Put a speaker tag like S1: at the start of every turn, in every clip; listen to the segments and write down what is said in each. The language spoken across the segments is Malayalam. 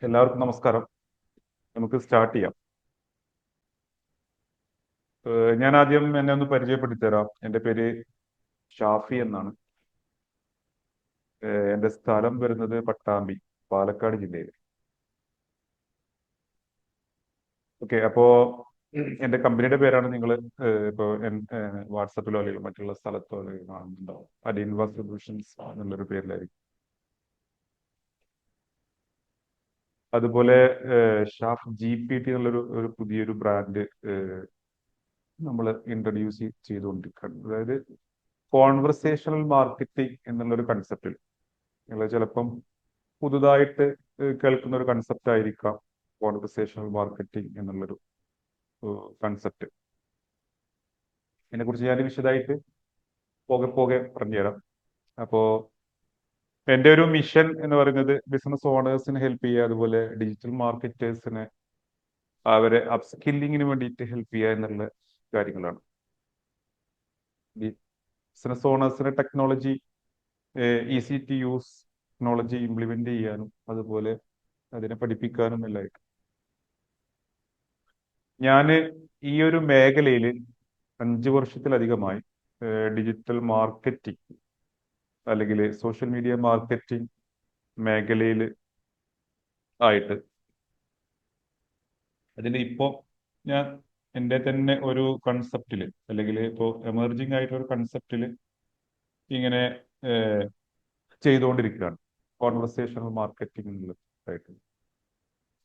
S1: എല്ലാവർക്കും നമസ്കാരം. നമുക്ക് സ്റ്റാർട്ട് ചെയ്യാം. ഞാൻ ആദ്യം എന്നെ ഒന്ന് പരിചയപ്പെടുത്തി തരാം. എൻ്റെ പേര് ഷാഫി എന്നാണ്. എൻ്റെ സ്ഥലം വരുന്നത് പട്ടാമ്പി, പാലക്കാട് ജില്ലയിൽ. ഓക്കെ, അപ്പോ എൻ്റെ കമ്പനിയുടെ പേരാണ് നിങ്ങൾ ഇപ്പോൾ വാട്സപ്പിലോ അല്ലെങ്കിൽ മറ്റുള്ള സ്ഥലത്തോ അല്ലെങ്കിൽ കാണുന്നുണ്ടാവും. അഡിൻവ സൊല്യൂഷൻസ് എന്നുള്ളൊരു പേരിലായിരിക്കും. അതുപോലെ ഷാഫ് GPT എന്നുള്ളൊരു പുതിയൊരു ബ്രാൻഡ് നമ്മൾ ഇൻട്രൊഡ്യൂസ് ചെയ്തുകൊണ്ടിരിക്കുകയാണ്. അതായത് കോൺവെർസേഷണൽ മാർക്കറ്റിംഗ് എന്നുള്ളൊരു കൺസെപ്റ്റിൽ നിങ്ങൾ ചിലപ്പം പുതുതായിട്ട് കേൾക്കുന്ന ഒരു കൺസെപ്റ്റ് ആയിരിക്കാം കോൺവെർസേഷണൽ മാർക്കറ്റിംഗ് എന്നുള്ളൊരു കൺസെപ്റ്റ്. ഇതിനെക്കുറിച്ച് ഞാൻ വിശദമായിട്ട് പോകെ പോകെ പറഞ്ഞുതരാം. അപ്പോൾ എൻ്റെ ഒരു മിഷൻ എന്ന് പറയുന്നത് ബിസിനസ് ഓണേഴ്സിനെ ഹെൽപ്പ് ചെയ്യുക, അതുപോലെ ഡിജിറ്റൽ മാർക്കറ്റേഴ്സിനെ അവരെ അപ്സ്കില്ലിങ്ങിന് വേണ്ടിയിട്ട് ഹെൽപ്പ് ചെയ്യുക എന്നുള്ള കാര്യങ്ങളാണ്. ബിസിനസ് ഓണേഴ്സിന് technology easy to use technology implement ചെയ്യാനും അതുപോലെ അതിനെ പഠിപ്പിക്കാനും എല്ലായിട്ട് ഞാൻ ഈ ഒരു മേഖലയിൽ 5 വർഷത്തിലധികമായി ഡിജിറ്റൽ മാർക്കറ്റിംഗ് അല്ലെങ്കിൽ സോഷ്യൽ മീഡിയ മാർക്കറ്റിംഗ് മേഖലയിൽ ആയിട്ട് അതിന് ഇപ്പോൾ ഞാൻ എൻ്റെ തന്നെ ഒരു കൺസെപ്റ്റിൽ അല്ലെങ്കിൽ ഇപ്പോൾ എമർജിങ് ആയിട്ടുള്ള ഒരു കൺസെപ്റ്റിൽ ഇങ്ങനെ ചെയ്തുകൊണ്ടിരിക്കുകയാണ് കോൺവെർസേഷണൽ മാർക്കറ്റിംഗ് ആയിട്ട്.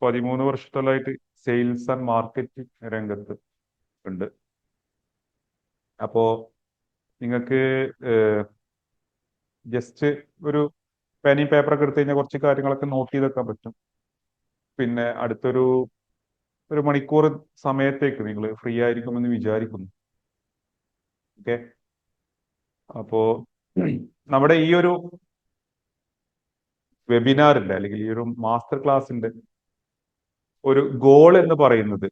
S1: 13 വർഷത്തോളമായിട്ട് സെയിൽസ് ആൻഡ് മാർക്കറ്റിംഗ് രംഗത്ത് ഉണ്ട്. അപ്പോ നിങ്ങൾക്ക് ജസ്റ്റ് ഒരു പെനിയും പേപ്പറൊക്കെ എടുത്തു കഴിഞ്ഞാൽ കുറച്ച് കാര്യങ്ങളൊക്കെ നോട്ട് ചെയ്ത് വെക്കാൻ പറ്റും. പിന്നെ ഒരു മണിക്കൂർ സമയത്തേക്ക് നിങ്ങൾ ഫ്രീ ആയിരിക്കുമെന്ന് വിചാരിക്കുന്നു. ഓക്കെ, അപ്പോ നമ്മുടെ ഈ ഒരു വെബിനാറിന്റെ അല്ലെങ്കിൽ ഈ ഒരു മാസ്റ്റർ ക്ലാസിന്റെ ഒരു ഗോൾ എന്ന് പറയുന്നത്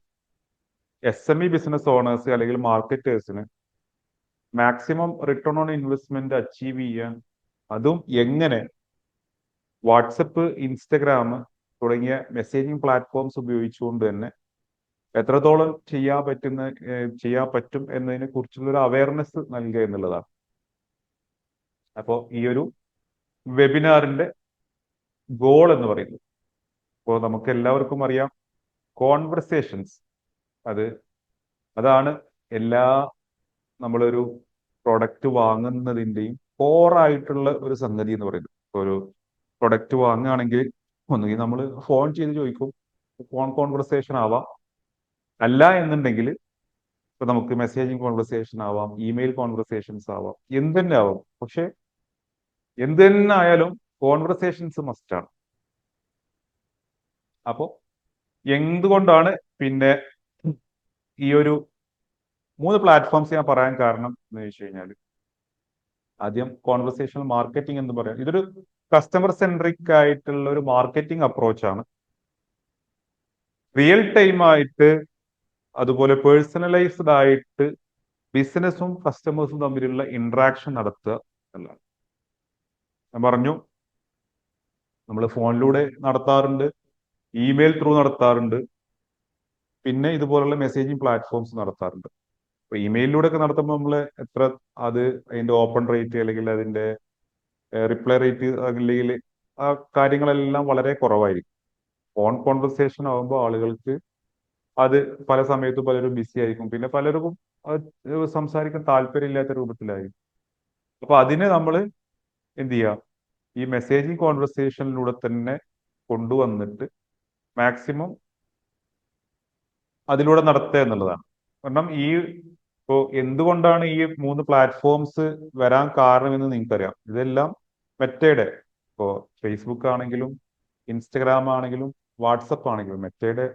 S1: SME ബിസിനസ് ഓണേഴ്സ് അല്ലെങ്കിൽ മാർക്കറ്റേഴ്സിന് maximum return on investment achieve ചെയ്യാൻ, അതും എങ്ങനെ വാട്സപ്പ്, ഇൻസ്റ്റഗ്രാം തുടങ്ങിയ മെസ്സേജിങ് പ്ലാറ്റ്ഫോംസ് ഉപയോഗിച്ചുകൊണ്ട് തന്നെ എത്രത്തോളം ചെയ്യാൻ പറ്റും എന്നതിനെ കുറിച്ചുള്ള ഒരു അവയർനെസ് നൽകുക എന്നുള്ളതാണ്. അപ്പോൾ ഈ ഒരു വെബിനാറിന്റെ ഗോൾ എന്ന് പറയുന്നത്, ഇപ്പോൾ നമുക്ക് എല്ലാവർക്കും അറിയാം, കോൺവെർസേഷൻസ് അത് അതാണ് നമ്മളൊരു പ്രൊഡക്റ്റ് വാങ്ങുന്നതിൻ്റെയും കോറായിട്ടുള്ള ഒരു സംഗതി എന്ന് പറയുന്നത്. ഒരു പ്രൊഡക്റ്റ് വാങ്ങുകയാണെങ്കിൽ ഒന്നുകിൽ നമ്മൾ ഫോൺ ചെയ്ത് ചോദിക്കും, ഫോൺ കോൺവെർസേഷൻ ആവാം. അല്ല എന്നുണ്ടെങ്കിൽ ഇപ്പൊ നമുക്ക് മെസ്സേജിങ് കോൺവെർസേഷൻ ആവാം, ഇമെയിൽ കോൺവെർസേഷൻസ് ആവാം, എന്ത് തന്നെ ആവാം. പക്ഷെ എന്ത് തന്നെ ആയാലും കോൺവെർസേഷൻസ് മസ്റ്റാണ്. അപ്പോൾ എന്തുകൊണ്ടാണ് പിന്നെ ഈ ഒരു 3 പ്ലാറ്റ്ഫോംസ് ഞാൻ പറയാൻ കാരണം എന്ന് വെച്ച് കഴിഞ്ഞാൽ, ആദ്യം കോൺവെർസേഷണൽ മാർക്കറ്റിംഗ് എന്ന് പറയാം. ഇതൊരു കസ്റ്റമർ സെൻട്രിക് ആയിട്ടുള്ള ഒരു മാർക്കറ്റിംഗ് അപ്രോച്ചാണ്. റിയൽ ടൈം ആയിട്ട് അതുപോലെ പേഴ്സണലൈസ്ഡ് ആയിട്ട് ബിസിനസ്സും കസ്റ്റമേഴ്സും തമ്മിലുള്ള ഇന്ററാക്ഷൻ നടത്തുക എന്നുള്ളതാണ്. ഞാൻ പറഞ്ഞു, നമ്മൾ ഫോണിലൂടെ നടത്താറുണ്ട്, ഇമെയിൽ ത്രൂ നടത്താറുണ്ട്, പിന്നെ ഇതുപോലുള്ള മെസ്സേജിങ് പ്ലാറ്റ്ഫോംസ് നടത്താറുണ്ട്. ഇപ്പൊ ഇമെയിലിലൂടെ ഒക്കെ നടത്തുമ്പോൾ നമ്മൾ അതിന്റെ ഓപ്പൺ റേറ്റ് അല്ലെങ്കിൽ അതിന്റെ റിപ്ലൈ റേറ്റ് അല്ലെങ്കിൽ ആ കാര്യങ്ങളെല്ലാം വളരെ കുറവായിരിക്കും. ഫോൺ കോൺവെർസേഷൻ ആകുമ്പോൾ ആളുകൾക്ക് അത് പല സമയത്തും പലരും ബിസി ആയിരിക്കും, പിന്നെ പലർക്കും അത് സംസാരിക്കാൻ താല്പര്യമില്ലാത്ത രൂപത്തിലായിരിക്കും. അപ്പൊ അതിനെ നമ്മൾ എന്ത് ചെയ്യുക, ഈ മെസ്സേജിങ് കോൺവെർസേഷനിലൂടെ തന്നെ കൊണ്ടുവന്നിട്ട് മാക്സിമം അതിലൂടെ നടത്തുക എന്നുള്ളതാണ്. കാരണം ഇപ്പോ എന്തുകൊണ്ടാണ് ഈ 3 പ്ലാറ്റ്ഫോംസ് വരാൻ കാരണമെന്ന് നിങ്ങൾക്കറിയാം. ഇതെല്ലാം മെറ്റയുടെ, ഇപ്പോ ഫേസ്ബുക്ക് ആണെങ്കിലും ഇൻസ്റ്റഗ്രാം ആണെങ്കിലും വാട്സപ്പ് ആണെങ്കിലും മെറ്റയുടെ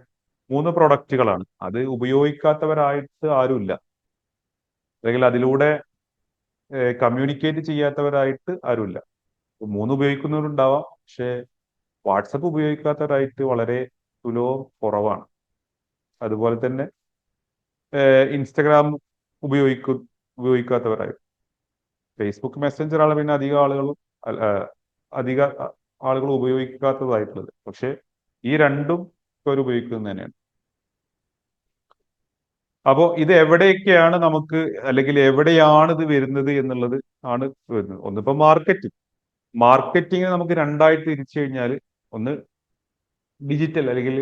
S1: 3 പ്രൊഡക്റ്റുകളാണ്. അത് ഉപയോഗിക്കാത്തവരായിട്ട് ആരുമില്ല, അല്ലെങ്കിൽ അതിലൂടെ കമ്മ്യൂണിക്കേറ്റ് ചെയ്യാത്തവരായിട്ട് ആരുമില്ല. 3 ഉപയോഗിക്കുന്നവരുണ്ടാവാം, പക്ഷേ വാട്സപ്പ് ഉപയോഗിക്കാത്തവരായിട്ട് വളരെ തുലവും കുറവാണ്. അതുപോലെ തന്നെ ഇൻസ്റ്റഗ്രാം ഉപയോഗിക്കാത്തവരായി. ഫേസ്ബുക്ക് മെസ്സഞ്ചർ ആണ് പിന്നെ അധിക ആളുകളും ഉപയോഗിക്കാത്തതായിട്ടുള്ളത്. പക്ഷേ ഈ രണ്ടും അവർ ഉപയോഗിക്കുന്നത് തന്നെയാണ്. അപ്പോൾ ഇത് എവിടെയൊക്കെയാണ് നമുക്ക്, അല്ലെങ്കിൽ എവിടെയാണ് ഇത് വരുന്നത് എന്നുള്ളത് ആണ് വരുന്നത്. ഒന്നിപ്പോ മാർക്കറ്റിംഗ്. മാർക്കറ്റിംഗ് നമുക്ക് രണ്ടായിട്ട് തിരിച്ചു കഴിഞ്ഞാൽ, ഒന്ന് ഡിജിറ്റൽ, അല്ലെങ്കിൽ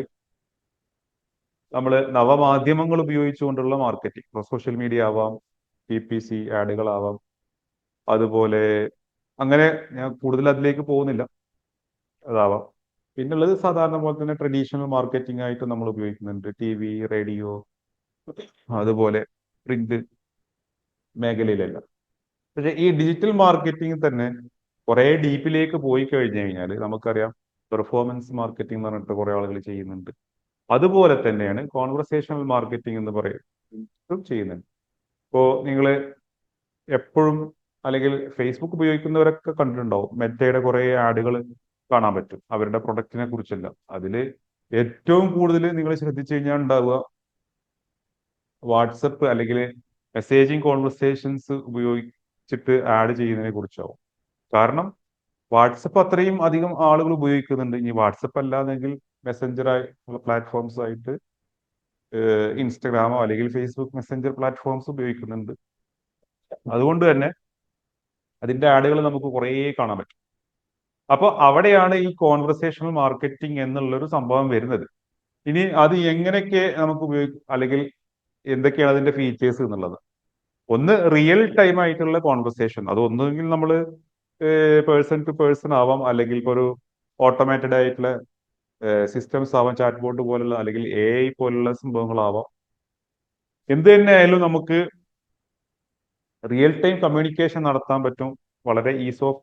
S1: നമ്മൾ നവമാധ്യമങ്ങൾ ഉപയോഗിച്ചുകൊണ്ടുള്ള മാർക്കറ്റിംഗ്. ഇപ്പോൾ സോഷ്യൽ മീഡിയ ആവാം, PPC ആഡുകളാവാം, അതുപോലെ അങ്ങനെ ഞാൻ കൂടുതൽ അതിലേക്ക് പോകുന്നില്ല, അതാവാം. പിന്നുള്ളത് സാധാരണ പോലെ തന്നെ ട്രഡീഷണൽ മാർക്കറ്റിംഗ് ആയിട്ട് നമ്മൾ ഉപയോഗിക്കുന്നുണ്ട്. TV, റേഡിയോ, അതുപോലെ പ്രിന്റ് മേഖലയിലെല്ലാം. പക്ഷെ ഈ ഡിജിറ്റൽ മാർക്കറ്റിംഗ് തന്നെ കുറെ ഡീപ്പിലേക്ക് പോയി കഴിഞ്ഞു കഴിഞ്ഞാൽ നമുക്കറിയാം, പെർഫോമൻസ് മാർക്കറ്റിംഗ് എന്ന് പറഞ്ഞിട്ട് കുറെ ആളുകൾ ചെയ്യുന്നുണ്ട്. അതുപോലെ തന്നെയാണ് കോൺവെർസേഷണൽ മാർക്കറ്റിംഗ് എന്ന് പറയുന്നത് ചെയ്യുന്നുണ്ട്. ഇപ്പോ നിങ്ങൾ എപ്പോഴും, അല്ലെങ്കിൽ ഫേസ്ബുക്ക് ഉപയോഗിക്കുന്നവരൊക്കെ കണ്ടിട്ടുണ്ടാവും, മെറ്റയുടെ കുറെ ആഡുകൾ കാണാൻ പറ്റും അവരുടെ പ്രൊഡക്റ്റിനെ കുറിച്ചല്ല. അതിൽ ഏറ്റവും കൂടുതൽ നിങ്ങൾ ശ്രദ്ധിച്ചു കഴിഞ്ഞാൽ ഉണ്ടാവുക വാട്സപ്പ് അല്ലെങ്കിൽ മെസ്സേജിങ് കോൺവെർസേഷൻസ് ഉപയോഗിച്ചിട്ട് ആഡ് ചെയ്യുന്നതിനെ കുറിച്ചാവും. കാരണം വാട്സപ്പ് അത്രയും അധികം ആളുകൾ ഉപയോഗിക്കുന്നുണ്ട്. ഇനി വാട്സപ്പ് അല്ലാതെങ്കിൽ മെസ്സഞ്ചർ ആയിട്ടുള്ള പ്ലാറ്റ്ഫോംസ് ആയിട്ട് ഇൻസ്റ്റഗ്രാമോ അല്ലെങ്കിൽ ഫേസ്ബുക്ക് മെസ്സഞ്ചർ പ്ലാറ്റ്ഫോംസ് ഉപയോഗിക്കുന്നുണ്ട്. അതുകൊണ്ട് തന്നെ അതിന്റെ ആഡുകൾ നമുക്ക് കുറേ കാണാൻ പറ്റും. അപ്പോൾ അവിടെയാണ് ഈ കോൺവെർസേഷണൽ മാർക്കറ്റിംഗ് എന്നുള്ളൊരു സംഭവം വരുന്നത്. ഇനി അത് എങ്ങനെയൊക്കെ നമുക്ക് ഉപയോഗിക്കും, അല്ലെങ്കിൽ എന്തൊക്കെയാണ് അതിന്റെ ഫീച്ചേഴ്സ് എന്നുള്ളത്. ഒന്ന് റിയൽ ടൈം ആയിട്ടുള്ള കോൺവെർസേഷൻ. അത് ഒന്നുകിൽ നമ്മൾ പേഴ്സൺ ടു പേഴ്സൺ ആവാം, അല്ലെങ്കിൽ ഇപ്പോൾ ഒരു ഓട്ടോമേറ്റഡ് ആയിട്ടുള്ള സിസ്റ്റംസ് ആവാം, ചാറ്റ് ബോട്ട് പോലുള്ള, അല്ലെങ്കിൽ AI പോലുള്ള സംഭവങ്ങളാവാം. എന്ത് തന്നെ ആയാലും നമുക്ക് റിയൽ ടൈം കമ്മ്യൂണിക്കേഷൻ നടത്താൻ പറ്റും. വളരെ ഈസ് ഓഫ്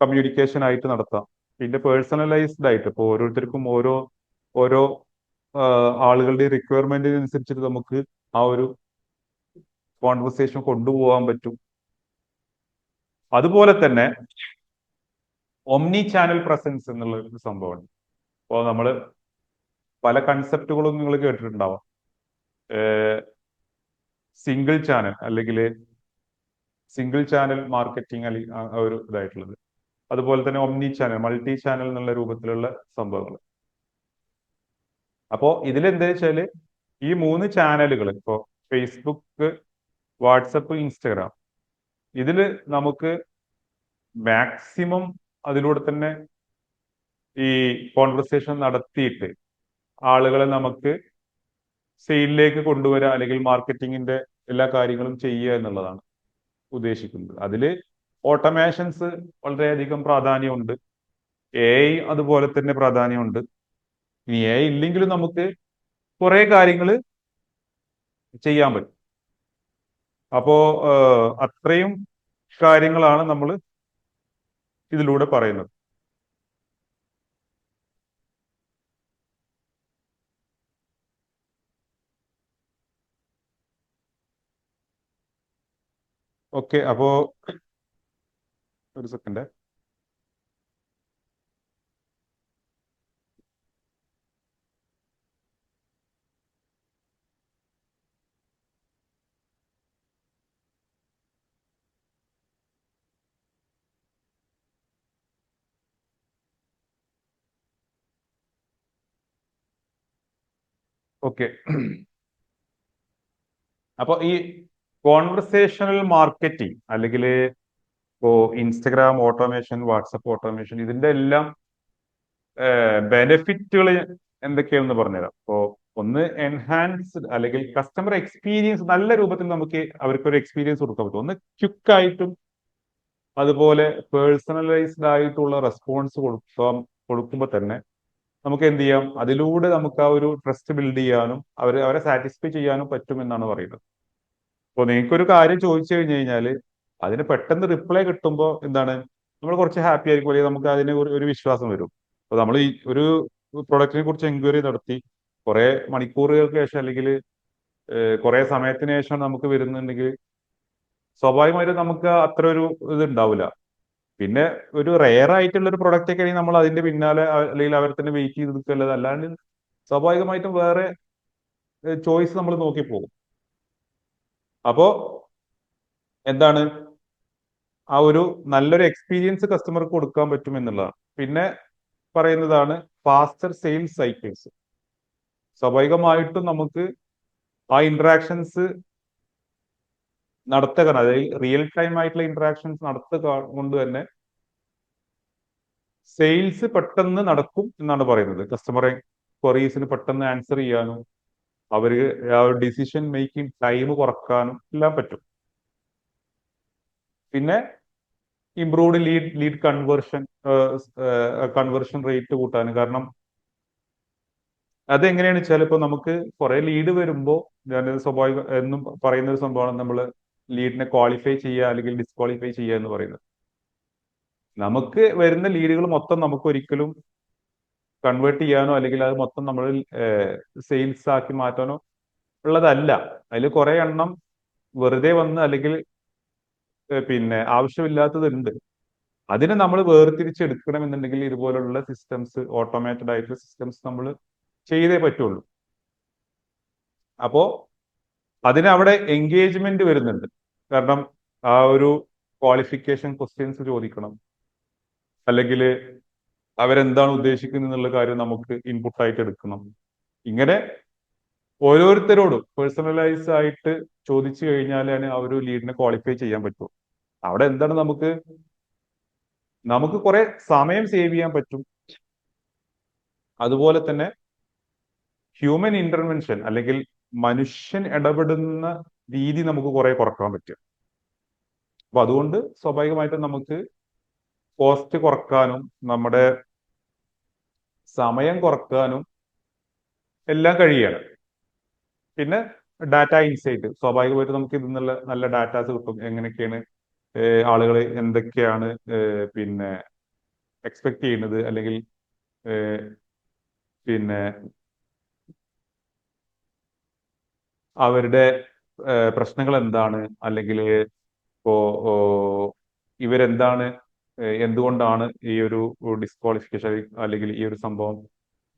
S1: കമ്മ്യൂണിക്കേഷൻ ആയിട്ട് നടത്താം. പിന്നെ പേഴ്സണലൈസ്ഡ് ആയിട്ട്, ഇപ്പോൾ ഓരോരുത്തർക്കും ഓരോ ഓരോ ആളുകളുടെ റിക്വയർമെന്റിനനുസരിച്ചിട്ട് നമുക്ക് ആ ഒരു കോൺവെർസേഷൻ കൊണ്ടുപോകാൻ പറ്റും. അതുപോലെ തന്നെ ഒമ്നി ചാനൽ പ്രസൻസ് എന്നുള്ള ഒരു സംഭവമാണ്. ഇപ്പോൾ നമ്മൾ പല കൺസെപ്റ്റുകളും നിങ്ങൾ കേട്ടിട്ടുണ്ടാവാം. സിംഗിൾ ചാനൽ, അല്ലെങ്കിൽ സിംഗിൾ ചാനൽ മാർക്കറ്റിംഗ്, അല്ലെങ്കിൽ ഒരു ഇതായിട്ടുള്ളത്. അതുപോലെ തന്നെ ഒമ്നി ചാനൽ, മൾട്ടി ചാനൽ എന്നുള്ള രൂപത്തിലുള്ള സംഭവങ്ങൾ. അപ്പോൾ ഇതിലെന്താ വെച്ചാല്, ഈ മൂന്ന് ചാനലുകൾ, ഇപ്പോൾ ഫേസ്ബുക്ക്, വാട്സപ്പ്, ഇൻസ്റ്റഗ്രാം, ഇതിൽ നമുക്ക് മാക്സിമം അതിലൂടെ തന്നെ ഈ കോൺവെർസേഷൻ നടത്തിയിട്ട് ആളുകളെ നമുക്ക് സെയിലിലേക്ക് കൊണ്ടുവരിക, അല്ലെങ്കിൽ മാർക്കറ്റിങ്ങിന്റെ എല്ലാ കാര്യങ്ങളും ചെയ്യുക എന്നുള്ളതാണ് ഉദ്ദേശിക്കുന്നത്. അതിൽ ഓട്ടോമേഷൻസ് വളരെയധികം പ്രാധാന്യമുണ്ട്. AI അതുപോലെ തന്നെ പ്രാധാന്യമുണ്ട്. ഇനി AI ഇല്ലെങ്കിലും നമുക്ക് കുറെ കാര്യങ്ങൾ ചെയ്യാൻ പറ്റും. അപ്പോ അത്രയും കാര്യങ്ങളാണ് നമ്മൾ ഇതിലൂടെ പറയുന്നത്. ഓക്കെ, അപ്പോ ഒരു സെക്കൻഡ്. ഓക്കെ, അപ്പൊ ഈ കോൺവെർസേഷണൽ മാർക്കറ്റിംഗ്, അല്ലെങ്കിൽ ഇപ്പോ ഇൻസ്റ്റഗ്രാം ഓട്ടോമേഷൻ, വാട്സപ്പ് ഓട്ടോമേഷൻ, ഇതിന്റെ എല്ലാം ബെനിഫിറ്റുകൾ എന്തൊക്കെയാണെന്ന് പറഞ്ഞുതരാം. ഇപ്പോ ഒന്ന്, എൻഹാൻസ്ഡ് അല്ലെങ്കിൽ കസ്റ്റമർ എക്സ്പീരിയൻസ് നല്ല രൂപത്തിൽ നമുക്ക് അവർക്കൊരു എക്സ്പീരിയൻസ് കൊടുക്കാൻ പറ്റും. ഒന്ന് ക്വിക്കായിട്ടും അതുപോലെ പേഴ്സണലൈസ്ഡ് ആയിട്ടുള്ള റെസ്പോൺസ് കൊടുക്കുമ്പോൾ തന്നെ നമുക്ക് എന്ത് ചെയ്യാം, അതിലൂടെ നമുക്ക് ആ ഒരു ട്രസ്റ്റ് ബിൽഡ് ചെയ്യാനും അവരെ സാറ്റിസ്ഫൈ ചെയ്യാനും പറ്റുമെന്നാണ് പറയുന്നത്. അപ്പോൾ നിങ്ങൾക്കൊരു കാര്യം ചോദിച്ചു കഴിഞ്ഞു കഴിഞ്ഞാൽ അതിന് പെട്ടെന്ന് റിപ്ലൈ കിട്ടുമ്പോൾ എന്താണ്, നമ്മൾ കുറച്ച് ഹാപ്പി ആയിരിക്കും, അല്ലെങ്കിൽ നമുക്ക് അതിന് ഒരു വിശ്വാസം വരും. അപ്പോൾ നമ്മൾ ഈ ഒരു പ്രൊഡക്റ്റിനെ കുറിച്ച് എൻക്വയറി നടത്തി കുറെ മണിക്കൂറുകൾക്ക് ശേഷം, അല്ലെങ്കിൽ കുറെ സമയത്തിന് ശേഷം നമുക്ക് വരുന്നുണ്ടെങ്കിൽ സ്വാഭാവികമായിട്ടും നമുക്ക് അത്ര ഒരു ഇത് ഉണ്ടാവില്ല. പിന്നെ ഒരു റെയർ ആയിട്ടുള്ള ഒരു പ്രൊഡക്റ്റ് ഒക്കെ ആണെങ്കിൽ നമ്മൾ അതിന്റെ പിന്നാലെ അല്ലെങ്കിൽ അവരെ തന്നെ വെയിറ്റ് ചെയ്ത് നിൽക്കല്ലത്. അല്ലാണ്ട് സ്വാഭാവികമായിട്ടും വേറെ ചോയ്സ് നമ്മൾ നോക്കി പോകും. അപ്പോ എന്താണ്, ആ ഒരു നല്ലൊരു എക്സ്പീരിയൻസ് കസ്റ്റമർക്ക് കൊടുക്കാൻ പറ്റും എന്നുള്ളതാണ്. പിന്നെ പറയുന്നതാണ് ഫാസ്റ്റർ സെയിൽസ് സൈക്കിൾസ്. സ്വാഭാവികമായിട്ടും നമുക്ക് ആ ഇന്ററാക്ഷൻസ് നടത്തുക, അതായത് റിയൽ ടൈം ആയിട്ടുള്ള ഇന്ററാക്ഷൻസ് നടത്തുക കൊണ്ട് തന്നെ സെയിൽസ് പെട്ടെന്ന് നടക്കും എന്നാണ് പറയുന്നത്. കസ്റ്റമറെ ക്വറീസിന് പെട്ടെന്ന് ആൻസർ ചെയ്യാനും അവര് ആ ഡിസിഷൻ മേക്കിംഗ് ടൈം കുറക്കാനും എല്ലാം പറ്റും. പിന്നെ ഇംപ്രൂവ്ഡ് ലീഡ് കൺവേർഷൻ റേറ്റ് കൂട്ടാനും. കാരണം അതെങ്ങനെയാണ് വെച്ചാൽ ഇപ്പൊ നമുക്ക് കുറെ ലീഡ് വരുമ്പോൾ ഞാൻ സ്വാഭാവിക എന്നും പറയുന്ന ഒരു സംഭവമാണ് നമ്മൾ ലീഡിനെ ക്വാളിഫൈ ചെയ്യുക അല്ലെങ്കിൽ ഡിസ്ക്വാളിഫൈ ചെയ്യുക എന്ന് പറയുന്നത്. നമുക്ക് വരുന്ന ലീഡുകൾ മൊത്തം നമുക്ക് ഒരിക്കലും കൺവേർട്ട് ചെയ്യാനോ അല്ലെങ്കിൽ അത് മൊത്തം നമ്മൾ സെയിൽസ് ആക്കി മാറ്റാനോ ഉള്ളതല്ല. അതിൽ കുറെ എണ്ണം വെറുതെ വന്ന് അല്ലെങ്കിൽ പിന്നെ ആവശ്യമില്ലാത്തതുണ്ട്. അതിനെ നമ്മൾ വേർതിരിച്ചെടുക്കണമെന്നുണ്ടെങ്കിൽ ഇതുപോലുള്ള സിസ്റ്റംസ്, ഓട്ടോമേറ്റഡ് ആയിട്ടുള്ള സിസ്റ്റംസ് നമ്മൾ ചെയ്തേ പറ്റുള്ളൂ. അപ്പോ അതിന് അവിടെ എൻഗേജ്മെന്റ് വരുന്നുണ്ട്. കാരണം ആ ഒരു ക്വാളിഫിക്കേഷൻ ക്വസ്റ്റ്യൻസ് ചോദിക്കണം, അല്ലെങ്കിൽ അവരെന്താണ് ഉദ്ദേശിക്കുന്നത് എന്നുള്ള കാര്യം നമുക്ക് ഇൻപുട്ട് ആയിട്ട് എടുക്കണം. ഇങ്ങനെ ഓരോരുത്തരോടും പേഴ്സണലൈസ് ആയിട്ട് ചോദിച്ചു കഴിഞ്ഞാലാണ് ആ ഒരു ലീഡിനെ ക്വാളിഫൈ ചെയ്യാൻ പറ്റും. അവിടെ എന്താണ് നമുക്ക് കുറെ സമയം സേവ് ചെയ്യാൻ പറ്റും. അതുപോലെ തന്നെ ഹ്യൂമൻ ഇന്റർവെൻഷൻ അല്ലെങ്കിൽ മനുഷ്യൻ ഇടപെടുന്ന രീതി നമുക്ക് കുറെ കുറക്കാൻ പറ്റും. അപ്പൊ അതുകൊണ്ട് സ്വാഭാവികമായിട്ടും നമുക്ക് കോസ്റ്റ് കുറക്കാനും നമ്മുടെ സമയം കുറക്കാനും എല്ലാം കഴിയാണ്. പിന്നെ ഡാറ്റ ഇൻസൈറ്റ്, സ്വാഭാവികമായിട്ടും നമുക്ക് ഇതിൽ നിന്നുള്ള നല്ല ഡാറ്റാസ് കിട്ടും. എങ്ങനെയൊക്കെയാണ് ആളുകൾ എന്തൊക്കെയാണ് പിന്നെ എക്സ്പെക്ട് ചെയ്യുന്നത്, അല്ലെങ്കിൽ പിന്നെ അവരുടെ പ്രശ്നങ്ങൾ എന്താണ്, അല്ലെങ്കിൽ ഇപ്പോ ഇവരെന്താണ് എന്തുകൊണ്ടാണ് ഈ ഒരു ഡിസ്ക്വാളിഫിക്കേഷൻ അല്ലെങ്കിൽ ഈ ഒരു സംഭവം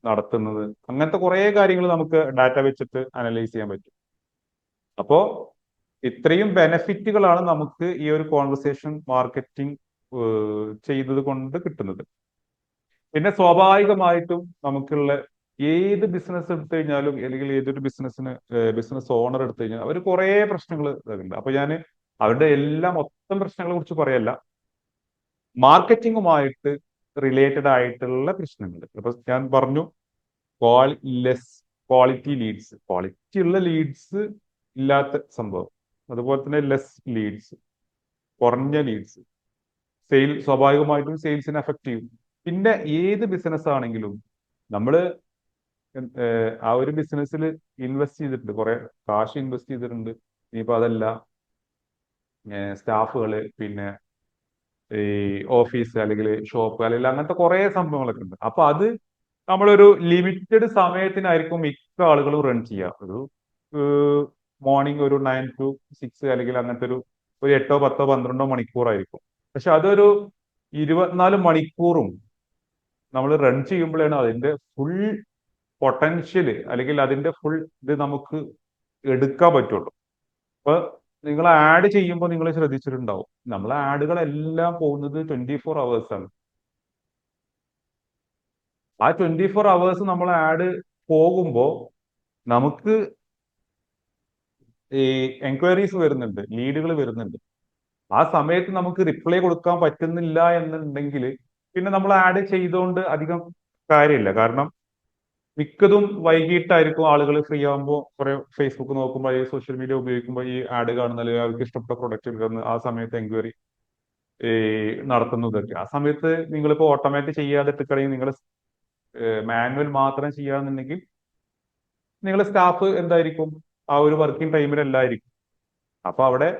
S1: നടത്തുന്നത്. അങ്ങനത്തെ കുറെ കാര്യങ്ങൾ നമുക്ക് ഡാറ്റ വെച്ചിട്ട് അനലൈസ് ചെയ്യാൻ പറ്റും. അപ്പോ ഇത്രയും ബെനഫിറ്റുകളാണ് നമുക്ക് ഈ ഒരു കോൺവെർസേഷൻ മാർക്കറ്റിംഗ് ചെയ്തത് കൊണ്ട് കിട്ടുന്നത്. പിന്നെ സ്വാഭാവികമായിട്ടും നമുക്കുള്ള ഏത് ബിസിനസ് എടുത്തു കഴിഞ്ഞാലും അല്ലെങ്കിൽ ഏതൊരു ബിസിനസ് ഓണർ എടുത്തു കഴിഞ്ഞാൽ അവർ കുറെ പ്രശ്നങ്ങൾ ഉണ്ട്. അപ്പൊ ഞാൻ അവരുടെ എല്ലാ മൊത്തം പ്രശ്നങ്ങളെ കുറിച്ച് പറയല്ല, മാർക്കറ്റിംഗുമായിട്ട് റിലേറ്റഡ് ആയിട്ടുള്ള പ്രശ്നങ്ങൾ. അപ്പൊ ഞാൻ പറഞ്ഞു ലെസ് ക്വാളിറ്റി ലീഡ്സ്, ക്വാളിറ്റി ഉള്ള ലീഡ്സ് ഇല്ലാത്ത സംഭവം. അതുപോലെ തന്നെ ലെസ് ലീഡ്സ്, കുറഞ്ഞ ലീഡ്സ്, സ്വാഭാവികമായിട്ടും സെയിൽസിനെ അഫക്ട് ചെയ്യും. പിന്നെ ഏത് ബിസിനസ് ആണെങ്കിലും നമ്മൾ ആ ഒരു ബിസിനസ്സിൽ ഇൻവെസ്റ്റ് ചെയ്തിട്ടുണ്ട്, കുറെ കാശ് ഇൻവെസ്റ്റ് ചെയ്തിട്ടുണ്ട്. ഇനിയിപ്പോ അതല്ല സ്റ്റാഫുകള്, പിന്നെ ഈ ഓഫീസ് അല്ലെങ്കിൽ ഷോപ്പ് അല്ലെങ്കിൽ അങ്ങനത്തെ കുറെ സംഭവങ്ങളൊക്കെ ഉണ്ട്. അപ്പൊ അത് നമ്മളൊരു ലിമിറ്റഡ് സമയത്തിനായിരിക്കും മിക്ക ആളുകളും റൺ ചെയ്യുക. ഒരു മോർണിംഗ് ഒരു 9 to 6 അല്ലെങ്കിൽ അങ്ങനത്തെ ഒരു 8 10 12 മണിക്കൂറായിരിക്കും. പക്ഷെ അതൊരു 24 മണിക്കൂറും നമ്മൾ റൺ ചെയ്യുമ്പോഴാണ് അതിന്റെ ഫുൾ പൊട്ടൻഷ്യൽ അല്ലെങ്കിൽ അതിന്റെ ഫുൾ ഇത് നമുക്ക് എടുക്കാൻ പറ്റുള്ളൂ. അപ്പൊ നിങ്ങൾ ആഡ് ചെയ്യുമ്പോൾ നിങ്ങൾ ശ്രദ്ധിച്ചിട്ടുണ്ടാവും, നമ്മളെ ആഡുകളെല്ലാം പോകുന്നത് 24 hours ആണ്. ആ 24 hours നമ്മൾ ആഡ് പോകുമ്പോൾ നമുക്ക് ഈ എൻക്വയറീസ് വരുന്നുണ്ട്, ലീഡുകൾ വരുന്നുണ്ട്. ആ സമയത്ത് നമുക്ക് റിപ്ലൈ കൊടുക്കാൻ പറ്റുന്നില്ല എന്നുണ്ടെങ്കിൽ പിന്നെ നമ്മൾ ആഡ് ചെയ്തുകൊണ്ട് അധികം കാര്യമില്ല. കാരണം മിക്കതും വൈകിട്ടായിരിക്കും ആളുകൾ ഫ്രീ ആകുമ്പോൾ കുറെ ഫേസ്ബുക്ക് നോക്കുമ്പോൾ ഈ സോഷ്യൽ മീഡിയ ഉപയോഗിക്കുമ്പോൾ ഈ ആഡ് കാണുന്ന അല്ലെങ്കിൽ അവർക്ക് ഇഷ്ടപ്പെട്ട പ്രൊഡക്റ്റ് എടുക്കുന്ന ആ സമയത്ത് എൻക്വയറി ഈ നടത്തുന്നതൊക്കെ. ആ സമയത്ത് നിങ്ങളിപ്പോ ഓട്ടോമാറ്റ് ചെയ്യാതെ ഇട്ടിട്ടുണ്ടെങ്കിൽ നിങ്ങൾ മാനുവൽ മാത്രം ചെയ്യാന്നുണ്ടെങ്കിൽ നിങ്ങളുടെ സ്റ്റാഫ് എന്തായിരിക്കും ആ ഒരു വർക്കിംഗ് ടൈമിലല്ലായിരിക്കും. അപ്പൊ അവിടെ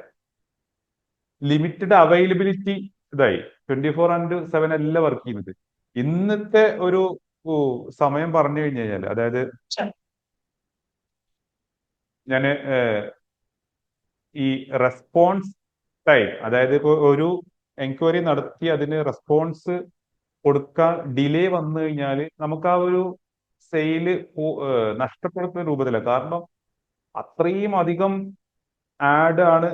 S1: ലിമിറ്റഡ് അവൈലബിലിറ്റി ഇതായി 24/7 അല്ല വർക്ക് ചെയ്യുന്നത്. ഇന്നത്തെ ഒരു സമയം പറഞ്ഞു കഴിഞ്ഞു കഴിഞ്ഞാൽ, അതായത് ഞാന് ഈ റെസ്പോൺസ് ടൈം, അതായത് ഇപ്പോൾ ഒരു എൻക്വയറി നടത്തി അതിന് റെസ്പോൺസ് കൊടുക്കാൻ ഡിലേ വന്നു കഴിഞ്ഞാൽ നമുക്ക് ആ ഒരു സെയില് നഷ്ടപ്പെടുത്തുന്ന രൂപത്തിലാണ്. കാരണം അത്രയും അധികം ആഡ് ആണ്,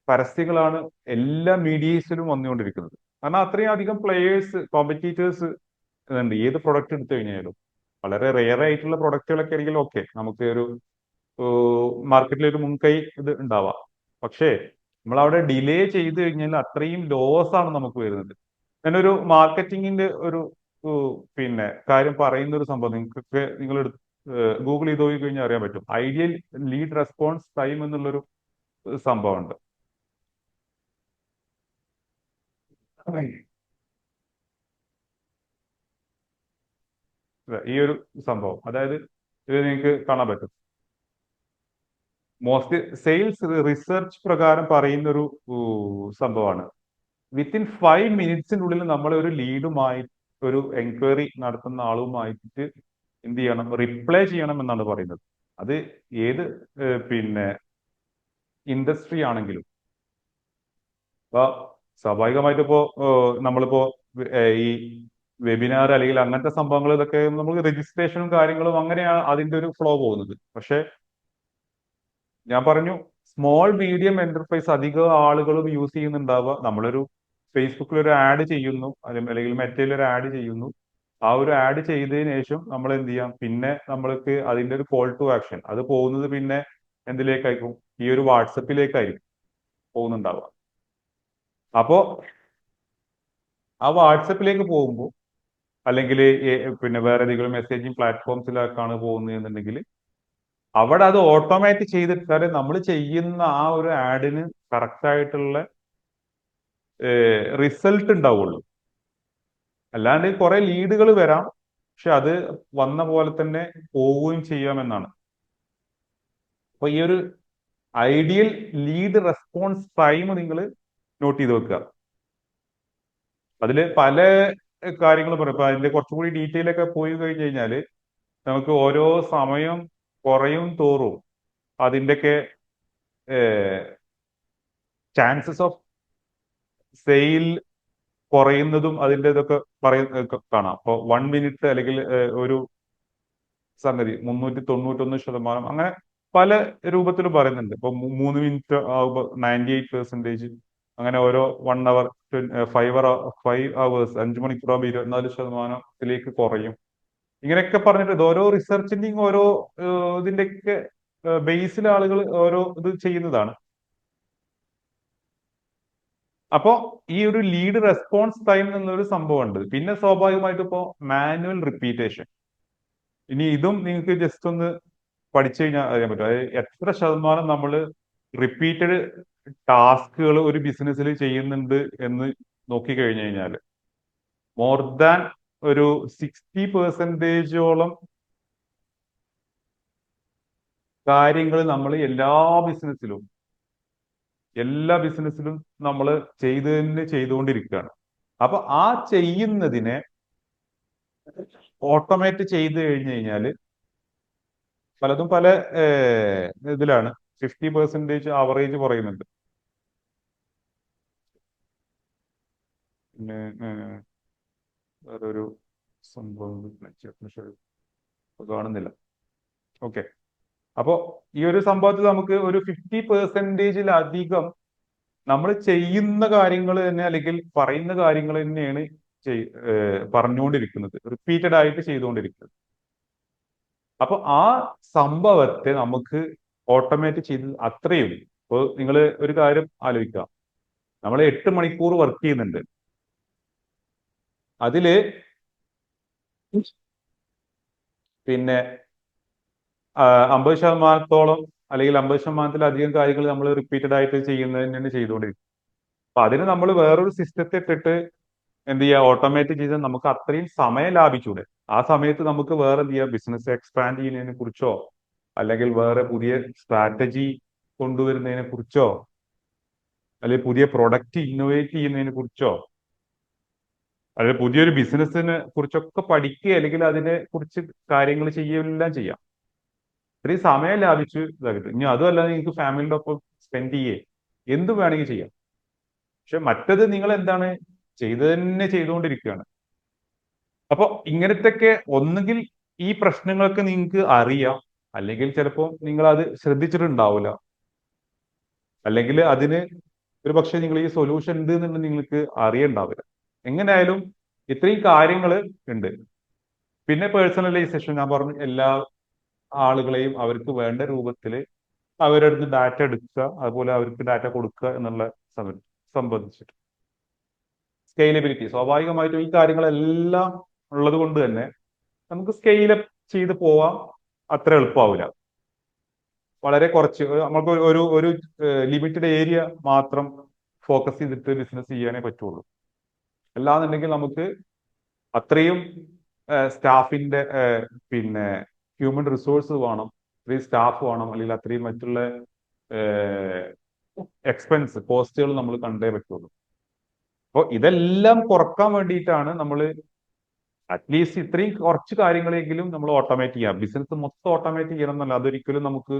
S1: പരസ്യങ്ങളാണ് എല്ലാ മീഡിയസിലും വന്നുകൊണ്ടിരിക്കുന്നത്. കാരണം അത്രയും അധികം പ്ലേയേഴ്സ്, കോമ്പറ്റീറ്റേഴ്സ് ഇതുണ്ട്. ഏത് പ്രൊഡക്റ്റ് എടുത്തു കഴിഞ്ഞാലും വളരെ റെയർ ആയിട്ടുള്ള പ്രൊഡക്റ്റുകളൊക്കെ ആണെങ്കിൽ ഓക്കെ, നമുക്ക് ഒരു മാർക്കറ്റിൽ ഒരു മുൻകൈ ഇത് ഉണ്ടാവാം. പക്ഷേ നമ്മൾ അവിടെ ഡിലേ ചെയ്ത് കഴിഞ്ഞാൽ അത്രയും ലോസ് ആണ് നമുക്ക് വരുന്നത്. ഞാനൊരു മാർക്കറ്റിങ്ങിന്റെ ഒരു പിന്നെ കാര്യം പറയുന്ന ഒരു സംഭവം നിങ്ങൾക്കൊക്കെ നിങ്ങൾ ഗൂഗിൾ ചെയ്ത് നോക്കി കഴിഞ്ഞാൽ അറിയാൻ പറ്റും. ഐഡിയൽ ലീഡ് റെസ്പോൺസ് ടൈം എന്നുള്ളൊരു സംഭവമുണ്ട്. ഈ ഒരു സംഭവം, അതായത് ഇത് നിങ്ങൾക്ക് കാണാൻ പറ്റും. മോസ്റ്റ് സെയിൽസ് റിസർച്ച് പ്രകാരം പറയുന്ന ഒരു സംഭവമാണ്. വിത്തിൻ 5 മിനിറ്റ്സിനുള്ളിൽ നമ്മൾ ഒരു ലീഡുമായി, ഒരു എൻക്വയറി നടത്തുന്ന ആളുമായിട്ട് എന്ത് ചെയ്യണം, റിപ്ലൈ ചെയ്യണം എന്നാണ് പറയുന്നത്. അത് ഏത് പിന്നെ ഇൻഡസ്ട്രി ആണെങ്കിലും. അപ്പൊ സ്വാഭാവികമായിട്ട് ഇപ്പോ നമ്മളിപ്പോ ഈ വെബിനാർ അല്ലെങ്കിൽ അങ്ങനത്തെ സംഭവങ്ങൾ ഇതൊക്കെ നമുക്ക് രജിസ്ട്രേഷനും കാര്യങ്ങളും അങ്ങനെയാണ് അതിന്റെ ഒരു ഫ്ലോ പോകുന്നത്. പക്ഷെ ഞാൻ പറഞ്ഞു, സ്മോൾ മീഡിയം എന്റർപ്രൈസ് അധികം ആളുകളും യൂസ് ചെയ്യുന്നുണ്ടാവുക. നമ്മളൊരു ഫേസ്ബുക്കിൽ ഒരു ആഡ് ചെയ്യുന്നു, അല്ലെങ്കിൽ മെറ്റയിൽ ഒരു ആഡ് ചെയ്യുന്നു. ആ ഒരു ആഡ് ചെയ്തതിനു ശേഷം നമ്മൾ എന്ത് ചെയ്യാം, പിന്നെ നമ്മൾക്ക് അതിന്റെ ഒരു കോൾ ടു ആക്ഷൻ അത് പോകുന്നത് പിന്നെ എന്തിലേക്കായിരിക്കും, ഈ ഒരു വാട്സപ്പിലേക്കായിരിക്കും പോകുന്നുണ്ടാവുക. അപ്പോ ആ വാട്സപ്പിലേക്ക് പോകുമ്പോൾ, അല്ലെങ്കിൽ പിന്നെ വേറെ ഏതെങ്കിലും മെസ്സേജിങ് പ്ലാറ്റ്ഫോംസിലേക്കാണ് പോകുന്നത് എന്നുണ്ടെങ്കിൽ അവിടെ അത് ഓട്ടോമാറ്റ് ചെയ്തിട്ടാൽ നമ്മൾ ചെയ്യുന്ന ആ ഒരു ആഡിന് കറക്റ്റ് ആയിട്ടുള്ള റിസൾട്ട് ഉണ്ടാവുള്ളൂ. അല്ലാണ്ട് കുറെ ലീഡുകൾ വരാം, പക്ഷെ അത് വന്ന പോലെ തന്നെ പോവുകയും ചെയ്യാമെന്നാണ്. അപ്പൊ ഈ ഒരു ഐഡിയൽ ലീഡ് റെസ്പോൺസ് ടൈം നിങ്ങൾ നോട്ട് ചെയ്ത് വെക്കുക. അതിൽ പല കാര്യങ്ങൾ പറയും. ഇപ്പൊ അതിന്റെ കുറച്ചുകൂടി ഡീറ്റെയിൽ ഒക്കെ പോയി കഴിഞ്ഞു കഴിഞ്ഞാൽ നമുക്ക് ഓരോ സമയം കുറയും തോറും അതിൻ്റെയൊക്കെ ചാൻസസ് ഓഫ് സെയിൽ കുറയുന്നതും അതിൻ്റെ ഇതൊക്കെ കാണാം. അപ്പോൾ 1 മിനിറ്റ് അല്ലെങ്കിൽ ഒരു സംഗതി 391%, അങ്ങനെ പല രൂപത്തിലും പറയുന്നുണ്ട്. ഇപ്പൊ 3 മിനിറ്റ് ആകുമ്പോൾ 98%, അങ്ങനെ ഓരോ 1 അവർ 5 അവേഴ്സ് 5 മണിക്കൂറാകുമ്പോൾ 24%-ത്തിലേക്ക് കുറയും. ഇങ്ങനെയൊക്കെ പറഞ്ഞിട്ട് ഇത് ഓരോ റിസർച്ചിന്റെയും ഓരോ ഇതിന്റെയൊക്കെ ബേസിൽ ആളുകൾ ഓരോ ഇത് ചെയ്യുന്നതാണ്. അപ്പോ ഈ ഒരു ലീഡ് റെസ്പോൺസ് ടൈം എന്നൊരു സംഭവം ഉണ്ട്. പിന്നെ സ്വാഭാവികമായിട്ട് ഇപ്പോ മാനുവൽ റിപ്പീറ്റേഷൻ. ഇനി ഇതും നിങ്ങൾക്ക് ജസ്റ്റ് ഒന്ന് പഠിച്ചു കഴിഞ്ഞാൽ അറിയാൻ പറ്റും. അതായത് എത്ര ശതമാനം നമ്മൾ റിപ്പീറ്റഡ് ടാസ്കുകൾ ഒരു ബിസിനസ്സിൽ ചെയ്യുന്നുണ്ട് എന്ന് നോക്കി കഴിഞ്ഞു കഴിഞ്ഞാൽ മോർ ദാൻ ഒരു 60%ഓളം കാര്യങ്ങൾ നമ്മൾ എല്ലാ ബിസിനസ്സിലും നമ്മൾ ചെയ്തുകൊണ്ടിരിക്കുകയാണ്. അപ്പൊ ആ ചെയ്യുന്നതിനെ ഓട്ടോമേറ്റ് ചെയ്ത് കഴിഞ്ഞു കഴിഞ്ഞാൽ പലതും പല ഇതിലാണ് 50% ആവറേജ് പറയുന്നുണ്ട്. പിന്നെ വേറൊരു സംഭവം കാണുന്നില്ല. ഓക്കെ. അപ്പോ ഈ ഒരു സംഭവത്തിൽ നമുക്ക് ഒരു 50%-ലധികം നമ്മൾ ചെയ്യുന്ന കാര്യങ്ങൾ തന്നെ, അല്ലെങ്കിൽ പറയുന്ന കാര്യങ്ങൾ തന്നെയാണ് പറഞ്ഞുകൊണ്ടിരിക്കുന്നത്, റിപ്പീറ്റഡ് ആയിട്ട് ചെയ്തുകൊണ്ടിരിക്കുന്നത്. അപ്പൊ ആ സംഭവത്തെ നമുക്ക് ഓട്ടോമേറ്റ് ചെയ്ത് അത്രയും. ഇപ്പോൾ നിങ്ങൾ ഒരു കാര്യം ആലോചിക്കുക, നമ്മൾ 8 മണിക്കൂർ വർക്ക് ചെയ്യുന്നുണ്ട്. അതില് പിന്നെ 50%, അല്ലെങ്കിൽ 50%-ലധികം കാര്യങ്ങൾ നമ്മൾ റിപ്പീറ്റഡ് ആയിട്ട് ചെയ്യുന്നത് തന്നെയാണ് ചെയ്തുകൊണ്ടിരിക്കുന്നത്. അപ്പൊ അതിന് നമ്മൾ വേറൊരു സിസ്റ്റത്തെ ഇട്ടിട്ട് എന്ത് ചെയ്യുക, ഓട്ടോമേറ്റ് ചെയ്ത് നമുക്ക് അത്രയും സമയം ലാഭിച്ചൂടെ. ആ സമയത്ത് നമുക്ക് വേറെ എന്ത് ചെയ്യാം, ബിസിനസ് എക്സ്പാൻഡ് ചെയ്യുന്നതിനെ കുറിച്ചോ, അല്ലെങ്കിൽ വേറെ പുതിയ സ്ട്രാറ്റജി കൊണ്ടുവരുന്നതിനെ കുറിച്ചോ, അല്ലെങ്കിൽ പുതിയ പ്രൊഡക്റ്റ് ഇന്നോവേറ്റ് ചെയ്യുന്നതിനെ കുറിച്ചോ, അല്ലെങ്കിൽ പുതിയൊരു ബിസിനസ്സിനെ കുറിച്ചൊക്കെ പഠിക്കുക, അല്ലെങ്കിൽ അതിനെ കുറിച്ച് കാര്യങ്ങൾ ചെയ്യുകയെല്ലാം ചെയ്യാം. ഇത്രയും സമയം ലാഭിച്ച് ഇതാക്കിട്ട് ഇനി അതുമല്ല, നിങ്ങൾക്ക് ഫാമിലിയുടെ ഒപ്പം സ്പെൻഡ് ചെയ്യേ എന്തും വേണമെങ്കിൽ ചെയ്യാം. പക്ഷെ മറ്റത് നിങ്ങൾ എന്താണ് തന്നെ ചെയ്തുകൊണ്ടിരിക്കുകയാണ്. അപ്പൊ ഇങ്ങനത്തെയൊക്കെ ഒന്നുകിൽ ഈ പ്രശ്നങ്ങളൊക്കെ നിങ്ങൾക്ക് അറിയാം, അല്ലെങ്കിൽ ചിലപ്പോൾ നിങ്ങൾ അത് ശ്രദ്ധിച്ചിട്ടുണ്ടാവില്ല, അല്ലെങ്കിൽ അതിന് ഒരു പക്ഷെ നിങ്ങൾ ഈ സൊല്യൂഷൻ ഉണ്ട് എന്നുള്ളത് നിങ്ങൾക്ക് അറിയണ്ടാവില്ല. എങ്ങനെയായാലും ഇത്രയും കാര്യങ്ങൾ ഉണ്ട്. പിന്നെ പേഴ്സണലൈസേഷൻ ഞാൻ പറഞ്ഞു, എല്ലാ ആളുകളെയും അവർക്ക് വേണ്ട രൂപത്തിൽ അവരുടെ അടുത്ത് ഡാറ്റ എടുക്കുക, അതുപോലെ അവർക്ക് ഡാറ്റ കൊടുക്കുക എന്നുള്ള സംബന്ധിച്ചിട്ട് സ്കെയിലബിലിറ്റി. സ്വാഭാവികമായിട്ടും ഈ കാര്യങ്ങളെല്ലാം ഉള്ളത് കൊണ്ട് തന്നെ നമുക്ക് സ്കെയിലപ്പ് ചെയ്ത് പോവാം. അത്ര എളുപ്പമാവില്ല. വളരെ കുറച്ച് നമുക്ക് ഒരു ലിമിറ്റഡ് ഏരിയ മാത്രം ഫോക്കസ് ചെയ്തിട്ട് ബിസിനസ് ചെയ്യാനേ പറ്റുള്ളൂ. അല്ലാന്നുണ്ടെങ്കിൽ നമുക്ക് അത്രയും സ്റ്റാഫിന്റെ പിന്നെ ഹ്യൂമൻ റിസോഴ്സ് വേണം, അത്രയും സ്റ്റാഫ് വേണം, അല്ലെങ്കിൽ അത്രയും മറ്റുള്ള എക്സ്പെൻസ് കോസ്റ്റുകൾ നമ്മൾ കണ്ടേ പറ്റുള്ളൂ. അപ്പോൾ ഇതെല്ലാം കുറക്കാൻ വേണ്ടിയിട്ടാണ് നമ്മൾ അറ്റ്ലീസ്റ്റ് ഇത്രയും കുറച്ച് കാര്യങ്ങളെങ്കിലും നമ്മൾ ഓട്ടോമേറ്റ് ചെയ്യാം. ബിസിനസ് മൊത്തം ഓട്ടോമേറ്റ് ചെയ്യണം എന്നല്ല, അതൊരിക്കലും നമുക്ക്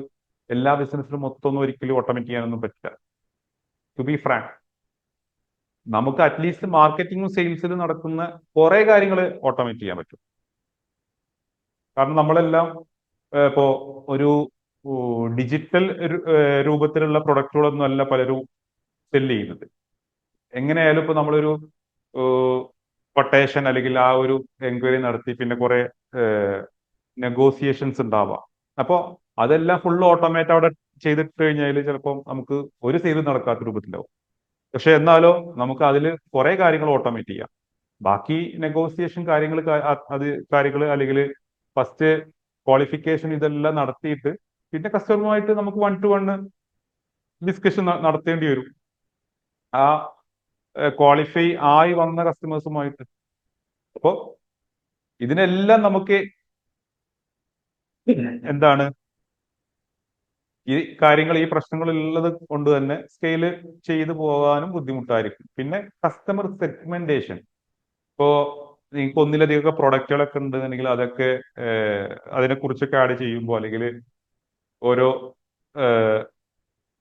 S1: എല്ലാ ബിസിനസ്സിലും മൊത്തം ഒന്നും ഒരിക്കലും ഓട്ടോമേറ്റ് ചെയ്യാനൊന്നും പറ്റില്ല. ടു ബി ഫ്രാങ്ക്, നമുക്ക് അറ്റ്ലീസ്റ്റ് മാർക്കറ്റിംഗും സെയിൽസിലും നടക്കുന്ന കുറെ കാര്യങ്ങൾ ഓട്ടോമേറ്റ് ചെയ്യാൻ പറ്റും. കാരണം നമ്മളെല്ലാം ഇപ്പോ ഒരു ഡിജിറ്റൽ രൂപത്തിലുള്ള പ്രൊഡക്റ്റുകളൊന്നും അല്ല പലരും സെല് ചെയ്യുന്നത്. എങ്ങനെയായാലും ഇപ്പൊ നമ്മളൊരു കൊട്ടേഷൻ അല്ലെങ്കിൽ ആ ഒരു എൻക്വയറി നടത്തി പിന്നെ കുറെ നെഗോസിയേഷൻസ് ഉണ്ടാവാം. അപ്പോൾ അതെല്ലാം ഫുൾ ഓട്ടോമേറ്റ് അവിടെ ചെയ്തിട്ട് കഴിഞ്ഞാൽ ചിലപ്പോൾ നമുക്ക് ഒരു സെയിലും നടക്കാത്ത രൂപത്തിലാവും. പക്ഷെ എന്നാലോ നമുക്ക് അതിൽ കുറെ കാര്യങ്ങൾ ഓട്ടോമേറ്റ് ചെയ്യാം. ബാക്കി നെഗോസിയേഷൻ കാര്യങ്ങൾ അത് കാര്യങ്ങൾ അല്ലെങ്കിൽ ഫസ്റ്റ് ക്വാളിഫിക്കേഷൻ ഇതെല്ലാം നടത്തിയിട്ട് പിന്നെ കസ്റ്റമറുമായിട്ട് നമുക്ക് 1-to-1 ഡിസ്കഷൻ നടത്തേണ്ടി വരും ആ ക്വാളിഫൈ ആയി വന്ന കസ്റ്റമേഴ്സുമായിട്ട്. അപ്പോ ഇതിനെല്ലാം നമുക്ക് എന്താണ് ഈ കാര്യങ്ങൾ ഈ പ്രശ്നങ്ങൾ ഉള്ളത് കൊണ്ട് തന്നെ സ്കെയിൽ ചെയ്തു പോകാനും ബുദ്ധിമുട്ടായിരിക്കും. പിന്നെ കസ്റ്റമർ സെഗ്മെന്റേഷൻ, ഇപ്പോ നിങ്ങൾക്ക് ഒന്നിലധികം പ്രൊഡക്റ്റുകളൊക്കെ ഉണ്ടെന്നുണ്ടെങ്കിൽ അതൊക്കെ അതിനെ കുറിച്ചൊക്കെ ആഡ് ചെയ്യുമ്പോൾ അല്ലെങ്കിൽ ഓരോ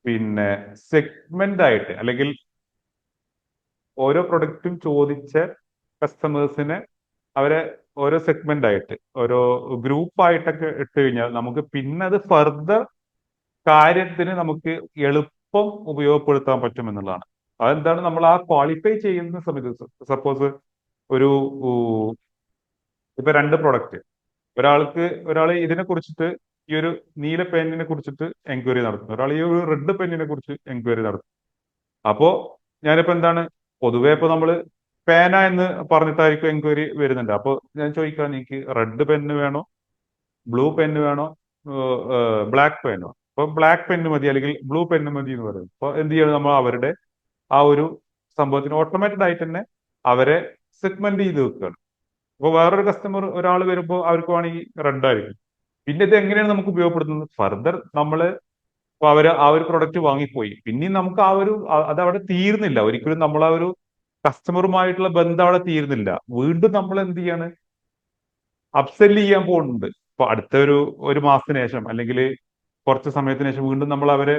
S1: പിന്നെ സെഗ്മെന്റ് ആയിട്ട് അല്ലെങ്കിൽ ഓരോ പ്രൊഡക്റ്റും ചോദിച്ച കസ്റ്റമേഴ്സിനെ അവരെ ഓരോ സെഗ്മെന്റ് ആയിട്ട് ഓരോ ഗ്രൂപ്പ് ആയിട്ടൊക്കെ ഇട്ട് കഴിഞ്ഞാൽ നമുക്ക് പിന്നെ അത് ഫർദർ കാര്യത്തിന് നമുക്ക് എളുപ്പം ഉപയോഗപ്പെടുത്താൻ പറ്റും എന്നുള്ളതാണ്. അതെന്താണ്, നമ്മൾ ആ ക്വാളിഫൈ ചെയ്യുന്ന സമയത്ത് സപ്പോസ് ഒരു ഇപ്പൊ 2 പ്രൊഡക്റ്റ്, ഒരാൾ ഇതിനെ കുറിച്ചിട്ട് ഈ ഒരു നീല പെന്നിനെ കുറിച്ചിട്ട് എൻക്വയറി നടത്തുന്നു, ഒരാൾ ഈ ഒരു റെഡ് പെന്നിനെ കുറിച്ച് എൻക്വയറി നടത്തുന്നു. അപ്പോ ഞാനിപ്പോ എന്താണ്, പൊതുവെ ഇപ്പൊ നമ്മള് പേന എന്ന് പറഞ്ഞിട്ടായിരിക്കും എൻക്വയറി വരുന്നുണ്ട്. അപ്പൊ ഞാൻ ചോദിക്കാം, എനിക്ക് റെഡ് പെന്ന് വേണോ, ബ്ലൂ പെന്ന് വേണോ, ബ്ലാക്ക് പെന്നോ? അപ്പൊ ബ്ലാക്ക് പെന്ന് മതി അല്ലെങ്കിൽ ബ്ലൂ പെന്ന് മതി എന്ന് പറയും. അപ്പൊ എന്ത് ചെയ്യണം, നമ്മൾ അവരുടെ ആ ഒരു സംഭവത്തിന് ഓട്ടോമാറ്റഡ് ആയിട്ട് തന്നെ അവരെ സെഗ്മെന്റ് ചെയ്ത് വെക്കുകയാണ്. അപ്പൊ വേറൊരു കസ്റ്റമർ ഒരാൾ വരുമ്പോൾ അവർക്ക് വേണമെങ്കിൽ റെഡ് ആയിരിക്കും. പിന്നെ ഇത് എങ്ങനെയാണ് നമുക്ക് ഉപയോഗപ്പെടുത്തുന്നത്, ഫർദർ നമ്മള് ഇപ്പൊ അവര് ആ ഒരു പ്രൊഡക്റ്റ് വാങ്ങിപ്പോയി, പിന്നെയും നമുക്ക് ആ ഒരു അത് അവിടെ തീർന്നില്ല. ഒരിക്കലും നമ്മൾ ആ ഒരു കസ്റ്റമറുമായിട്ടുള്ള ബന്ധം അവിടെ തീർന്നില്ല. വീണ്ടും നമ്മൾ എന്ത് ചെയ്യാണ്, അപ്സെല് ചെയ്യാൻ പോകുന്നുണ്ട്. ഇപ്പൊ അടുത്ത ഒരു മാസത്തിന് ശേഷം അല്ലെങ്കിൽ കുറച്ച് സമയത്തിന് ശേഷം വീണ്ടും നമ്മൾ അവരെ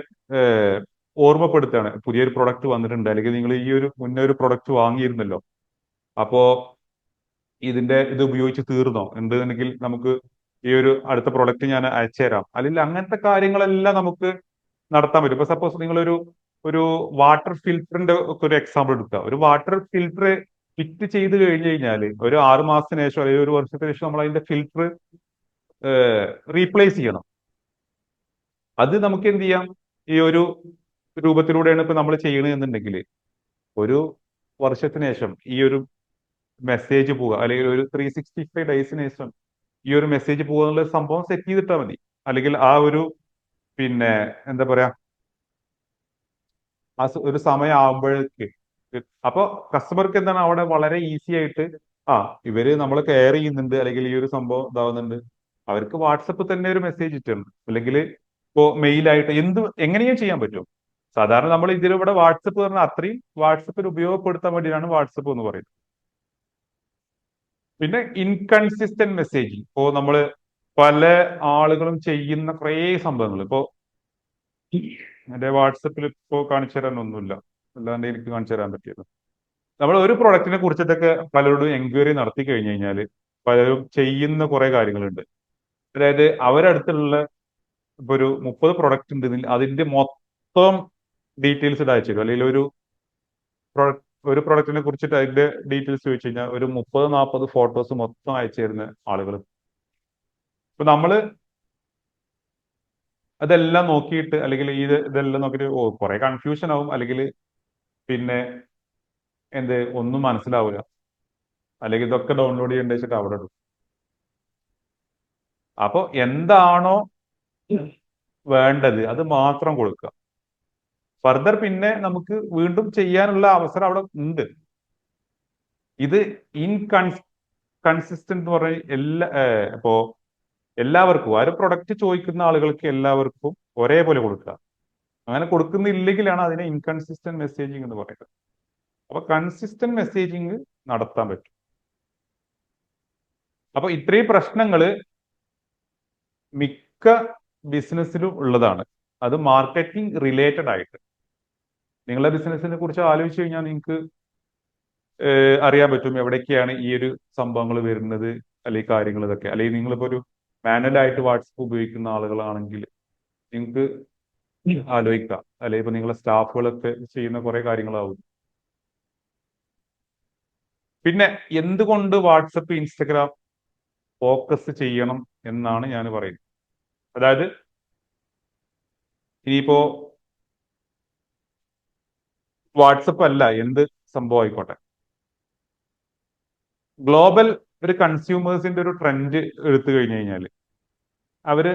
S1: ഓർമ്മപ്പെടുത്തുകയാണ്, പുതിയൊരു പ്രൊഡക്റ്റ് വന്നിട്ടുണ്ട്, അല്ലെങ്കിൽ നിങ്ങൾ ഈ ഒരു മുന്നേ ഒരു പ്രൊഡക്റ്റ് വാങ്ങിയിരുന്നല്ലോ, അപ്പോ ഇത് ഉപയോഗിച്ച് തീർന്നോ, ഉണ്ടെന്നുണ്ടെങ്കിൽ നമുക്ക് ഈ ഒരു അടുത്ത പ്രൊഡക്റ്റ് ഞാൻ അയച്ചു തരാം, അല്ലെങ്കിൽ അങ്ങനത്തെ കാര്യങ്ങളെല്ലാം നമുക്ക് നടത്താൻ പറ്റും. ഇപ്പൊ സപ്പോസ് നിങ്ങളൊരു ഒരു വാട്ടർ ഫിൽറ്ററിന്റെ ഒക്കെ ഒരു എക്സാമ്പിൾ എടുക്കുക. ഒരു വാട്ടർ ഫിൽറ്റർ ഫിറ്റ് ചെയ്ത് കഴിഞ്ഞു കഴിഞ്ഞാൽ ഒരു 6 മാസത്തിന് ശേഷം അല്ലെങ്കിൽ ഒരു വർഷത്തിന് ശേഷം നമ്മൾ അതിന്റെ ഫിൽറ്റർ റീപ്ലേസ് ചെയ്യണം. അത് നമുക്ക് എന്ത് ചെയ്യാം, ഈ ഒരു രൂപത്തിലൂടെയാണ് ഇപ്പൊ നമ്മൾ ചെയ്യണമെന്നുണ്ടെങ്കിൽ ഒരു വർഷത്തിന് ശേഷം ഈ ഒരു മെസ്സേജ് പോവുക, അല്ലെങ്കിൽ ഒരു 365 ഡേയ്സിന് ശേഷം ഈ ഒരു മെസ്സേജ് പോകുക എന്നുള്ള സംഭവം സെറ്റ് ചെയ്തിട്ടാൽ മതി. അല്ലെങ്കിൽ ആ ഒരു പിന്നെ എന്താ പറയാ, ആ ഒരു സമയം ആകുമ്പോഴേക്ക് അപ്പൊ കസ്റ്റമർക്ക് എന്താണ് അവിടെ വളരെ ഈസി ആയിട്ട് ഇവര് നമ്മളെ കെയർ ചെയ്യുന്നുണ്ട്, അല്ലെങ്കിൽ ഈ ഒരു സംഭവം ഇതാവുന്നുണ്ട്, അവർക്ക് വാട്സപ്പ് തന്നെ ഒരു മെസ്സേജ് ഇട്ടുണ്ട്, അല്ലെങ്കിൽ ഇപ്പോ മെയിലായിട്ട് എങ്ങനെയും ചെയ്യാൻ പറ്റും. സാധാരണ നമ്മൾ ഇതിലൂടെ വാട്സപ്പ് പറഞ്ഞാൽ അത്രയും വാട്സപ്പിൽ ഉപയോഗപ്പെടുത്താൻ വേണ്ടിയാണ് വാട്സപ്പ് എന്ന് പറയുന്നത്. പിന്നെ ഇൻകൺസിസ്റ്റന്റ് മെസ്സേജിങ്, ഇപ്പോ നമ്മള് പല ആളുകളും ചെയ്യുന്ന കുറേ സംഭവങ്ങൾ, ഇപ്പോ എന്റെ വാട്സപ്പിൽ ഇപ്പോ കാണിച്ചു തരാനൊന്നുമില്ല, അല്ലാണ്ട് എനിക്ക് കാണിച്ചു തരാൻ പറ്റിയത്, നമ്മൾ ഒരു പ്രൊഡക്റ്റിനെ കുറിച്ചിട്ടൊക്കെ പലരോടും എൻക്വയറി നടത്തി കഴിഞ്ഞു കഴിഞ്ഞാൽ പലരും ചെയ്യുന്ന കുറെ കാര്യങ്ങളുണ്ട്. അതായത് അവരടുത്തുള്ള ഇപ്പൊ ഒരു 30 പ്രൊഡക്റ്റ് ഉണ്ടെങ്കിൽ അതിന്റെ മൊത്തം ഡീറ്റെയിൽസ് അയച്ചു തരും, അല്ലെങ്കിൽ ഒരു ഒരു പ്രൊഡക്റ്റിനെ കുറിച്ചിട്ട് അതിന്റെ ഡീറ്റെയിൽസ് ചോദിച്ചു കഴിഞ്ഞാൽ ഒരു 30-40 ഫോട്ടോസ് മൊത്തം അയച്ചു തരുന്ന ആളുകൾ. ഇപ്പൊ നമ്മള് അതെല്ലാം നോക്കിയിട്ട് അല്ലെങ്കിൽ ഇതെല്ലാം നോക്കിയിട്ട് കുറെ കൺഫ്യൂഷൻ ആവും, അല്ലെങ്കിൽ പിന്നെ ഒന്നും മനസ്സിലാവില്ല, അല്ലെങ്കിൽ ഇതൊക്കെ ഡൗൺലോഡ് ചെയ്യേണ്ട വെച്ചിട്ട് അവിടെ ഇടും. അപ്പൊ എന്താണോ വേണ്ടത് അത് മാത്രം കൊടുക്കുക. ഫർദർ പിന്നെ നമുക്ക് വീണ്ടും ചെയ്യാനുള്ള അവസരം അവിടെ ഉണ്ട്. ഇത് കൺസിസ്റ്റന്റ് എന്ന് പറഞ്ഞ ഇപ്പോ എല്ലാവർക്കും ആ ഒരു പ്രൊഡക്റ്റ് ചോദിക്കുന്ന ആളുകൾക്ക് എല്ലാവർക്കും ഒരേപോലെ കൊടുക്കുക. അങ്ങനെ കൊടുക്കുന്നില്ലെങ്കിലാണ് അതിനെ ഇൻകൺസിസ്റ്റന്റ് മെസ്സേജിങ് എന്ന് പറയുന്നത്. അപ്പൊ കൺസിസ്റ്റന്റ് മെസ്സേജിങ് നടത്താൻ പറ്റും. അപ്പൊ ഇത്രയും പ്രശ്നങ്ങള് മിക്ക ബിസിനസ്സിലും ഉള്ളതാണ്. അത് മാർക്കറ്റിംഗ് റിലേറ്റഡ് ആയിട്ട്. നിങ്ങളുടെ ബിസിനസിനെ കുറിച്ച് ആലോചിച്ച് കഴിഞ്ഞാൽ നിങ്ങൾക്ക് അറിയാൻ പറ്റും എവിടേക്കാണ് ഈ ഒരു സംഭവങ്ങൾ വരുന്നത്, അല്ലെങ്കിൽ കാര്യങ്ങൾ ഇതൊക്കെ. അല്ലെങ്കിൽ നിങ്ങളിപ്പോ ഒരു മാനുവലായിട്ട് വാട്സപ്പ് ഉപയോഗിക്കുന്ന ആളുകളാണെങ്കിൽ നിങ്ങൾക്ക് ആലോചിക്കാം, അല്ലെങ്കിൽ ഇപ്പൊ നിങ്ങളെ സ്റ്റാഫുകളൊക്കെ ചെയ്യുന്ന കുറെ കാര്യങ്ങളാവും. പിന്നെ എന്തുകൊണ്ട് വാട്സപ്പ് ഇൻസ്റ്റഗ്രാം ഫോക്കസ് ചെയ്യണം എന്നാണ് ഞാൻ പറയുന്നത്. അതായത് ഇനിയിപ്പോ വാട്സപ്പ് അല്ല, എന്ത് സംഭവം ആയിക്കോട്ടെ, ഗ്ലോബൽ ഒരു കൺസ്യൂമേഴ്സിന്റെ ഒരു ട്രെൻഡ് എടുത്തു കഴിഞ്ഞു കഴിഞ്ഞാൽ അവര്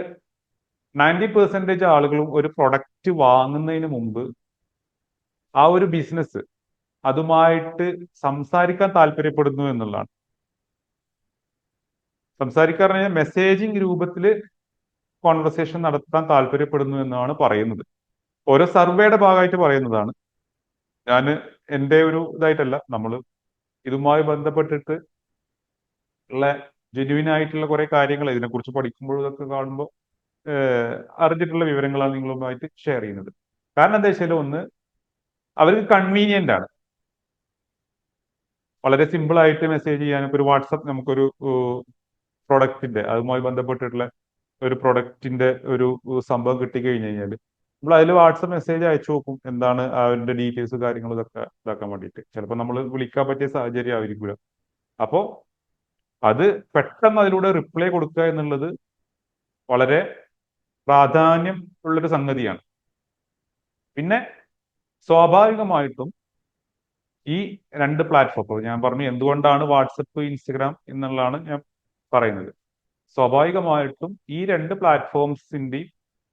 S1: 90% ആളുകളും ഒരു പ്രൊഡക്റ്റ് വാങ്ങുന്നതിന് മുമ്പ് ആ ഒരു ബിസിനസ് അതുമായിട്ട് സംസാരിക്കാൻ താല്പര്യപ്പെടുന്നു എന്നുള്ളതാണ്. സംസാരിക്കാൻ പറഞ്ഞാൽ മെസ്സേജിങ് രൂപത്തിൽ കോൺവെർസേഷൻ നടത്താൻ താല്പര്യപ്പെടുന്നു എന്നാണ് പറയുന്നത്. ഓരോ സർവേയുടെ ഭാഗമായിട്ട് പറയുന്നതാണ്. ഞാൻ എൻ്റെ ഒരു ഇതായിട്ടല്ല, നമ്മൾ ഇതുമായി ബന്ധപ്പെട്ടിട്ട് ഉള്ള ജെന്യുവിൻ ആയിട്ടുള്ള കുറെ കാര്യങ്ങൾ ഇതിനെക്കുറിച്ച് പഠിക്കുമ്പോഴും ഇതൊക്കെ കാണുമ്പോൾ അറിഞ്ഞിട്ടുള്ള വിവരങ്ങളാണ് നിങ്ങളുമായിട്ട് ഷെയർ ചെയ്യുന്നത്. കാരണം എന്താ വെച്ചാൽ, ഒന്ന്, അവർക്ക് കൺവീനിയന്റ് ആണ്. വളരെ സിമ്പിൾ ആയിട്ട് മെസ്സേജ് ചെയ്യാൻ. ഇപ്പൊ ഒരു വാട്സപ്പ് നമുക്കൊരു പ്രൊഡക്റ്റിന്റെ അതുമായി ബന്ധപ്പെട്ടിട്ടുള്ള ഒരു പ്രൊഡക്റ്റിന്റെ ഒരു സംഭവം കിട്ടിക്കഴിഞ്ഞു കഴിഞ്ഞാൽ നമ്മൾ അതിൽ വാട്സപ്പ് മെസ്സേജ് അയച്ചു നോക്കും, എന്താണ് അതിന്റെ ഡീറ്റെയിൽസ് കാര്യങ്ങൾ ഇതൊക്കെ ഇതാക്കാൻ വേണ്ടിയിട്ട്. ചിലപ്പോൾ നമ്മൾ വിളിക്കാൻ പറ്റിയ സാഹചര്യം ആയിരിക്കില്ല. അപ്പോ അത് പെട്ടെന്ന് അതിലൂടെ റിപ്ലൈ കൊടുക്കുക എന്നുള്ളത് വളരെ പ്രാധാന്യം ഉള്ളൊരു സംഗതിയാണ്. പിന്നെ സ്വാഭാവികമായിട്ടും ഈ രണ്ട് പ്ലാറ്റ്ഫോം ഞാൻ പറഞ്ഞു എന്തുകൊണ്ടാണ് വാട്സപ്പ് ഇൻസ്റ്റഗ്രാം എന്നുള്ളതാണ് ഞാൻ പറയുന്നത്. സ്വാഭാവികമായിട്ടും ഈ രണ്ട് പ്ലാറ്റ്ഫോംസിന്റെ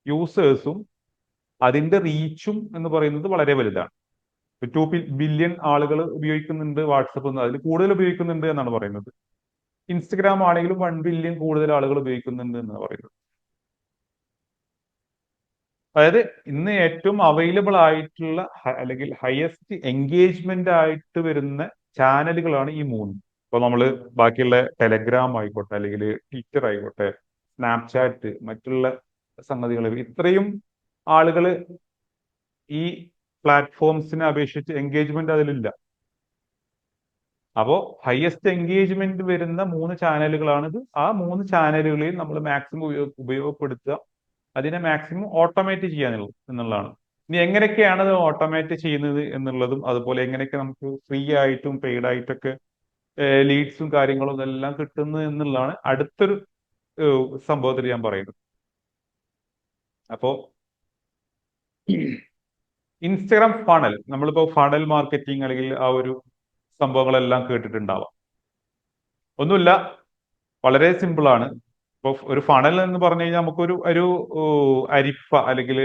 S1: യൂസേഴ്സും അതിന്റെ റീച്ചും എന്ന് പറയുന്നത് വളരെ വലുതാണ്. 2 ബില്യൺ ആളുകൾ ഉപയോഗിക്കുന്നുണ്ട് വാട്സപ്പ്, അതിൽ കൂടുതൽ ഉപയോഗിക്കുന്നുണ്ട് എന്നാണ് പറയുന്നത്. ഇൻസ്റ്റഗ്രാം ആണെങ്കിലും 1 ബില്യൺ കൂടുതൽ ആളുകൾ ഉപയോഗിക്കുന്നുണ്ട് എന്നാണ് പറയുന്നത്. അതായത് ഇന്ന് ഏറ്റവും അവൈലബിൾ ആയിട്ടുള്ള അല്ലെങ്കിൽ ഹയസ്റ്റ് എൻഗേജ്മെന്റ് ആയിട്ട് വരുന്ന ചാനലുകളാണ് ഈ മൂന്ന്. ഇപ്പൊ നമ്മൾ ബാക്കിയുള്ള ടെലഗ്രാം ആയിക്കോട്ടെ, അല്ലെങ്കിൽ ട്വിറ്റർ ആയിക്കോട്ടെ, സ്നാപ്ചാറ്റ്, മറ്റുള്ള സംഗതികൾ, ഇത്രയും ആളുകൾ ഈ പ്ലാറ്റ്ഫോംസിനെ അപേക്ഷിച്ച് എൻഗേജ്മെന്റ് അതിലില്ല. അപ്പോ ഹയസ്റ്റ് എൻഗേജ്മെന്റ് വരുന്ന 3 ചാനലുകളാണിത്. ആ 3 ചാനലുകളെയും നമ്മൾ മാക്സിമം ഉപയോഗപ്പെടുത്തുക, അതിനെ മാക്സിമം ഓട്ടോമേറ്റ് ചെയ്യാനുള്ളത് എന്നുള്ളതാണ്. ഇനി എങ്ങനെയൊക്കെയാണ് അത് ഓട്ടോമേറ്റ് ചെയ്യുന്നത് എന്നുള്ളതും, അതുപോലെ എങ്ങനെയൊക്കെ നമുക്ക് ഫ്രീ ആയിട്ടും പെയ്ഡ് ആയിട്ടൊക്കെ ലീഡ്സും കാര്യങ്ങളും ഇതെല്ലാം കിട്ടുന്നത് എന്നുള്ളതാണ് അടുത്തൊരു സംഭവത്തിൽ ഞാൻ പറയുന്നത്. അപ്പോ ഇൻസ്റ്റഗ്രാം ഫണൽ, നമ്മളിപ്പോ ഫണൽ മാർക്കറ്റിംഗ് അല്ലെങ്കിൽ ആ ഒരു സംഭവങ്ങളെല്ലാം കേട്ടിട്ടുണ്ടാവാം. ഒന്നുമില്ല, വളരെ സിമ്പിൾ ആണ്. ഇപ്പൊ ഒരു ഫണൽ എന്ന് പറഞ്ഞു കഴിഞ്ഞാൽ നമുക്കൊരു ഒരു അരിപ്പ അല്ലെങ്കിൽ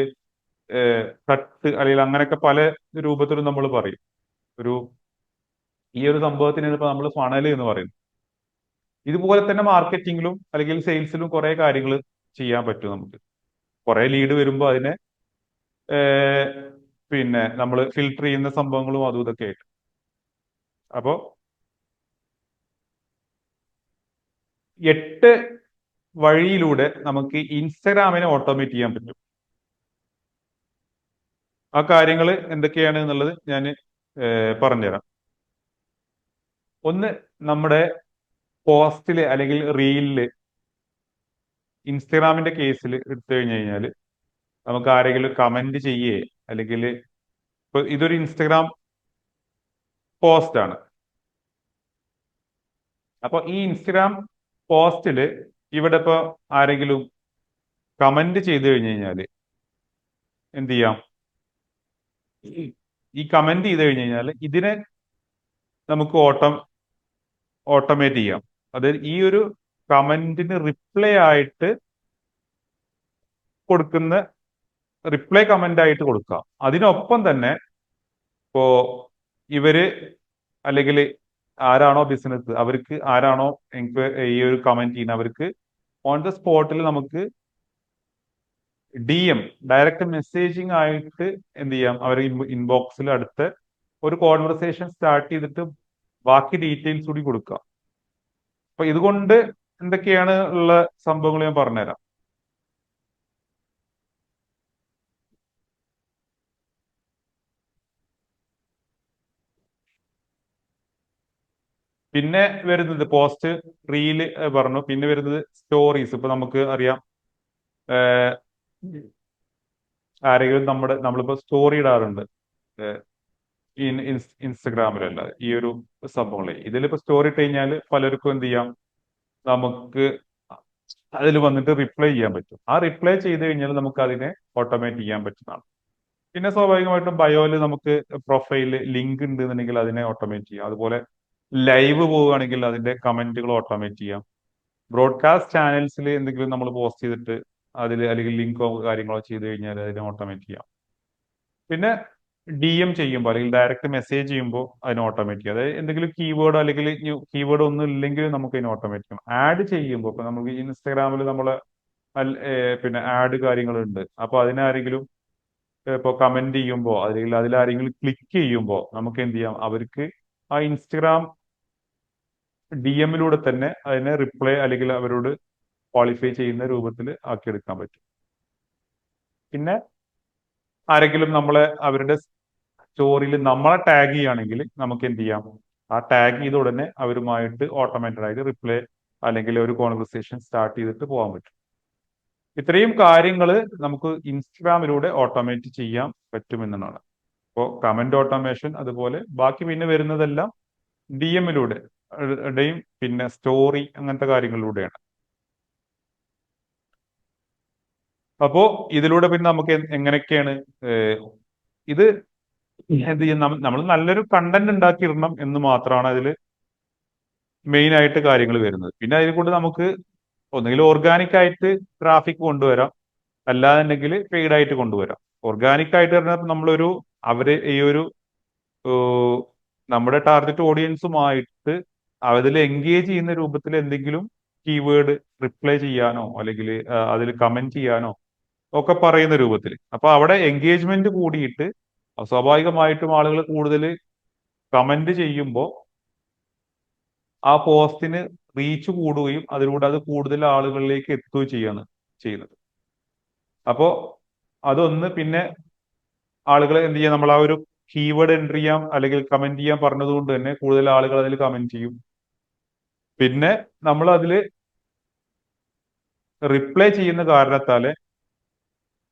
S1: തട്ട് അല്ലെങ്കിൽ അങ്ങനെയൊക്കെ പല രൂപത്തിലും നമ്മൾ പറയും. ഒരു ഈ ഒരു സംഭവത്തിന് ഇപ്പൊ നമ്മൾ ഫണൽ എന്ന് പറയുന്നു. ഇതുപോലെ തന്നെ മാർക്കറ്റിംഗിലും അല്ലെങ്കിൽ സെയിൽസിലും കുറെ കാര്യങ്ങൾ ചെയ്യാൻ പറ്റും നമുക്ക്. കുറെ ലീഡ് വരുമ്പോൾ അതിനെ പിന്നെ നമ്മൾ ഫിൽട്ടർ ചെയ്യുന്ന സംഭവങ്ങളും അതും ഇതൊക്കെ ആയിട്ട്. അപ്പോ 8 വഴിയിലൂടെ നമുക്ക് ഇൻസ്റ്റഗ്രാമിനെ ഓട്ടോമേറ്റ് ചെയ്യാൻ പറ്റും. ആ കാര്യങ്ങൾ എന്തൊക്കെയാണ് എന്നുള്ളത് ഞാൻ പറഞ്ഞുതരാം. ഒന്ന്, നമ്മുടെ പോസ്റ്റില് അല്ലെങ്കിൽ റീലില്, ഇൻസ്റ്റഗ്രാമിന്റെ കേസിൽ എടുത്തു കഴിഞ്ഞു കഴിഞ്ഞാൽ നമുക്ക് ആരെങ്കിലും കമന്റ് ചെയ്യേ, അല്ലെങ്കിൽ ഇപ്പൊ ഇതൊരു ഇൻസ്റ്റഗ്രാം പോസ്റ്റ് ആണ്. അപ്പൊ ഈ ഇൻസ്റ്റഗ്രാം പോസ്റ്റില് ഇവിടെ ഇപ്പൊ ആരെങ്കിലും കമന്റ് ചെയ്തു കഴിഞ്ഞു കഴിഞ്ഞാല് എന്ത് ചെയ്യാം? ഈ കമന്റ് ചെയ്ത് കഴിഞ്ഞു കഴിഞ്ഞാൽ ഇതിനെ നമുക്ക് ഓട്ടോമേറ്റ് ചെയ്യാം. അതായത് ഈ ഒരു കമന്റിന് റിപ്ലൈ ആയിട്ട് കൊടുക്കുന്ന റിപ്ലൈ കമന്റ് ആയിട്ട് കൊടുക്കാം. അതിനൊപ്പം തന്നെ ഇപ്പോ ഇവര് അല്ലെങ്കിൽ ആരാണോ ബിസിനസ് അവർക്ക് ആരാണോ എനിക്ക് ഈ ഒരു കമന്റ് ചെയ്യുന്ന അവർക്ക് ഓൺ ദ സ്പോട്ടിൽ നമുക്ക് DM ഡയറക്റ്റ് മെസ്സേജിങ് ആയിട്ട് എന്ത് ചെയ്യാം? അവർ ഇൻബോക്സിൽ അടുത്ത് ഒരു കോൺവെർസേഷൻ സ്റ്റാർട്ട് ചെയ്തിട്ട് ബാക്കി ഡീറ്റെയിൽസ് കൂടി കൊടുക്കുക. അപ്പൊ ഇതുകൊണ്ട് എന്തൊക്കെയാണ് ഉള്ള സംഭവങ്ങൾ ഞാൻ പറഞ്ഞുതരാം. പിന്നെ വരുന്നത് പോസ്റ്റ്, റീല് പറഞ്ഞു. പിന്നെ വരുന്നത് സ്റ്റോറീസ്. ഇപ്പൊ നമുക്ക് അറിയാം ആരെങ്കിലും നമ്മളിപ്പോ സ്റ്റോറി ഇടാറുണ്ട് ഇൻസ്റ്റഗ്രാമിലല്ല ഈ ഒരു സംഭവങ്ങളെ. ഇതിലിപ്പോ സ്റ്റോറി ഇട്ട് കഴിഞ്ഞാൽ പലർക്കും എന്ത് ചെയ്യാം? നമുക്ക് അതിൽ വന്നിട്ട് റിപ്ലൈ ചെയ്യാൻ പറ്റും. ആ റിപ്ലൈ ചെയ്ത് കഴിഞ്ഞാൽ നമുക്ക് അതിനെ ഓട്ടോമേറ്റ് ചെയ്യാൻ പറ്റുന്നതാണ്. പിന്നെ സ്വാഭാവികമായിട്ടും ബയോയിൽ നമുക്ക് പ്രൊഫൈലിൽ ലിങ്ക് ഉണ്ട് എന്നുണ്ടെങ്കിൽ അതിനെ ഓട്ടോമേറ്റ് ചെയ്യാം. അതുപോലെ ലൈവ് പോവുകയാണെങ്കിൽ അതിന്റെ കമന്റുകൾ ഓട്ടോമേറ്റ് ചെയ്യാം. ബ്രോഡ്കാസ്റ്റ് ചാനൽസിൽ എന്തെങ്കിലും നമ്മൾ പോസ്റ്റ് ചെയ്തിട്ട് അതിൽ അല്ലെങ്കിൽ ലിങ്കോ കാര്യങ്ങളോ ചെയ്ത് കഴിഞ്ഞാൽ അതിനെ ഓട്ടോമേറ്റ് ചെയ്യാം. പിന്നെ DM ചെയ്യുമ്പോൾ അല്ലെങ്കിൽ ഡയറക്റ്റ് മെസ്സേജ് ചെയ്യുമ്പോൾ അതിനെ ഓട്ടോമേറ്റ് ചെയ്യാം. അതായത് എന്തെങ്കിലും കീവേഡ് അല്ലെങ്കിൽ കീവേഡ് ഒന്നും ഇല്ലെങ്കിൽ നമുക്ക് അതിനെ ഓട്ടോമേറ്റ് ചെയ്യാം. ആഡ് ചെയ്യുമ്പോൾ ഇപ്പൊ നമുക്ക് ഇൻസ്റ്റാഗ്രാമിൽ നമ്മളെ പിന്നെ ആഡ് കാര്യങ്ങളുണ്ട്. അപ്പൊ അതിനാരെങ്കിലും ഇപ്പോൾ കമന്റ് ചെയ്യുമ്പോൾ അല്ലെങ്കിൽ അതിലാരെങ്കിലും ക്ലിക്ക് ചെയ്യുമ്പോൾ നമുക്ക് എന്ത് ചെയ്യാം? അവർക്ക് ആ ഇൻസ്റ്റഗ്രാം DM തന്നെ അതിനെ റിപ്ലൈ അല്ലെങ്കിൽ അവരോട് ക്വാളിഫൈ ചെയ്യുന്ന രൂപത്തിൽ ആക്കിയെടുക്കാൻ പറ്റും. പിന്നെ ആരെങ്കിലും അവരുടെ സ്റ്റോറിയിൽ നമ്മളെ ടാഗ് ചെയ്യുകയാണെങ്കിൽ നമുക്ക് എന്ത് ചെയ്യാം? ആ ടാഗ് ചെയ്ത ഉടനെ അവരുമായിട്ട് ഓട്ടോമാറ്റഡ് ആയിട്ട് റിപ്ലൈ അല്ലെങ്കിൽ ഒരു കോൺവെർസേഷൻ സ്റ്റാർട്ട് ചെയ്തിട്ട് പോകാൻ പറ്റും. ഇത്രയും കാര്യങ്ങൾ നമുക്ക് ഇൻസ്റ്റാഗ്രാമിലൂടെ ഓട്ടോമേറ്റ് ചെയ്യാൻ പറ്റുമെന്നാണ്. അപ്പോൾ കമന്റ് ഓട്ടോമേഷൻ അതുപോലെ ബാക്കി പിന്നെ വരുന്നതെല്ലാം DM ടെയും പിന്നെ സ്റ്റോറി അങ്ങനത്തെ കാര്യങ്ങളിലൂടെയാണ്. അപ്പോ ഇതിലൂടെ പിന്നെ നമുക്ക് എങ്ങനെയൊക്കെയാണ് ഇത് എന്ത് ചെയ്യും? നമ്മൾ നല്ലൊരു കണ്ടന്റ് ഉണ്ടാക്കിയിടണം എന്ന് മാത്രമാണ് അതിൽ മെയിൻ ആയിട്ട് കാര്യങ്ങൾ വരുന്നത്. പിന്നെ അതിൽ കൊണ്ട് നമുക്ക് ഒന്നുകിൽ ഓർഗാനിക് ആയിട്ട് ട്രാഫിക് കൊണ്ടുവരാം, അല്ലാന്നുണ്ടെങ്കിൽ പെയ്ഡ് ആയിട്ട് കൊണ്ടുവരാം. ഓർഗാനിക് ആയിട്ട് പറഞ്ഞാൽ നമ്മളൊരു അവര് ഈ ഒരു ഏഹ്, നമ്മുടെ ടാർഗറ്റ് ഓഡിയൻസുമായിട്ട് അതിൽ എൻഗേജ് ചെയ്യുന്ന രൂപത്തിൽ എന്തെങ്കിലും കീവേഡ് റിപ്ലൈ ചെയ്യാനോ അല്ലെങ്കിൽ അതിൽ കമന്റ് ചെയ്യാനോ ഒക്കെ പറയുന്ന രൂപത്തിൽ. അപ്പൊ അവിടെ എൻഗേജ്മെന്റ് കൂടിയിട്ട് സ്വാഭാവികമായിട്ടും ആളുകൾ കൂടുതൽ കമന്റ് ചെയ്യുമ്പോൾ ആ പോസ്റ്റിന് റീച്ച് കൂടുകയും അതിലൂടെ അത് കൂടുതൽ ആളുകളിലേക്ക് എത്തുകയും ചെയ്യാണ് ചെയ്യുന്നത്. അപ്പോ അതൊന്ന് പിന്നെ ആളുകൾ എന്ത് ചെയ്യാം? നമ്മൾ ആ ഒരു കീവേഡ് എൻട്രി ചെയ്യാം അല്ലെങ്കിൽ കമന്റ് ചെയ്യാൻ പറഞ്ഞതുകൊണ്ട് തന്നെ കൂടുതൽ ആളുകൾ അതിൽ കമന്റ് ചെയ്യും. പിന്നെ നമ്മൾ അതിൽ റിപ്ലൈ ചെയ്യുന്ന കാരണത്താല്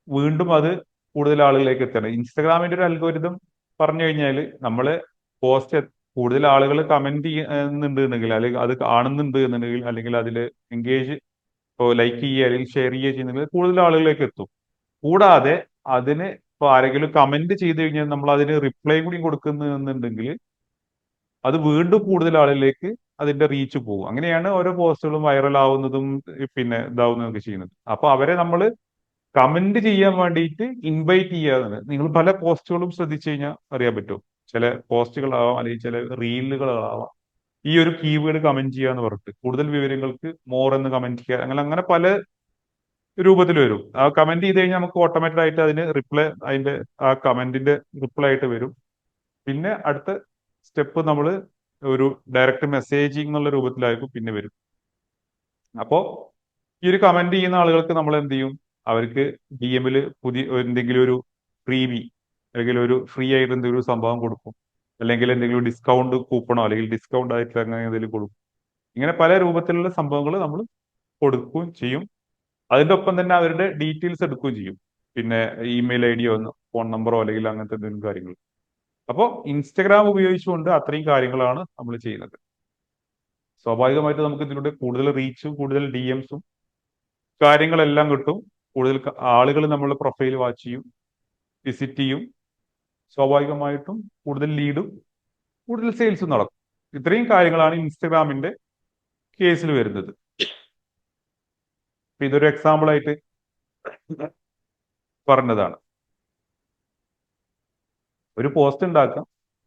S1: വീണ്ടും അത് കൂടുതൽ ആളുകളിലേക്ക് എത്തണം. ഇൻസ്റ്റാഗ്രാമിന്റെ ഒരു അൽഗോരിതം പറഞ്ഞു കഴിഞ്ഞാൽ നമ്മള് പോസ്റ്റ് കൂടുതൽ ആളുകൾ കമന്റ് ചെയ്യുന്നുണ്ടെങ്കിൽ അല്ലെങ്കിൽ അത് കാണുന്നുണ്ട് എന്നുണ്ടെങ്കിൽ അല്ലെങ്കിൽ അതിൽ എൻഗേജ് ഇപ്പോൾ ലൈക്ക് ചെയ്യുക അല്ലെങ്കിൽ ഷെയർ ചെയ്യുക ചെയ്യുന്നുണ്ടെങ്കിൽ കൂടുതൽ ആളുകളിലേക്ക് എത്തും. കൂടാതെ അതിന് ഇപ്പൊ ആരെങ്കിലും കമന്റ് ചെയ്ത് കഴിഞ്ഞാൽ നമ്മൾ അതിന് റിപ്ലൈ കൂടി കൊടുക്കുന്നുണ്ടെങ്കിൽ അത് വീണ്ടും കൂടുതൽ ആളുകളിലേക്ക് അതിന്റെ റീച്ച് പോകും. അങ്ങനെയാണ് ഓരോ പോസ്റ്റുകളും വൈറൽ ആവുന്നതും പിന്നെ ഇതാവുന്നതൊക്കെ ചെയ്യുന്നത്. അപ്പൊ അവരെ നമ്മൾ കമന്റ് ചെയ്യാൻ വേണ്ടിയിട്ട് ഇൻവൈറ്റ് ചെയ്യാതെ നിങ്ങൾ പല പോസ്റ്റുകളും ശ്രദ്ധിച്ചു കഴിഞ്ഞാൽ അറിയാൻ പറ്റും. ചില പോസ്റ്റുകളാവാം അല്ലെങ്കിൽ ചില റീലുകളാവാം ഈ ഒരു കീവേഡ് കമന്റ് ചെയ്യുക എന്ന് പറഞ്ഞിട്ട് കൂടുതൽ വിവരങ്ങൾക്ക് മോർ എന്ന് കമന്റ് ചെയ്യുക അങ്ങനെ അങ്ങനെ പല രൂപത്തിൽ വരും. ആ കമന്റ് ചെയ്ത് കഴിഞ്ഞാൽ നമുക്ക് ഓട്ടോമാറ്റഡ് ആയിട്ട് അതിന് റിപ്ലൈ അതിന്റെ ആ കമന്റിന്റെ റിപ്ലൈ ആയിട്ട് വരും. പിന്നെ അടുത്ത സ്റ്റെപ്പ് നമ്മൾ ഒരു ഡയറക്റ്റ് മെസ്സേജിങ് എന്നുള്ള രൂപത്തിലായിരിക്കും പിന്നെ വരും. അപ്പോ ഈ ഒരു കമന്റ് ചെയ്യുന്ന ആളുകൾക്ക് നമ്മൾ എന്ത് ചെയ്യും? അവർക്ക് DM പുതിയ എന്തെങ്കിലും ഒരു ഫ്രീബി അല്ലെങ്കിൽ ഒരു ഫ്രീ ആയിട്ട് എന്തെങ്കിലും ഒരു സംഭവം കൊടുക്കും, അല്ലെങ്കിൽ എന്തെങ്കിലും ഡിസ്കൗണ്ട് കൂപ്പണോ അല്ലെങ്കിൽ ഡിസ്കൗണ്ട് ആയിട്ട് അങ്ങനെ എന്തെങ്കിലും കൊടുക്കും. ഇങ്ങനെ പല രൂപത്തിലുള്ള സംഭവങ്ങൾ നമ്മൾ കൊടുക്കുകയും ചെയ്യും. അതിന്റെ ഒപ്പം തന്നെ അവരുടെ ഡീറ്റെയിൽസ് എടുക്കുകയും ചെയ്യും. പിന്നെ ഇമെയിൽ ID ഫോൺ നമ്പറോ അല്ലെങ്കിൽ അങ്ങനത്തെ എന്തെങ്കിലും കാര്യങ്ങൾ. അപ്പോൾ ഇൻസ്റ്റഗ്രാം ഉപയോഗിച്ചുകൊണ്ട് അത്രയും കാര്യങ്ങളാണ് നമ്മൾ ചെയ്യുന്നത്. സ്വാഭാവികമായിട്ട് നമുക്ക് ഇതിലൂടെ കൂടുതൽ റീച്ചും കൂടുതൽ DMs കാര്യങ്ങളെല്ലാം കിട്ടും. കൂടുതൽ ആളുകൾ നമ്മളെ പ്രൊഫൈൽ വാച്ച് ചെയ്യും, വിസിറ്റ് ചെയ്യും. സ്വാഭാവികമായിട്ടും കൂടുതൽ ലീഡും കൂടുതൽ സെയിൽസും നടക്കും. ഇത്രയും കാര്യങ്ങളാണ് ഇൻസ്റ്റഗ്രാമിന്റെ കേസിൽ വരുന്നത്. ഇതൊരു എക്സാമ്പിൾ ആയിട്ട് പറഞ്ഞതാണ്. ഒരു പോസ്റ്റ് ഉണ്ടാക്കാം,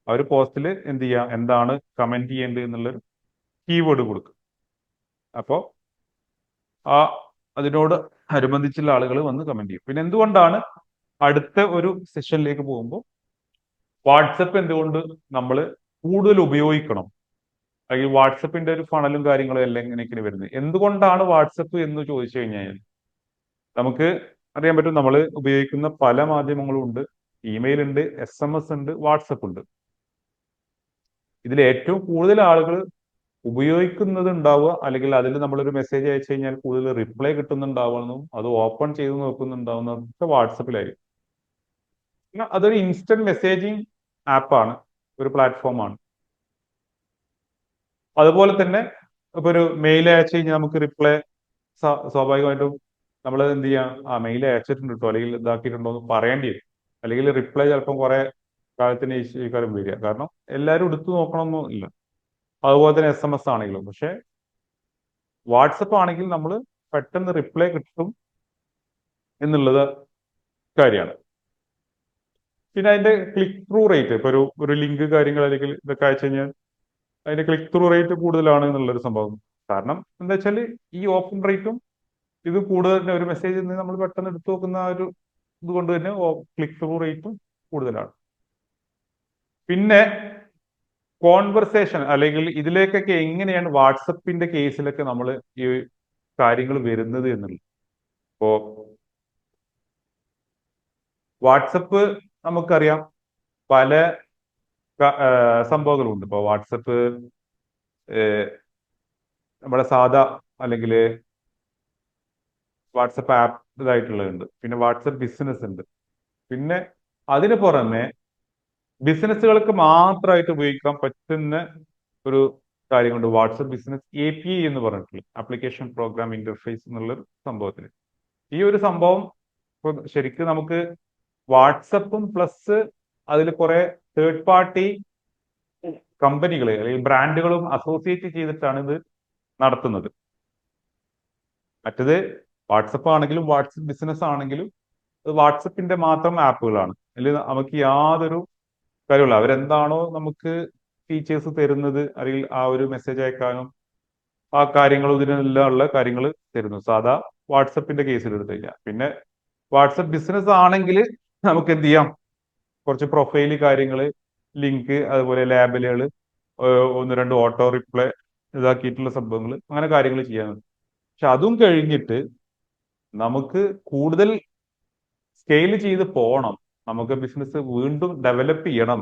S1: ആ ഒരു പോസ്റ്റിൽ എന്ത് ചെയ്യുക, എന്താണ് കമന്റ് ചെയ്യേണ്ടത് എന്നുള്ളൊരു കീവേഡ് കൊടുക്കുക. അപ്പോൾ ആ അതിനോട് അനുബന്ധിച്ചുള്ള ആളുകൾ വന്ന് കമന്റ് ചെയ്യും. പിന്നെ എന്തുകൊണ്ടാണ് അടുത്ത ഒരു സെഷനിലേക്ക് പോകുമ്പോൾ വാട്സപ്പ് എന്തുകൊണ്ട് നമ്മൾ കൂടുതൽ ഉപയോഗിക്കണം, അല്ലെങ്കിൽ വാട്സപ്പിന്റെ ഒരു ഫണലും കാര്യങ്ങളും എല്ലാം ഇങ്ങനെയൊക്കെയാണ് വരുന്നത്. എന്തുകൊണ്ടാണ് വാട്സപ്പ് എന്ന് ചോദിച്ചു കഴിഞ്ഞാൽ നമുക്ക് അറിയാൻ പറ്റും. നമ്മൾ ഉപയോഗിക്കുന്ന പല മാധ്യമങ്ങളും ഉണ്ട്. ഇമെയിൽ ഉണ്ട്, SMS ഉണ്ട്, വാട്സപ്പ് ഉണ്ട്. ഇതിൽ ഏറ്റവും കൂടുതൽ ആളുകൾ ഉപയോഗിക്കുന്നത് ഉണ്ടാവുക, അല്ലെങ്കിൽ അതിൽ നമ്മളൊരു മെസ്സേജ് അയച്ചു കഴിഞ്ഞാൽ കൂടുതൽ റിപ്ലൈ കിട്ടുന്നുണ്ടാവുന്നതും അത് ഓപ്പൺ ചെയ്ത് നോക്കുന്നുണ്ടാവുന്നതൊക്കെ വാട്സപ്പിലായിരിക്കും. അതൊരു ഇൻസ്റ്റന്റ് മെസ്സേജിങ് ആപ്പാണ്, ഒരു പ്ലാറ്റ്ഫോമാണ്. അതുപോലെ തന്നെ ഇപ്പൊ ഒരു മെയിൽ അയച്ചു കഴിഞ്ഞാൽ നമുക്ക് റിപ്ലൈ സ്വാഭാവികമായിട്ടും നമ്മൾ എന്ത് ചെയ്യാം, ആ മെയിൽ അയച്ചിട്ടുണ്ട് കേട്ടോ അല്ലെങ്കിൽ ഇതാക്കിയിട്ടുണ്ടോ എന്ന് പറയേണ്ടി വരും. അല്ലെങ്കിൽ റിപ്ലൈ ചിലപ്പം കുറെ കാലത്തിന് കാര്യം വരിക, കാരണം എല്ലാവരും എടുത്തു നോക്കണമെന്നും ഇല്ല. അതുപോലെ തന്നെ SMS ആണെങ്കിലും. പക്ഷെ വാട്സപ്പ് ആണെങ്കിൽ നമ്മൾ പെട്ടെന്ന് റിപ്ലൈ കിട്ടും എന്നുള്ളത് കാര്യമാണ്. പിന്നെ അതിന്റെ ക്ലിക്ക് ത്രൂ റേറ്റ്, ഇപ്പൊ ഒരു ലിങ്ക് കാര്യങ്ങൾ അല്ലെങ്കിൽ ഇതൊക്കെ അയച്ചു കഴിഞ്ഞാൽ അതിന്റെ ക്ലിക്ക് ത്രൂ റേറ്റ് കൂടുതലാണ് എന്നുള്ളൊരു സംഭവം. കാരണം എന്താ വെച്ചാൽ ഈ ഓപ്പൺ റേറ്റും ഇത് കൂടുതൽ തന്നെ, ഒരു മെസ്സേജ് നമ്മൾ പെട്ടെന്ന് എടുത്തു നോക്കുന്ന ആ ഒരു ഇതുകൊണ്ട് തന്നെ ക്ലിക്ക് ത്രൂ റേറ്റും കൂടുതലാണ്. പിന്നെ കോൺവെർസേഷൻ, അല്ലെങ്കിൽ ഇതിലേക്കൊക്കെ എങ്ങനെയാണ് വാട്സപ്പിന്റെ കേസിലൊക്കെ നമ്മൾ ഈ കാര്യങ്ങൾ വരുന്നത് എന്നുള്ളത്. ഇപ്പോ വാട്സപ്പ് നമുക്കറിയാം പല സംഭവങ്ങളുണ്ട്. ഇപ്പൊ വാട്സപ്പ് നമ്മുടെ സാധാ അല്ലെങ്കിൽ വാട്സപ്പ് ആപ്പ് ഇതായിട്ടുള്ളതുണ്ട്. പിന്നെ വാട്സപ്പ് ബിസിനസ് ഉണ്ട്. പിന്നെ അതിന് പുറമെ ബിസിനസ്സുകൾക്ക് മാത്രമായിട്ട് ഉപയോഗിക്കാൻ പറ്റുന്ന ഒരു കാര്യമുണ്ട്, വാട്സപ്പ് ബിസിനസ് API എന്ന് പറഞ്ഞിട്ടുള്ള ആപ്ലിക്കേഷൻ പ്രോഗ്രാം ഇന്റർഫേസ് എന്നുള്ളൊരു സംഭവത്തിൽ. ഈ ഒരു സംഭവം ശരിക്കും നമുക്ക് വാട്സപ്പും പ്ലസ് അതിൽ കുറെ തേർഡ് പാർട്ടി കമ്പനികൾ അല്ലെങ്കിൽ ബ്രാൻഡുകളും അസോസിയേറ്റ് ചെയ്തിട്ടാണ് ഇത് നടത്തുന്നത്. മറ്റത് വാട്സപ്പ് ആണെങ്കിലും വാട്സപ്പ് ബിസിനസ് ആണെങ്കിലും അത് വാട്സപ്പിന്റെ മാത്രം ആപ്പുകളാണ്. അതിൽ നമുക്ക് യാതൊരു കാര്യമുള്ള, അവരെന്താണോ നമുക്ക് ഫീച്ചേഴ്സ് തരുന്നത്, അല്ലെങ്കിൽ ആ ഒരു മെസ്സേജ് അയക്കാനും ആ കാര്യങ്ങളും ഇതിനെല്ലാം ഉള്ള കാര്യങ്ങൾ തരുന്നു, സാധാ വാട്സപ്പിന്റെ കേസിൽ എടുത്തു കഴിഞ്ഞാൽ. പിന്നെ വാട്സപ്പ് ബിസിനസ് ആണെങ്കിൽ നമുക്ക് എന്ത് ചെയ്യാം, കുറച്ച് പ്രൊഫൈല് കാര്യങ്ങൾ, ലിങ്ക്, അതുപോലെ ലേബലുകൾ, ഒന്ന് രണ്ട് ഓട്ടോ റിപ്ലൈ ഇതാക്കിയിട്ടുള്ള സംഭവങ്ങൾ, അങ്ങനെ കാര്യങ്ങൾ ചെയ്യാൻ. പക്ഷെ അതും കഴിഞ്ഞിട്ട് നമുക്ക് കൂടുതൽ സ്കെയിൽ ചെയ്ത് പോകണം, നമുക്ക് ബിസിനസ് വീണ്ടും ഡെവലപ്പ് ചെയ്യണം,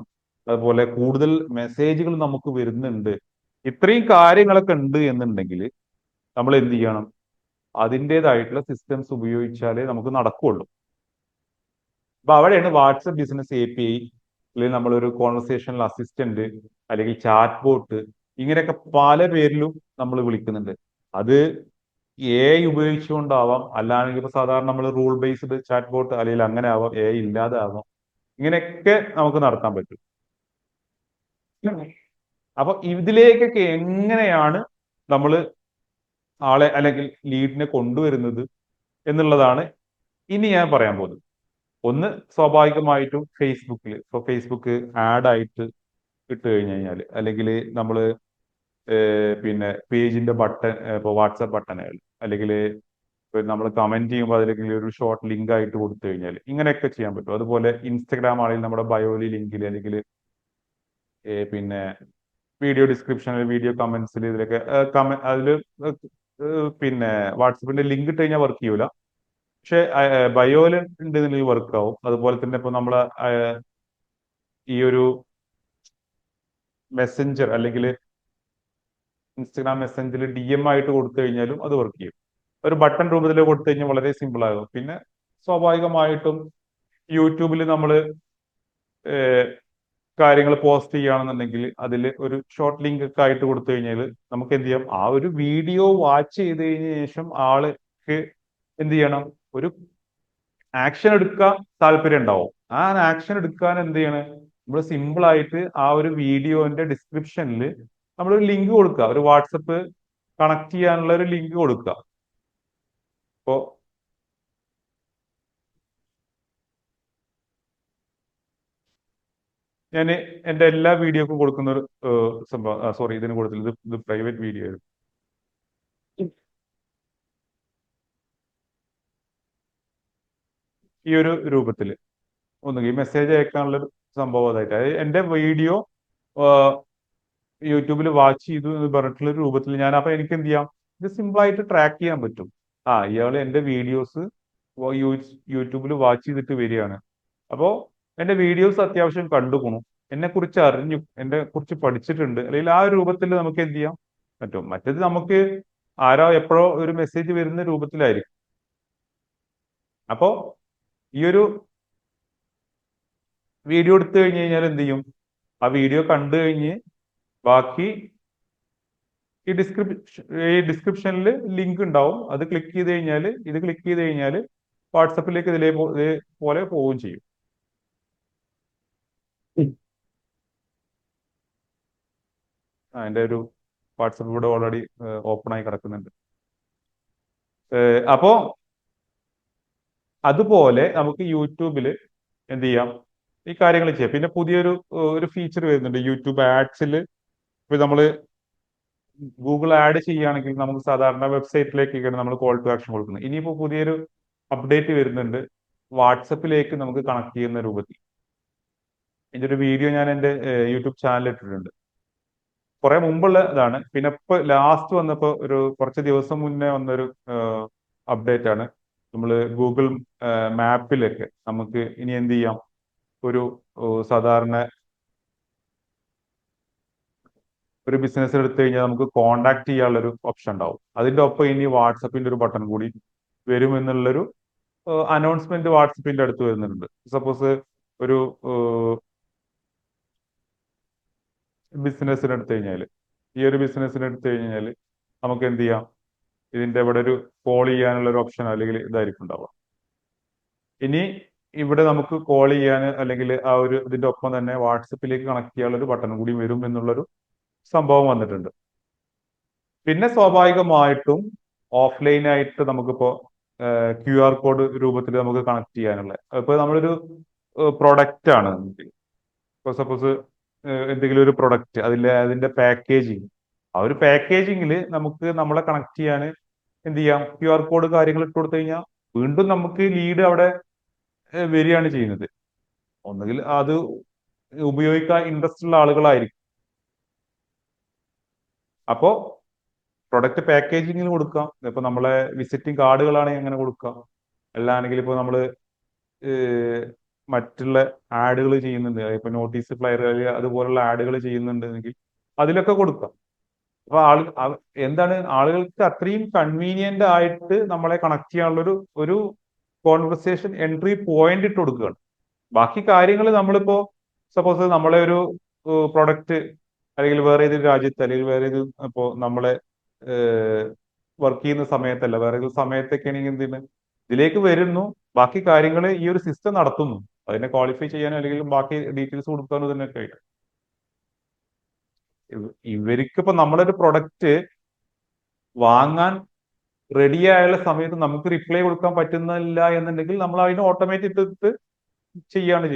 S1: അതുപോലെ കൂടുതൽ മെസ്സേജുകൾ നമുക്ക് വരുന്നുണ്ട്, ഇത്രയും കാര്യങ്ങളൊക്കെ ഉണ്ട് എന്നുണ്ടെങ്കിൽ നമ്മൾ എന്ത് ചെയ്യണം, അതിൻ്റെതായിട്ടുള്ള സിസ്റ്റംസ് ഉപയോഗിച്ചാലേ നമുക്ക് നടക്കുകയുള്ളൂ. അപ്പൊ അവിടെയാണ് വാട്സപ്പ് ബിസിനസ് API, അല്ലെങ്കിൽ നമ്മളൊരു കോൺവെർസേഷണൽ അസിസ്റ്റന്റ്, അല്ലെങ്കിൽ ചാറ്റ് ബോട്ട്, ഇങ്ങനെയൊക്കെ പല പേരിലും നമ്മൾ വിളിക്കുന്നുണ്ട്. അത് AI ഉപയോഗിച്ചുകൊണ്ടാവാം, അല്ലാണെങ്കിൽ ഇപ്പൊ സാധാരണ നമ്മൾ റൂൾ ബേസ്ഡ് ചാറ്റ് ബോട്ട് അല്ലെങ്കിൽ അങ്ങനെ ആവാം, AI ഇല്ലാതെ ആവാം. ഇങ്ങനെയൊക്കെ നമുക്ക് നടത്താൻ പറ്റും. അപ്പൊ ഇതിലേക്കൊക്കെ എങ്ങനെയാണ് നമ്മൾ ആളെ അല്ലെങ്കിൽ ലീഡിനെ കൊണ്ടുവരുന്നത് എന്നുള്ളതാണ് ഇനി ഞാൻ പറയാൻ പോകുന്നത്. ഒന്ന്, സ്വാഭാവികമായിട്ടും ഫേസ്ബുക്കിൽ, ഇപ്പൊ ഫേസ്ബുക്ക് ആഡ് ആയിട്ട് ഇട്ട് കഴിഞ്ഞു കഴിഞ്ഞാൽ, അല്ലെങ്കിൽ നമ്മൾ പിന്നെ പേജിന്റെ ബട്ടൺ, ഇപ്പോൾ വാട്സപ്പ് ബട്ടണുകൾ, അല്ലെങ്കിൽ നമ്മൾ കമന്റ് ചെയ്യുമ്പോൾ അതിലേക്ക് ഒരു ഷോർട്ട് ലിങ്ക് ആയിട്ട് കൊടുത്തു കഴിഞ്ഞാൽ ഇങ്ങനെയൊക്കെ ചെയ്യാൻ പറ്റും. അതുപോലെ ഇൻസ്റ്റഗ്രാം ആണെങ്കിൽ നമ്മുടെ ബയോലി ലിങ്കിൽ, അല്ലെങ്കിൽ പിന്നെ വീഡിയോ ഡിസ്ക്രിപ്ഷനിൽ, വീഡിയോ കമന്റ്സിൽ, ഇതിലൊക്കെ അതിൽ പിന്നെ വാട്സപ്പിന്റെ ലിങ്ക് ഇട്ട് കഴിഞ്ഞാൽ വർക്ക് ചെയ്യൂല, പക്ഷെ ബയോയിൽ ഉണ്ടെന്നുണ്ടെങ്കിൽ വർക്ക് ആവും. അതുപോലെ തന്നെ ഇപ്പൊ നമ്മള് ഈ ഒരു മെസ്സഞ്ചർ അല്ലെങ്കിൽ ഇൻസ്റ്റഗ്രാം മെസ്സഞ്ചറിൽ DM ആയിട്ട് കൊടുത്തു കഴിഞ്ഞാലും അത് വർക്ക് ചെയ്യും. ഒരു ബട്ടൺ രൂപത്തിൽ കൊടുത്തു കഴിഞ്ഞാൽ വളരെ സിമ്പിൾ ആകും. പിന്നെ സ്വാഭാവികമായിട്ടും യൂട്യൂബിൽ നമ്മൾ കാര്യങ്ങൾ പോസ്റ്റ് ചെയ്യുകയാണെന്നുണ്ടെങ്കിൽ അതിൽ ഒരു ഷോർട്ട് ലിങ്ക് ഒക്കെ ആയിട്ട് കൊടുത്തു കഴിഞ്ഞാൽ നമുക്ക് എന്ത് ചെയ്യാം, ആ ഒരു വീഡിയോ വാച്ച് ചെയ്ത് കഴിഞ്ഞ ശേഷം ആൾക്ക് എന്ത് ചെയ്യണം, ഒരു ആക്ഷൻ എടുക്കാൻ താല്പര്യം ഉണ്ടാവും. ആ ആക്ഷൻ എടുക്കാൻ എന്ത് ചെയ്യണം, നമ്മൾ സിമ്പിൾ ആയിട്ട് ആ ഒരു വീഡിയോന്റെ ഡിസ്ക്രിപ്ഷനിൽ നമ്മളൊരു ലിങ്ക് കൊടുക്കുക, ഒരു വാട്സപ്പ് കണക്ട് ചെയ്യാനുള്ള ഒരു ലിങ്ക് കൊടുക്കുക. ഇപ്പോ ഞാൻ എന്റെ എല്ലാ വീഡിയോക്കും കൊടുക്കുന്ന ഒരു സംഭവം, സോറി ഇതിന് കൊടുത്തില്ല, ഇത് പ്രൈവറ്റ് വീഡിയോ ആയിരുന്നു. ഈ ഒരു രൂപത്തിൽ ഒന്നുകിൽ മെസ്സേജ് അയക്കാനുള്ള ഒരു സംഭവം അതായിട്ട്, അതായത് എന്റെ വീഡിയോ യൂട്യൂബിൽ വാച്ച് ചെയ്തു എന്ന് പറഞ്ഞിട്ടുള്ള ഒരു രൂപത്തിൽ ഞാൻ, അപ്പൊ എനിക്ക് എന്ത് ചെയ്യാം, ഇത് സിമ്പിൾ ആയിട്ട് ട്രാക്ക് ചെയ്യാൻ പറ്റും. ഇയാൾ എന്റെ വീഡിയോസ് യൂട്യൂബിൽ വാച്ച് ചെയ്തിട്ട് വരികയാണ്, അപ്പോ എന്റെ വീഡിയോസ് അത്യാവശ്യം കണ്ടുപോണു, എന്നെ കുറിച്ച് അറിഞ്ഞു, എന്നെ കുറിച്ച് പഠിച്ചിട്ടുണ്ട്, അല്ലെങ്കിൽ ആ ഒരു രൂപത്തിൽ നമുക്ക് എന്ത് ചെയ്യാം പറ്റും. മറ്റേത് നമുക്ക് ആരോ എപ്പോഴോ ഒരു മെസ്സേജ് വരുന്ന രൂപത്തിലായിരിക്കും. അപ്പോ ഈ ഒരു വീഡിയോ എടുത്തു കഴിഞ്ഞു കഴിഞ്ഞാൽ എന്ത് ചെയ്യും, ആ വീഡിയോ കണ്ടു കഴിഞ്ഞ് ബാക്കി ഈ ഡിസ്ക്രിപ്ഷനിൽ ലിങ്ക് ഉണ്ടാവും, അത് ക്ലിക്ക് ചെയ്ത് കഴിഞ്ഞാൽ, ഇത് ക്ലിക്ക് ചെയ്ത് കഴിഞ്ഞാൽ വാട്സപ്പിലേക്ക് ഇതേപോലെ പോവുകയും ചെയ്യും. എൻ്റെ ഒരു വാട്സപ്പ് ഇവിടെ ഓൾറെഡി ഓപ്പൺ ആയി കിടക്കുന്നുണ്ട്. അപ്പോ അതുപോലെ നമുക്ക് യൂട്യൂബിൽ എന്ത് ചെയ്യാം, ഈ കാര്യങ്ങൾ ചെയ്യാം. പിന്നെ പുതിയൊരു ഒരു ഫീച്ചർ വരുന്നുണ്ട് യൂട്യൂബ് ആഡ്സിൽ. ഇപ്പൊ നമ്മള് ഗൂഗിൾ ആഡ് ചെയ്യുകയാണെങ്കിൽ നമുക്ക് സാധാരണ വെബ്സൈറ്റിലേക്കൊക്കെയാണ് നമ്മൾ കോൾ ടു ആക്ഷൻ കൊടുക്കുന്നത്. ഇനിയിപ്പോ പുതിയൊരു അപ്ഡേറ്റ് വരുന്നുണ്ട്, വാട്സപ്പിലേക്ക് നമുക്ക് കണക്ട് ചെയ്യുന്ന രൂപത്തിൽ. ഇതിന്റെ ഒരു വീഡിയോ ഞാൻ എൻ്റെ യൂട്യൂബ് ചാനലിൽ ഇട്ടിട്ടുണ്ട്. കുറെ മുമ്പുള്ള ഇതാണ്. പിന്നെ ഇപ്പൊ ലാസ്റ്റ് വന്നപ്പോ ഒരു കുറച്ച് ദിവസം മുന്നേ വന്നൊരു അപ്ഡേറ്റ് ആണ്. നമ്മൾ ഗൂഗിൾ മാപ്പിലൊക്കെ നമുക്ക് ഇനി എന്ത് ചെയ്യാം, ഒരു സാധാരണ ഒരു ബിസിനസ് എടുത്തു കഴിഞ്ഞാൽ നമുക്ക് കോണ്ടാക്ട് ചെയ്യാനുള്ള ഒരു ഓപ്ഷൻ ഉണ്ടാവും. അതിന്റെ ഒപ്പം ഇനി വാട്സപ്പിന്റെ ഒരു ബട്ടൺ കൂടി വരും എന്നുള്ളൊരു അനൗൺസ്മെന്റ് വാട്സപ്പിന്റെ അടുത്ത് വരുന്നുണ്ട്. സപ്പോസ് ഒരു ബിസിനസ്സിന് എടുത്തു കഴിഞ്ഞാൽ, ഈ ഒരു ബിസിനസ്സിന് എടുത്തു കഴിഞ്ഞാൽ നമുക്ക് എന്ത് ചെയ്യാം, ഇതിന്റെ ഇവിടെ ഒരു കോൾ ചെയ്യാനുള്ള ഒരു ഓപ്ഷൻ അല്ലെങ്കിൽ ഇതായിരിക്കും ഉണ്ടാവുക. ഇനി ഇവിടെ നമുക്ക് കോൾ ചെയ്യാൻ അല്ലെങ്കിൽ ആ ഒരു ഇതിന്റെ ഒപ്പം തന്നെ വാട്സപ്പിലേക്ക് കണക്ട് ചെയ്യാനുള്ള ഒരു ബട്ടൺ കൂടി വരും എന്നുള്ളൊരു സംഭവം വന്നിട്ടുണ്ട്. പിന്നെ സ്വാഭാവികമായിട്ടും ഓഫ്ലൈനായിട്ട് നമുക്കിപ്പോ QR കോഡ് രൂപത്തിൽ നമുക്ക് കണക്ട് ചെയ്യാനുള്ള, ഇപ്പൊ നമ്മളൊരു പ്രൊഡക്റ്റ് ആണ്, ഇപ്പൊ സപ്പോസ് എന്തെങ്കിലും ഒരു പ്രൊഡക്റ്റ് അതിന്റെ പാക്കേജിങ്, ആ ഒരു പാക്കേജിങ്ങിൽ നമുക്ക് നമ്മളെ കണക്ട് ചെയ്യാൻ എന്ത് ചെയ്യാം, QR കോഡ് കാര്യങ്ങൾ ഇട്ട് കൊടുത്തു കഴിഞ്ഞാൽ വീണ്ടും നമുക്ക് ലീഡ് അവിടെ വരികയാണ് ചെയ്യുന്നത്. ഒന്നുകിൽ അത് ഉപയോഗിക്കാൻ ഇൻട്രസ്റ്റ് ഉള്ള ആളുകളായിരിക്കും. അപ്പോ പ്രൊഡക്റ്റ് പാക്കേജിങ്ങിൽ കൊടുക്കാം. ഇപ്പൊ നമ്മളെ വിസിറ്റിംഗ് കാർഡുകളാണെങ്കിൽ അങ്ങനെ കൊടുക്കാം. അല്ലാണെങ്കിൽ ഇപ്പൊ നമ്മള് മറ്റുള്ള ആഡുകൾ ചെയ്യുന്നുണ്ട്, ഇപ്പൊ നോട്ടീസ് ഫ്ലയർ അതുപോലുള്ള ആഡുകൾ ചെയ്യുന്നുണ്ടെങ്കിൽ അതിലൊക്കെ കൊടുക്കാം. അപ്പൊ എന്താണ്, ആളുകൾക്ക് അത്രയും കൺവീനിയന്റ് ആയിട്ട് നമ്മളെ കണക്ട് ചെയ്യാനുള്ള ഒരു കോൺവെർസേഷൻ എൻട്രി പോയിന്റ് ഇട്ട് കൊടുക്കുകയാണ്. ബാക്കി കാര്യങ്ങൾ നമ്മളിപ്പോ സപ്പോസ് നമ്മളെ ഒരു പ്രൊഡക്റ്റ് അല്ലെങ്കിൽ വേറെ ഏതൊരു രാജ്യത്ത് അല്ലെങ്കിൽ വേറെ ഏത് ഇപ്പോ നമ്മളെ വർക്ക് ചെയ്യുന്ന സമയത്തല്ല, വേറെ ഏത് സമയത്തൊക്കെ ആണെങ്കിൽ എന്തിന് ഇതിലേക്ക് വരുന്നു, ബാക്കി കാര്യങ്ങൾ ഈ ഒരു സിസ്റ്റം നടത്തുന്നു, അതിനെ ക്വാളിഫൈ ചെയ്യാനോ അല്ലെങ്കിൽ ബാക്കി ഡീറ്റെയിൽസ് കൊടുക്കാനോ ഇതിനൊക്കെ ആയിട്ട്. ഇവർക്ക് ഇപ്പൊ നമ്മളൊരു പ്രൊഡക്റ്റ് വാങ്ങാൻ റെഡി ആയുള്ള സമയത്ത് നമുക്ക് റിപ്ലൈ കൊടുക്കാൻ പറ്റുന്നില്ല എന്നുണ്ടെങ്കിൽ നമ്മൾ അതിനെ ഓട്ടോമാറ്റിക് ഇട്ട് ചെയ്യാണ്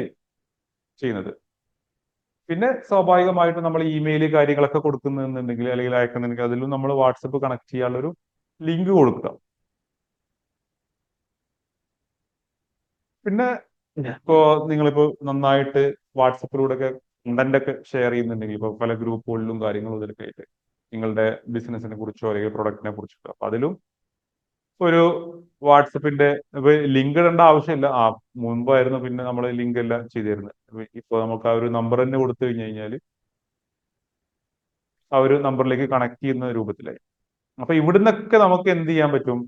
S1: ചെയ്യുന്നത്. പിന്നെ സ്വാഭാവികമായിട്ടും നമ്മൾ ഇമെയിൽ കാര്യങ്ങളൊക്കെ കൊടുക്കുന്നുണ്ടെങ്കിൽ അല്ലെങ്കിൽ അയക്കുന്നുണ്ടെങ്കിൽ അതിലും നമ്മൾ വാട്സപ്പ് കണക്ട് ചെയ്യാനുള്ള ഒരു ലിങ്ക് കൊടുക്കുക. പിന്നെ ഇപ്പോ നിങ്ങളിപ്പോ നന്നായിട്ട് വാട്സപ്പിലൂടെ ഒക്കെ കണ്ടന്റ് ഒക്കെ ഷെയർ ചെയ്യുന്നുണ്ടെങ്കിൽ, ഇപ്പൊ പല ഗ്രൂപ്പുകളിലും കാര്യങ്ങളും ഇതിലൊക്കെ ആയിട്ട് നിങ്ങളുടെ ബിസിനസിനെ കുറിച്ചോ അല്ലെങ്കിൽ പ്രൊഡക്റ്റിനെ കുറിച്ചോ, അപ്പൊ അതിലും ഒരു വാട്സപ്പിന്റെ ലിങ്ക് ഇടേണ്ട ആവശ്യമില്ല. മുൻപായിരുന്നു പിന്നെ നമ്മൾ ലിങ്ക് എല്ലാം ചെയ്തിരുന്നത്. ഇപ്പൊ നമുക്ക് ആ ഒരു നമ്പർ തന്നെ കൊടുത്തു കഴിഞ്ഞു കഴിഞ്ഞാൽ ആ ഒരു നമ്പറിലേക്ക് കണക്ട് ചെയ്യുന്ന രൂപത്തിലായി. അപ്പൊ ഇവിടുന്നൊക്കെ നമുക്ക് എന്ത് ചെയ്യാൻ പറ്റും,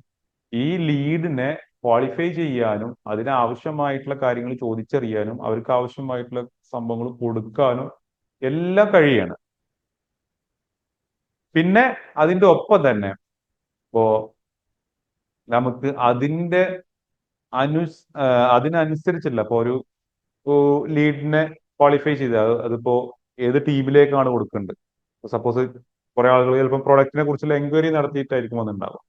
S1: ഈ ലീഡിനെ ക്വാളിഫൈ ചെയ്യാനും അതിന് ആവശ്യമായിട്ടുള്ള കാര്യങ്ങൾ ചോദിച്ചറിയാനും അവർക്ക് ആവശ്യമായിട്ടുള്ള സംഭവങ്ങൾ കൊടുക്കാനും എല്ലാം കഴിയാണ്. പിന്നെ അതിന്റെ ഒപ്പം തന്നെ ഇപ്പോ നമുക്ക് അതിനനുസരിച്ചുള്ള ഇപ്പൊ ഒരു ലീഡിനെ ക്വാളിഫൈ ചെയ്ത് അതിപ്പോ ഏത് ടീമിലേക്കാണ് കൊടുക്കേണ്ടത്. സപ്പോസ് കുറെ ആളുകൾ ചിലപ്പോൾ പ്രൊഡക്റ്റിനെ കുറിച്ചുള്ള എൻക്വയറി നടത്തിയിട്ടായിരിക്കും വന്നിട്ടുണ്ടാവുക.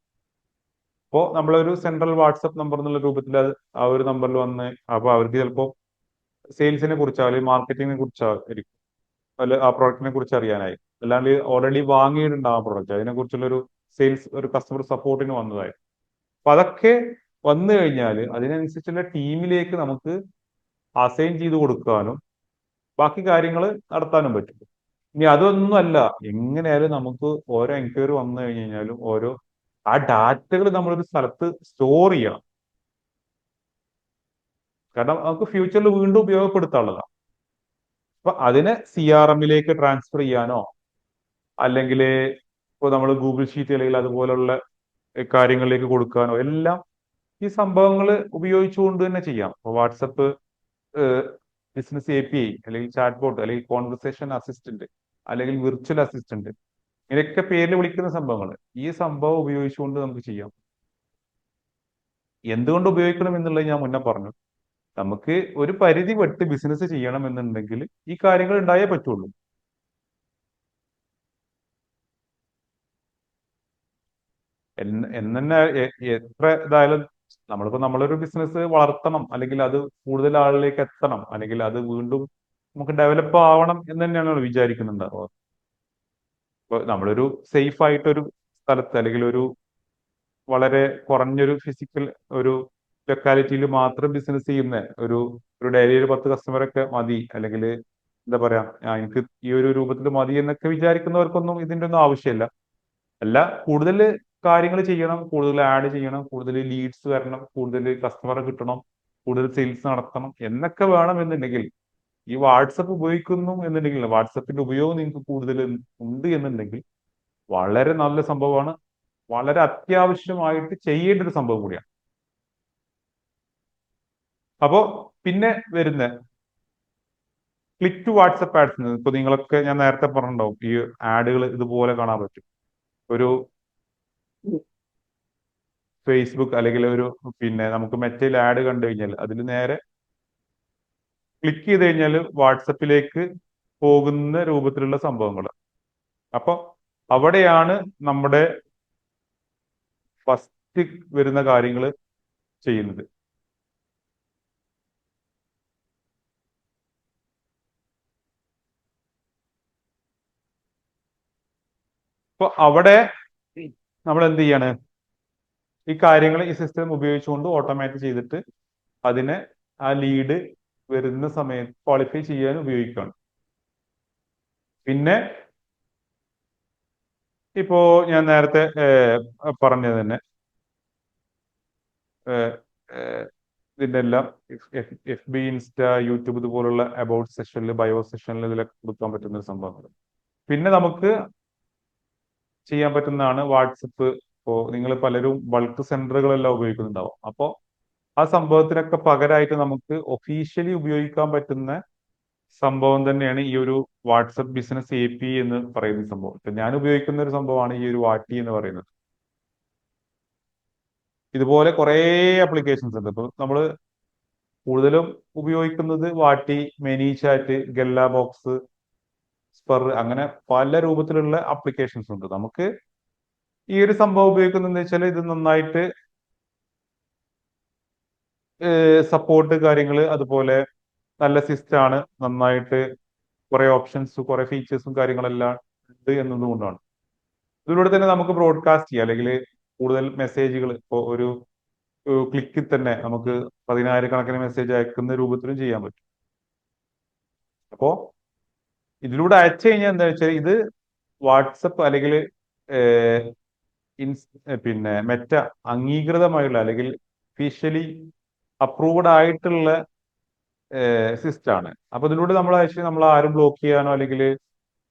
S1: അപ്പോൾ നമ്മളൊരു സെൻട്രൽ വാട്സപ്പ് നമ്പർ എന്നുള്ള രൂപത്തിൽ ആ ഒരു നമ്പറിൽ വന്ന് അപ്പൊ അവർക്ക് ചിലപ്പോൾ സെയിൽസിനെ കുറിച്ചോ അല്ലെങ്കിൽ മാർക്കറ്റിങ്ങിനെ കുറിച്ചോ ആയിരിക്കും, അല്ല ആ പ്രൊഡക്റ്റിനെ കുറിച്ച് അറിയാനായി, അല്ലാണ്ട് ഓൾറെഡി വാങ്ങിയിട്ടുണ്ടാവും ആ പ്രൊഡക്റ്റ്, അതിനെ കുറിച്ചുള്ള ഒരു സെയിൽസ് ഒരു കസ്റ്റമർ സപ്പോർട്ടിന് വന്നതായി. അപ്പൊ അതൊക്കെ വന്നു കഴിഞ്ഞാൽ അതിനനുസരിച്ചുള്ള ടീമിലേക്ക് നമുക്ക് അസൈൻ ചെയ്ത് കൊടുക്കാനും ബാക്കി കാര്യങ്ങൾ നടത്താനും പറ്റും. ഇനി അതൊന്നും അല്ല, എങ്ങനെയായാലും നമുക്ക് ഓരോ എൻക്വയറി വന്നു കഴിഞ്ഞു കഴിഞ്ഞാലും ആ ഡാറ്റകൾ നമ്മളൊരു സ്ഥലത്ത് സ്റ്റോർ ചെയ്യണം. കാരണം നമുക്ക് ഫ്യൂച്ചറിൽ വീണ്ടും ഉപയോഗപ്പെടുത്താനുള്ളതാണ്. അപ്പൊ അതിനെ CRM-ലേക്ക് ട്രാൻസ്ഫർ ചെയ്യാനോ അല്ലെങ്കിൽ ഇപ്പോൾ നമ്മൾ ഗൂഗിൾ ഷീറ്റ് അല്ലെങ്കിൽ അതുപോലുള്ള കാര്യങ്ങളിലേക്ക് കൊടുക്കാനോ എല്ലാം ഈ സംഭവങ്ങൾ ഉപയോഗിച്ചുകൊണ്ട് തന്നെ ചെയ്യാം. ഇപ്പോൾ വാട്സപ്പ് ബിസിനസ് API അല്ലെങ്കിൽ ചാറ്റ് ബോട്ട് അല്ലെങ്കിൽ കോൺവെർസേഷൻ അസിസ്റ്റന്റ് അല്ലെങ്കിൽ വിർച്വൽ അസിസ്റ്റന്റ്, ഇങ്ങനെയൊക്കെ പേരിൽ വിളിക്കുന്ന സംഭവങ്ങൾ ഈ സംഭവം ഉപയോഗിച്ചുകൊണ്ട് നമുക്ക് ചെയ്യാം. എന്തുകൊണ്ട് ഉപയോഗിക്കണം എന്നുള്ളത് ഞാൻ മുന്നേ പറഞ്ഞു. നമുക്ക് ഒരു പരിധി വിട്ട് ബിസിനസ് ചെയ്യണം എന്നുണ്ടെങ്കിൽ ഈ കാര്യങ്ങൾ ഉണ്ടായേ പറ്റുള്ളൂ. എന്നെ എത്ര ഇതായാലും നമ്മളൊരു ബിസിനസ് വളർത്തണം അല്ലെങ്കിൽ അത് കൂടുതൽ ആളിലേക്ക് എത്തണം അല്ലെങ്കിൽ അത് വീണ്ടും നമുക്ക് ഡെവലപ്പ് ആവണം എന്ന് തന്നെയാണ് വിചാരിക്കുന്നുണ്ടാവുക. ഇപ്പൊ നമ്മളൊരു സേഫ് ആയിട്ടൊരു സ്ഥലത്ത് അല്ലെങ്കിൽ ഒരു വളരെ കുറഞ്ഞൊരു ഫിസിക്കൽ ഒരു ലൊക്കാലിറ്റിയിൽ മാത്രം ബിസിനസ് ചെയ്യുന്ന ഒരു ഒരു ഡെയിലി ഒരു 10 കസ്റ്റമറൊക്കെ മതി, അല്ലെങ്കിൽ എന്താ പറയാ എനിക്ക് ഈ ഒരു രൂപത്തിൽ മതി എന്നൊക്കെ വിചാരിക്കുന്നവർക്കൊന്നും ഇതിന്റെ ഒന്നും ആവശ്യമില്ല. അല്ല, കൂടുതൽ കാര്യങ്ങൾ ചെയ്യണം, കൂടുതൽ ആഡ് ചെയ്യണം, കൂടുതൽ ലീഡ്സ് വരണം, കൂടുതൽ കസ്റ്റമറെ കിട്ടണം, കൂടുതൽ സെയിൽസ് നടത്തണം എന്നൊക്കെ വേണം എന്നുണ്ടെങ്കിൽ ഈ വാട്സപ്പ് ഉപയോഗിക്കുന്നു എന്നുണ്ടെങ്കിൽ, വാട്സപ്പിന്റെ ഉപയോഗം നിങ്ങൾക്ക് കൂടുതൽ ഉണ്ട് എന്നുണ്ടെങ്കിൽ വളരെ നല്ല സംഭവമാണ്, വളരെ അത്യാവശ്യമായിട്ട് ചെയ്യേണ്ട ഒരു സംഭവം കൂടിയാണ്. അപ്പോ പിന്നെ വരുന്ന ക്ലിക്ക് ടു വാട്സപ്പ് ആഡ്സ്. ഇപ്പൊ നിങ്ങളൊക്കെ ഞാൻ നേരത്തെ പറഞ്ഞിട്ടുണ്ടാവും ഈ ആഡുകൾ ഇതുപോലെ കാണാൻ പറ്റും. ഒരു ഫേസ്ബുക്ക് അല്ലെങ്കിൽ ഒരു നമുക്ക് മെറ്റയിൽ ആഡ് കണ്ടു കഴിഞ്ഞാൽ അതിൽ നേരെ ക്ലിക്ക് ചെയ്ത് കഴിഞ്ഞാൽ വാട്സപ്പിലേക്ക് പോകുന്ന രൂപത്തിലുള്ള സംഭവങ്ങൾ. അപ്പൊ അവിടെയാണ് നമ്മുടെ ഫസ്റ്റ് വരുന്ന കാര്യങ്ങൾ ചെയ്യുന്നത്. അപ്പൊ അവിടെ നമ്മൾ എന്ത് ചെയ്യാണ്, ഈ കാര്യങ്ങൾ ഈ സിസ്റ്റം ഉപയോഗിച്ചുകൊണ്ട് ഓട്ടോമാറ്റ് ചെയ്തിട്ട് അതിനെ ആ ലീഡ് വരുന്ന സമയത്ത് ക്വാളിഫൈ ചെയ്യാൻ ഉപയോഗിക്കുകയാണ്. പിന്നെ ഇപ്പോ ഞാൻ നേരത്തെ പറഞ്ഞത് തന്നെ ഇതിന്റെ എല്ലാം FB, ഇൻസ്റ്റ, യൂട്യൂബ് ഇതുപോലുള്ള അബൌട്ട് സെഷനിൽ, ബയോ സെഷനിൽ ഇതിലൊക്കെ കൊടുക്കാൻ പറ്റുന്ന ഒരു സംഭവങ്ങൾ. പിന്നെ നമുക്ക് ചെയ്യാൻ പറ്റുന്നതാണ് വാട്സപ്പ്. ഇപ്പോൾ നിങ്ങൾ പലരും ബൾക്ക് സെന്ററുകളെല്ലാം ഉപയോഗിക്കുന്നുണ്ടാവും. അപ്പോൾ ആ സംഭവത്തിനൊക്കെ പകരമായിട്ട് നമുക്ക് ഒഫീഷ്യലി ഉപയോഗിക്കാൻ പറ്റുന്ന സംഭവം തന്നെയാണ് ഈ ഒരു വാട്സപ്പ് ബിസിനസ് API എന്ന് പറയുന്ന സംഭവം. ഇപ്പൊ ഞാൻ ഉപയോഗിക്കുന്ന ഒരു സംഭവമാണ് ഈ ഒരു വാട്ടി എന്ന് പറയുന്നത്. ഇതുപോലെ കുറേ ആപ്ലിക്കേഷൻസ് ഉണ്ട്. ഇപ്പൊ നമ്മൾ കൂടുതലും ഉപയോഗിക്കുന്നത് വാട്ടി, many chat, Galla box, spur, അങ്ങനെ പല രൂപത്തിലുള്ള ആപ്ലിക്കേഷൻസ് ഉണ്ട്. നമുക്ക് ഈ ഒരു സംഭവം ഉപയോഗിക്കുന്നത് വെച്ചാൽ ഇത് നന്നായിട്ട് സപ്പോർട്ട് കാര്യങ്ങൾ അതുപോലെ നല്ല സിസ്റ്റം ആണ്, നന്നായിട്ട് കുറെ ഓപ്ഷൻസ് കുറെ ഫീച്ചേഴ്സും കാര്യങ്ങളെല്ലാം ഉണ്ട് എന്നതുകൊണ്ടാണ്. ഇതിലൂടെ തന്നെ നമുക്ക് ബ്രോഡ്കാസ്റ്റ് ചെയ്യാം അല്ലെങ്കിൽ കൂടുതൽ മെസ്സേജുകൾ ഇപ്പോൾ ഒരു ക്ലിക്കിൽ തന്നെ നമുക്ക് 10,000-കണക്കിന് മെസ്സേജ് അയക്കുന്ന രൂപത്തിലും ചെയ്യാൻ പറ്റും. അപ്പോ ഇതിലൂടെ അയച്ചു കഴിഞ്ഞാൽ എന്താ വെച്ചാൽ ഇത് വാട്സപ്പ് അല്ലെങ്കിൽ മെറ്റ അംഗീകൃതമായുള്ള അല്ലെങ്കിൽ ഒഫീഷ്യലി അപ്രൂവ്ഡ് ആയിട്ടുള്ള സിസ്റ്റം ആണ്. അപ്പൊ ഇതിലൂടെ നമ്മൾ ആക്ച്വലി നമ്മൾ ആരും ബ്ലോക്ക് ചെയ്യാനോ അല്ലെങ്കിൽ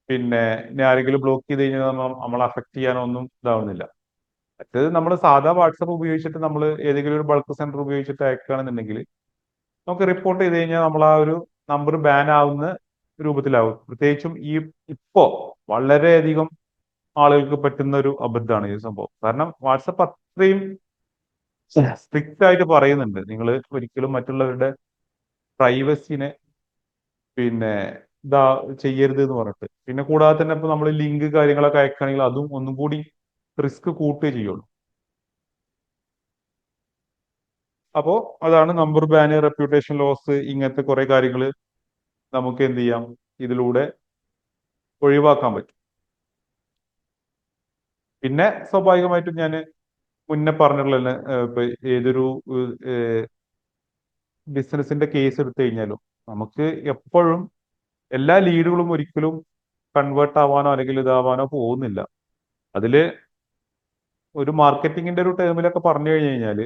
S1: ഇനി ആരെങ്കിലും ബ്ലോക്ക് ചെയ്ത് കഴിഞ്ഞാൽ നമ്മളെ അഫക്ട് ചെയ്യാനോ ഒന്നും ഇതാവുന്നില്ല. മറ്റേത് നമ്മൾ സാധാ വാട്സപ്പ് ഉപയോഗിച്ചിട്ട് നമ്മൾ ഏതെങ്കിലും ഒരു ബൾക്ക് സെന്റർ ഉപയോഗിച്ചിട്ട് അയക്കുകയാണെന്നുണ്ടെങ്കിൽ നമുക്ക് റിപ്പോർട്ട് ചെയ്ത് കഴിഞ്ഞാൽ നമ്മൾ ആ ഒരു നമ്പർ ബാൻ ആവുന്ന രൂപത്തിലാവും. പ്രത്യേകിച്ചും ഇപ്പോ വളരെയധികം ആളുകൾക്ക് പറ്റുന്ന ഒരു അബദ്ധമാണ് ഈ സംഭവം. കാരണം വാട്സപ്പ് അത്രയും സ്ട്രിക്റ്റ് ആയിട്ട് പറയുന്നുണ്ട്, നിങ്ങൾ ഒരിക്കലും മറ്റുള്ളവരുടെ പ്രൈവസിനെ പിന്നെ ഇതാ ചെയ്യരുത് എന്ന് പറഞ്ഞിട്ട്. പിന്നെ കൂടാതെ തന്നെ ഇപ്പൊ നമ്മൾ ലിങ്ക് കാര്യങ്ങളൊക്കെ അയക്കുകയാണെങ്കിൽ അതും ഒന്നും കൂടി റിസ്ക് കൂട്ടുകയേ ചെയ്യുള്ളൂ. അപ്പോ അതാണ് നമ്പർ ബാന്, റെപ്യൂട്ടേഷൻ ലോസ്, ഇങ്ങനത്തെ കുറെ കാര്യങ്ങൾ നമുക്ക് എന്ത് ചെയ്യാം, ഇതിലൂടെ ഒഴിവാക്കാൻ പറ്റും. പിന്നെ സ്വാഭാവികമായിട്ടും ഞാൻ മുന്നേ പറഞ്ഞിട്ടുള്ള ഇപ്പൊ ഏതൊരു ബിസിനസിന്റെ കേസ് എടുത്തു കഴിഞ്ഞാലും നമുക്ക് എപ്പോഴും എല്ലാ ലീഡുകളും ഒരിക്കലും കൺവേർട്ട് ആവാനോ അല്ലെങ്കിൽ ഇതാവാനോ പോകുന്നില്ല. അതില് ഒരു മാർക്കറ്റിങ്ങിന്റെ ഒരു ടേമിലൊക്കെ പറഞ്ഞു കഴിഞ്ഞു കഴിഞ്ഞാല്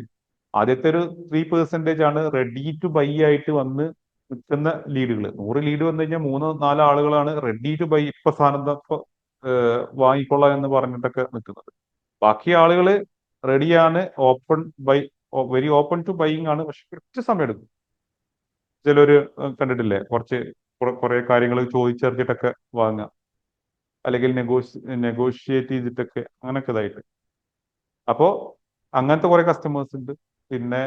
S1: ആദ്യത്തെ ഒരു 3% ആണ് റെഡി ടു ബൈ ആയിട്ട് വന്ന് നിൽക്കുന്ന ലീഡുകൾ. 100 ലീഡ് വന്നു കഴിഞ്ഞാൽ 3-4 ആളുകളാണ് റെഡി ടു ബൈ, ഇപ്പൊ സാധനം വാങ്ങിക്കൊള്ളാം എന്ന് പറഞ്ഞിട്ടൊക്കെ നിൽക്കുന്നത്. ബാക്കി ആളുകൾ റെഡിയാണ്, open buy, very open to buying ആണ്, പക്ഷെ കുറച്ച് സമയം എടുക്കും. ചിലര് കണ്ടിട്ടില്ലേ, കുറച്ച് കുറെ കാര്യങ്ങൾ ചോദിച്ചറിഞ്ഞിട്ടൊക്കെ വാങ്ങുക, അല്ലെങ്കിൽ നെഗോഷിയേറ്റ് ചെയ്തിട്ടൊക്കെ അങ്ങനെയൊക്കെ ഇതായിട്ട്. അപ്പോ അങ്ങനത്തെ കുറെ കസ്റ്റമേഴ്സ് ഉണ്ട്. പിന്നെ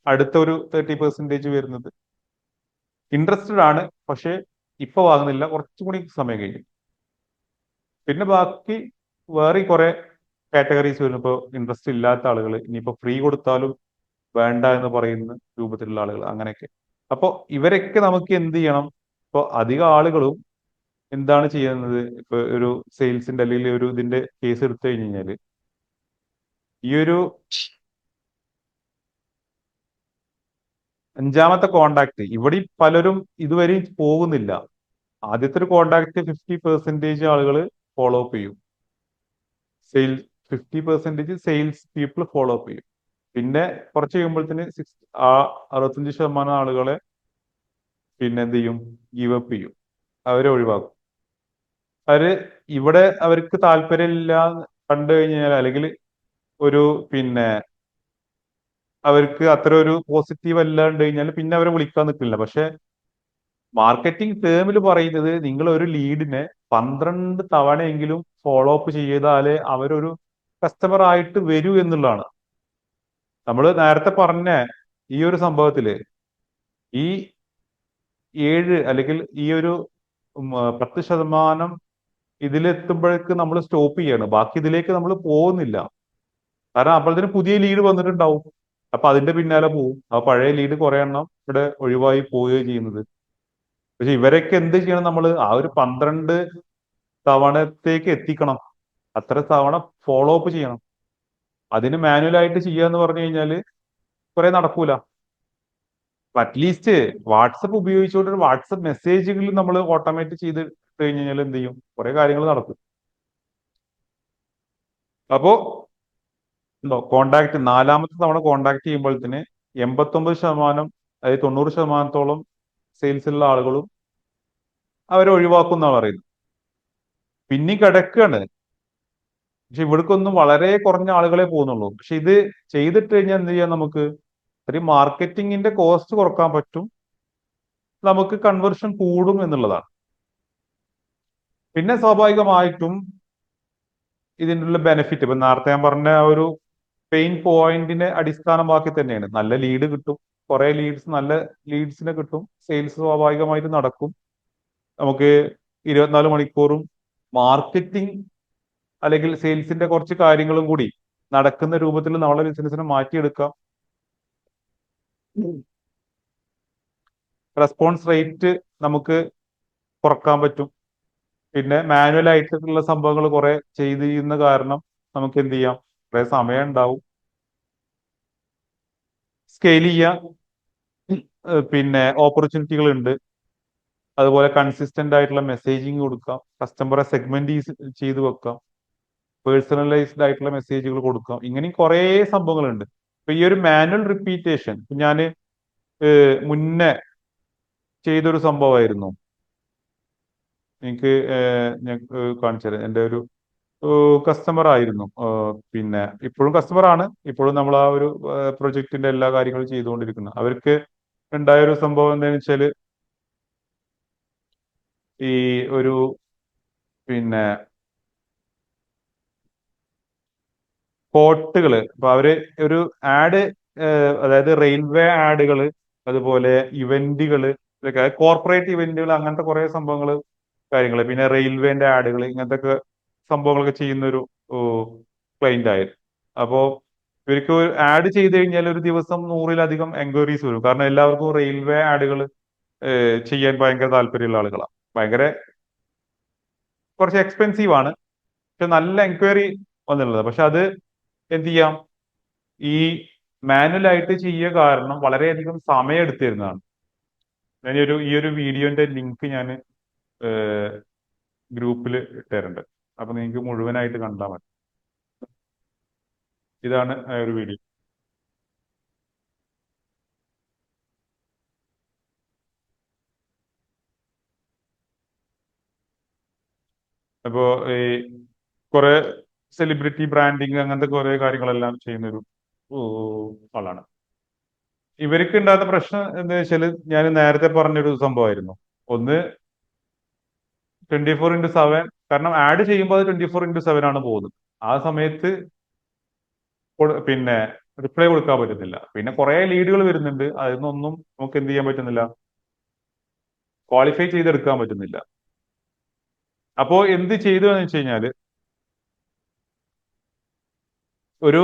S1: അടുത്ത ഒരു 30% വരുന്നത് ഇൻട്രസ്റ്റഡ് ആണ്, പക്ഷെ ഇപ്പൊ വാങ്ങുന്നില്ല, കുറച്ചും കൂടി സമയം കഴിയും. പിന്നെ ബാക്കി വേറെ കുറെ കാറ്റഗറീസ് വരുന്നു. ഇപ്പോൾ ഇൻട്രസ്റ്റ് ഇല്ലാത്ത ആളുകൾ, ഇനിയിപ്പോ ഫ്രീ കൊടുത്താലും വേണ്ട എന്ന് പറയുന്ന രൂപത്തിലുള്ള ആളുകൾ, അങ്ങനെയൊക്കെ. അപ്പോൾ ഇവരൊക്കെ നമുക്ക് എന്ത് ചെയ്യണം? ഇപ്പോൾ അധികം ആളുകളും എന്താണ് ചെയ്യുന്നത്, ഇപ്പൊ ഒരു സെയിൽസിന്റെ അല്ലെങ്കിൽ ഒരു ഇതിന്റെ കേസ് എടുത്തു കഴിഞ്ഞു കഴിഞ്ഞാല് ഈ ഒരു 5ാമത്തെ കോണ്ടാക്ട് ഇവിടെ പലരും ഇതുവരെയും പോകുന്നില്ല. ആദ്യത്തെ ഒരു കോണ്ടാക്ട് 50% ആളുകൾ ഫോളോ അപ്പ് ചെയ്യും, sales 50% sales people follow up ചെയ്യും. പിന്നെ കുറച്ച് കഴിയുമ്പോഴത്തേന് 65% ആളുകളെ പിന്നെ എന്ത് ചെയ്യും, ഗീവ് അപ്പ് ചെയ്യും, അവരെ ഒഴിവാക്കും. അവര് ഇവിടെ അവർക്ക് താല്പര്യമില്ല കണ്ടു കഴിഞ്ഞാൽ, അല്ലെങ്കിൽ ഒരു പിന്നെ അവർക്ക് അത്ര ഒരു പോസിറ്റീവ് അല്ലാണ്ട് കഴിഞ്ഞാൽ പിന്നെ അവരെ വിളിക്കാൻ നിൽക്കില്ല. പക്ഷെ മാർക്കറ്റിംഗ് ടേമിൽ പറയുന്നത് നിങ്ങൾ ഒരു ലീഡിനെ 12 തവണയെങ്കിലും ഫോളോ അപ്പ് ചെയ്താലേ അവരൊരു കസ്റ്റമർ ആയിട്ട് വരൂ എന്നുള്ളതാണ്. നമ്മൾ നേരത്തെ പറഞ്ഞ ഈ ഒരു സംഭവത്തില് ഈ 7 അല്ലെങ്കിൽ ഈ ഒരു 10% ഇതിലെത്തുമ്പോഴേക്ക് നമ്മൾ സ്റ്റോപ്പ് ചെയ്യാണ്, ബാക്കി ഇതിലേക്ക് നമ്മൾ പോകുന്നില്ല. കാരണം അപ്പോഴത്തേന് പുതിയ ലീഡ് വന്നിട്ടുണ്ടാവും, അപ്പൊ അതിന്റെ പിന്നാലെ പോവും. ആ പഴയ ലീഡ് കുറെ എണ്ണം ഇവിടെ ഒഴിവായി പോവുകയും ചെയ്യുന്നത്. പക്ഷെ ഇവരൊക്കെ എന്ത് ചെയ്യണം, നമ്മൾ ആ ഒരു 12 തവണത്തേക്ക് എത്തിക്കണം, അത്ര തവണ ഫോളോ അപ്പ് ചെയ്യണം. അതിന് മാനുവലായിട്ട് ചെയ്യാന്ന് പറഞ്ഞു കഴിഞ്ഞാൽ കുറെ നടക്കൂല. അറ്റ്ലീസ്റ്റ് വാട്സപ്പ് ഉപയോഗിച്ചുകൊണ്ട് ഒരു വാട്സപ്പ് മെസ്സേജുകൾ നമ്മൾ ഓട്ടോമേറ്റ് ചെയ്ത് കഴിഞ്ഞാൽ എന്ത് ചെയ്യും, കുറെ കാര്യങ്ങൾ നടക്കും. അപ്പോ കോണ്ടാക്ട് 4ാമത്തെ തവണ കോണ്ടാക്ട് ചെയ്യുമ്പോഴത്തേന് 89%, അതായത് 90%-ഓളം സെയിൽസുള്ള ആളുകളും അവരെ ഒഴിവാക്കും എന്നാണ് പറയുന്നത്. പിന്നെ കിടക്കുകയാണ്. പക്ഷെ ഇവിടേക്കൊന്നും വളരെ കുറഞ്ഞ ആളുകളെ പോകുന്നുള്ളൂ. പക്ഷെ ഇത് ചെയ്തിട്ട് കഴിഞ്ഞാൽ എന്ത് ചെയ്യാം, നമുക്ക് ഒരു മാർക്കറ്റിങ്ങിന്റെ കോസ്റ്റ് കുറക്കാൻ പറ്റും, നമുക്ക് കൺവേർഷൻ കൂടും എന്നുള്ളതാണ്. പിന്നെ സ്വാഭാവികമായിട്ടും ഇതിൻ്റെ ഉള്ള ബെനിഫിറ്റ്, ഇപ്പൊ നേരത്തെ ഞാൻ പറഞ്ഞ ആ ഒരു പെയിൻ പോയിന്റിനെ അടിസ്ഥാനമാക്കി തന്നെയാണ്. നല്ല ലീഡ് കിട്ടും, കുറെ ലീഡ്സ്, നല്ല ലീഡ്സിനെ കിട്ടും, സെയിൽസ് സ്വാഭാവികമായിട്ട് നടക്കും. നമുക്ക് 24 മണിക്കൂറും മാർക്കറ്റിംഗ് അല്ലെങ്കിൽ സെയിൽസിന്റെ കുറച്ച് കാര്യങ്ങളും കൂടി നടക്കുന്ന രൂപത്തിൽ നമ്മളെ ബിസിനസ്സിനെ മാറ്റിയെടുക്കാം. റെസ്പോൺസ് റേറ്റ് നമുക്ക് കുറക്കാൻ പറ്റും. പിന്നെ മാനുവൽ ആയിട്ടുള്ള സംഭവങ്ങൾ കുറെ ചെയ്ത് ചെയ്യുന്ന കാരണം നമുക്ക് എന്ത് ചെയ്യാം, കുറെ സമയം ഉണ്ടാവും, സ്കെയിൽ ചെയ്യാം. പിന്നെ ഓപ്പർച്യൂണിറ്റികൾ ഉണ്ട്. അതുപോലെ കൺസിസ്റ്റന്റ് ആയിട്ടുള്ള മെസ്സേജിങ് കൊടുക്കാം, കസ്റ്റമറെ സെഗ്മെന്റ് ചെയ്ത് വെക്കാം, പേഴ്സണലൈസ്ഡ് ആയിട്ടുള്ള മെസ്സേജുകൾ കൊടുക്കാം. ഇങ്ങനെയും കുറേ സംഭവങ്ങളുണ്ട്. ഇപ്പൊ ഈ ഒരു മാനുവൽ റിപ്പീറ്റേഷൻ ഞാൻ മുന്നേ ചെയ്തൊരു സംഭവമായിരുന്നു. എനിക്ക് ഞാൻ കാണിച്ചു തരാം. എൻ്റെ ഒരു കസ്റ്റമർ ആയിരുന്നു. പിന്നെ ഇപ്പോഴും കസ്റ്റമർ ആണ്, ഇപ്പോഴും നമ്മൾ ആ ഒരു പ്രൊജക്ടിന്റെ എല്ലാ കാര്യങ്ങളും ചെയ്തുകൊണ്ടിരിക്കുന്നത്. അവർക്ക് ഉണ്ടായ ഒരു സംഭവം എന്താണെന്ന് വെച്ചാല് ഈ ഒരു പിന്നെ സ്പോട്ടുകള് ഇപ്പൊ അവര് ഒരു ആഡ്, അതായത് റെയിൽവേ ആഡുകള്, അതുപോലെ ഇവന്റുകള്, ഇതൊക്കെ കോർപ്പറേറ്റ് ഇവന്റുകൾ, അങ്ങനത്തെ കുറെ സംഭവങ്ങൾ, കാര്യങ്ങൾ, പിന്നെ റെയിൽവേന്റെ ആഡുകൾ, ഇങ്ങനത്തെ ഒക്കെ സംഭവങ്ങളൊക്കെ ചെയ്യുന്ന ഒരു ക്ലൈന്റ് ആയിരുന്നു. അപ്പോ ഇവർക്ക് ആഡ് ചെയ്ത് കഴിഞ്ഞാൽ ഒരു ദിവസം 100-ലധികം എൻക്വയറീസ് വരും. കാരണം എല്ലാവർക്കും റെയിൽവേ ആഡുകൾ ചെയ്യാൻ ഭയങ്കര താല്പര്യമുള്ള ആളുകളാണ്. ഭയങ്കര കുറച്ച് എക്സ്പെൻസീവ് ആണ്, പക്ഷെ നല്ല എൻക്വയറി വന്നിട്ടുള്ളത്. പക്ഷെ അത് എന്ത് ചെയ്യാം, ഈ മാനുവൽ ആയിട്ട് ചെയ്യുക കാരണം വളരെയധികം സമയം എടുത്തിരുന്നതാണ്. ഞാൻ ഈ ഒരു വീഡിയോന്റെ ലിങ്ക് ഞാൻ ഗ്രൂപ്പിൽ ഇട്ടിട്ടുണ്ട്. അപ്പൊ നിങ്ങൾക്ക് മുഴുവനായിട്ട് കണ്ടാൽ മതി. ഇതാണ് ആ ഒരു വീഡിയോ. അപ്പോ ഈ കുറെ സെലിബ്രിറ്റി ബ്രാൻഡിങ് അങ്ങനത്തെ കുറെ കാര്യങ്ങളെല്ലാം ചെയ്യുന്നൊരു ഓ, ആളാണ്. ഇവർക്ക് ഉണ്ടാകുന്ന പ്രശ്നം എന്താ വെച്ചാല്, ഞാൻ നേരത്തെ പറഞ്ഞൊരു സംഭവമായിരുന്നു. ഒന്ന്, 24x7, കാരണം ആഡ് ചെയ്യുമ്പോൾ അത് 24x7 ആണ് പോകുന്നത്. ആ സമയത്ത് പിന്നെ റിപ്ലൈ കൊടുക്കാൻ പറ്റുന്നില്ല. പിന്നെ കുറെ ലീഡുകൾ വരുന്നുണ്ട്, അതിനൊന്നും നമുക്ക് എന്ത് ചെയ്യാൻ പറ്റുന്നില്ല, ക്വാളിഫൈ ചെയ്തെടുക്കാൻ പറ്റുന്നില്ല. അപ്പോ എന്ത് ചെയ്തു എന്ന് വെച്ച് കഴിഞ്ഞാല്, ഒരു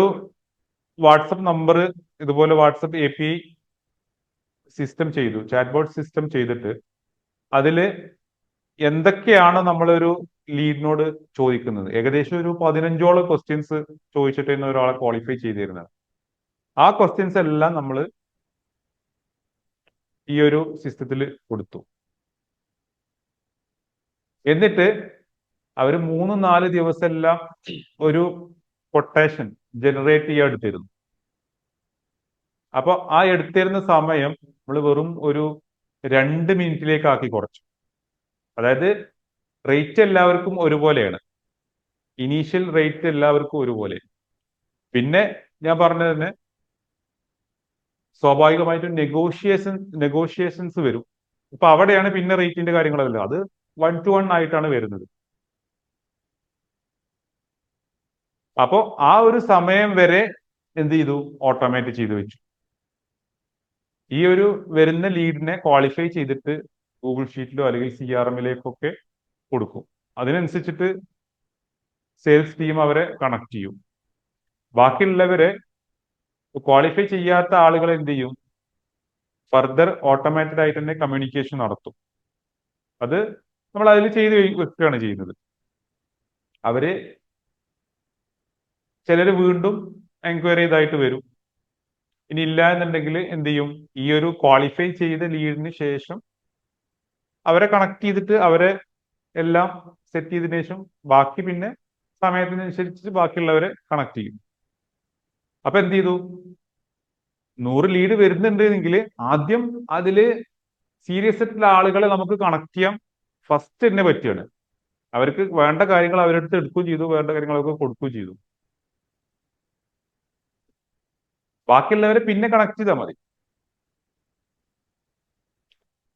S1: വാട്സപ്പ് നമ്പർ, ഇതുപോലെ വാട്സപ്പ് API സിസ്റ്റം ചെയ്തു, ചാറ്റ് ബോട്ട് സിസ്റ്റം ചെയ്തിട്ട് അതില് എന്തൊക്കെയാണ് നമ്മളൊരു ലീഡിനോട് ചോദിക്കുന്നത്, ഏകദേശം ഒരു 15ഓളം ക്വസ്റ്റ്യൻസ് ചോദിച്ചിട്ട് ഒരാളെ ക്വാളിഫൈ ചെയ്തിരുന്നത്. ആ ക്വസ്റ്റ്യൻസ് എല്ലാം നമ്മൾ ഈ ഒരു സിസ്റ്റത്തിൽ കൊടുത്തു. എന്നിട്ട് അവർ 3-4 ദിവസമെല്ലാം ഒരു കൊട്ടേഷൻ ജനറേറ്റ് ചെയ്യാൻ എടുത്തിരുന്നു. അപ്പൊ ആ എടുത്തിരുന്ന സമയം നമ്മൾ വെറും ഒരു 2 മിനിറ്റിലേക്ക് ആക്കി കുറച്ചു. അതായത് റേറ്റ് എല്ലാവർക്കും ഒരുപോലെയാണ്, ഇനീഷ്യൽ റേറ്റ് എല്ലാവർക്കും ഒരുപോലെ. പിന്നെ ഞാൻ പറഞ്ഞത് തന്നെ, സ്വാഭാവികമായിട്ടും നെഗോഷിയേഷൻസ് വരും. അപ്പൊ അവിടെയാണ് പിന്നെ റേറ്റിന്റെ കാര്യങ്ങളെല്ലാം അത് 1-to-1 ആയിട്ടാണ് വരുന്നത്. അപ്പോ ആ ഒരു സമയം വരെ എന്ത് ചെയ്തു, ഓട്ടോമേറ്റ് ചെയ്ത് വെച്ചു. ഈ ഒരു വരുന്ന ലീഡിനെ ക്വാളിഫൈ ചെയ്തിട്ട് ഗൂഗിൾ ഷീറ്റിലോ അല്ലെങ്കിൽ CRMലേക്കൊക്കെ കൊടുക്കും. അതിനനുസരിച്ചിട്ട് സെയിൽസ് ടീം അവരെ കണക്ട് ചെയ്യും. ബാക്കിയുള്ളവരെ, ക്വാളിഫൈ ചെയ്യാത്ത ആളുകൾ എന്ത് ചെയ്യും, ഫർദർ ഓട്ടോമാറ്റഡ് ആയിട്ട് തന്നെ കമ്മ്യൂണിക്കേഷൻ നടത്തും. അത് നമ്മൾ അതിൽ ചെയ്ത് വെക്കുകയാണ് ചെയ്യുന്നത്. അവര് ചിലര് വീണ്ടും എൻക്വയറി ചെയ്തായിട്ട് വരും. ഇനി ഇല്ല എന്നുണ്ടെങ്കിൽ എന്ത് ചെയ്യും, ഈ ഒരു ക്വാളിഫൈ ചെയ്ത ലീഡിന് ശേഷം അവരെ കണക്ട് ചെയ്തിട്ട് അവരെ എല്ലാം സെറ്റ് ചെയ്തതിനു ശേഷം ബാക്കി പിന്നെ സമയത്തിനനുസരിച്ച് ബാക്കിയുള്ളവരെ കണക്ട് ചെയ്യും. അപ്പൊ എന്ത് ചെയ്തു, 100 ലീഡ് വരുന്നുണ്ടെങ്കിൽ ആദ്യം അതില് സീരിയസ് ആയിട്ടുള്ള ആളുകളെ നമുക്ക് കണക്ട് ചെയ്യാൻ ഫസ്റ്റ് തന്നെ പറ്റുകയാണ്. അവർക്ക് വേണ്ട കാര്യങ്ങൾ അവരെടുത്ത് എടുക്കുകയും ചെയ്തു, വേണ്ട കാര്യങ്ങൾ അവർക്ക് കൊടുക്കുകയും ചെയ്തു. ബാക്കിയുള്ളവരെ പിന്നെ കണക്ട് ചെയ്താൽ മതി.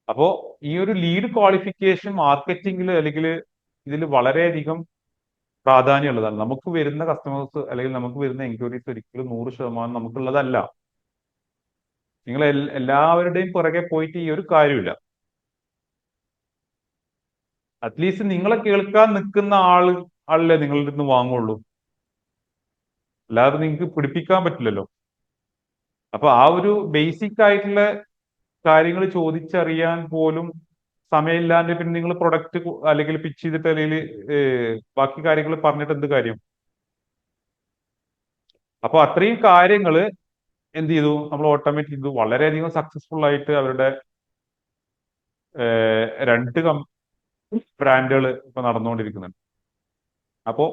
S1: അപ്പോ ഈ ഒരു ലീഡ് ക്വാളിഫിക്കേഷൻ മാർക്കറ്റിംഗിൽ അല്ലെങ്കിൽ ഇതിൽ വളരെയധികം പ്രാധാന്യമുള്ളതാണ്. നമുക്ക് വരുന്ന കസ്റ്റമേഴ്സ് അല്ലെങ്കിൽ നമുക്ക് വരുന്ന എൻക്വയറീസ് ഒരിക്കലും 100% നമുക്കുള്ളതല്ല. നിങ്ങൾ എല്ലാവരുടെയും പുറകെ പോയിട്ട് ഈ ഒരു കാര്യമില്ല. അറ്റ്ലീസ്റ്റ് നിങ്ങളെ കേൾക്കാൻ നിൽക്കുന്ന ആളല്ലേ നിങ്ങളുടെ അടുത്ത് വാങ്ങുള്ളൂ. അല്ലാതെ നിങ്ങൾക്ക് പിടിപ്പിക്കാൻ പറ്റില്ലല്ലോ. അപ്പൊ ആ ഒരു ബേസിക് ആയിട്ടുള്ള കാര്യങ്ങൾ ചോദിച്ചറിയാൻ പോലും സമയമില്ലാണ്ട് പിന്നെ നിങ്ങൾ പ്രൊഡക്റ്റ് അല്ലെങ്കിൽ പിച്ച് ചെയ്തിട്ട് അല്ലെങ്കിൽ ബാക്കി കാര്യങ്ങൾ പറഞ്ഞിട്ട് എന്ത് കാര്യം. അപ്പൊ അത്രയും കാര്യങ്ങൾ എന്ത് ചെയ്തു, നമ്മൾ ഓട്ടോമേറ്റ് ചെയ്തു. വളരെയധികം സക്സസ്ഫുൾ ആയിട്ട് അവരുടെ 2 ബ്രാൻഡുകൾ ഇപ്പൊ നടന്നുകൊണ്ടിരിക്കുന്നുണ്ട്. അപ്പോ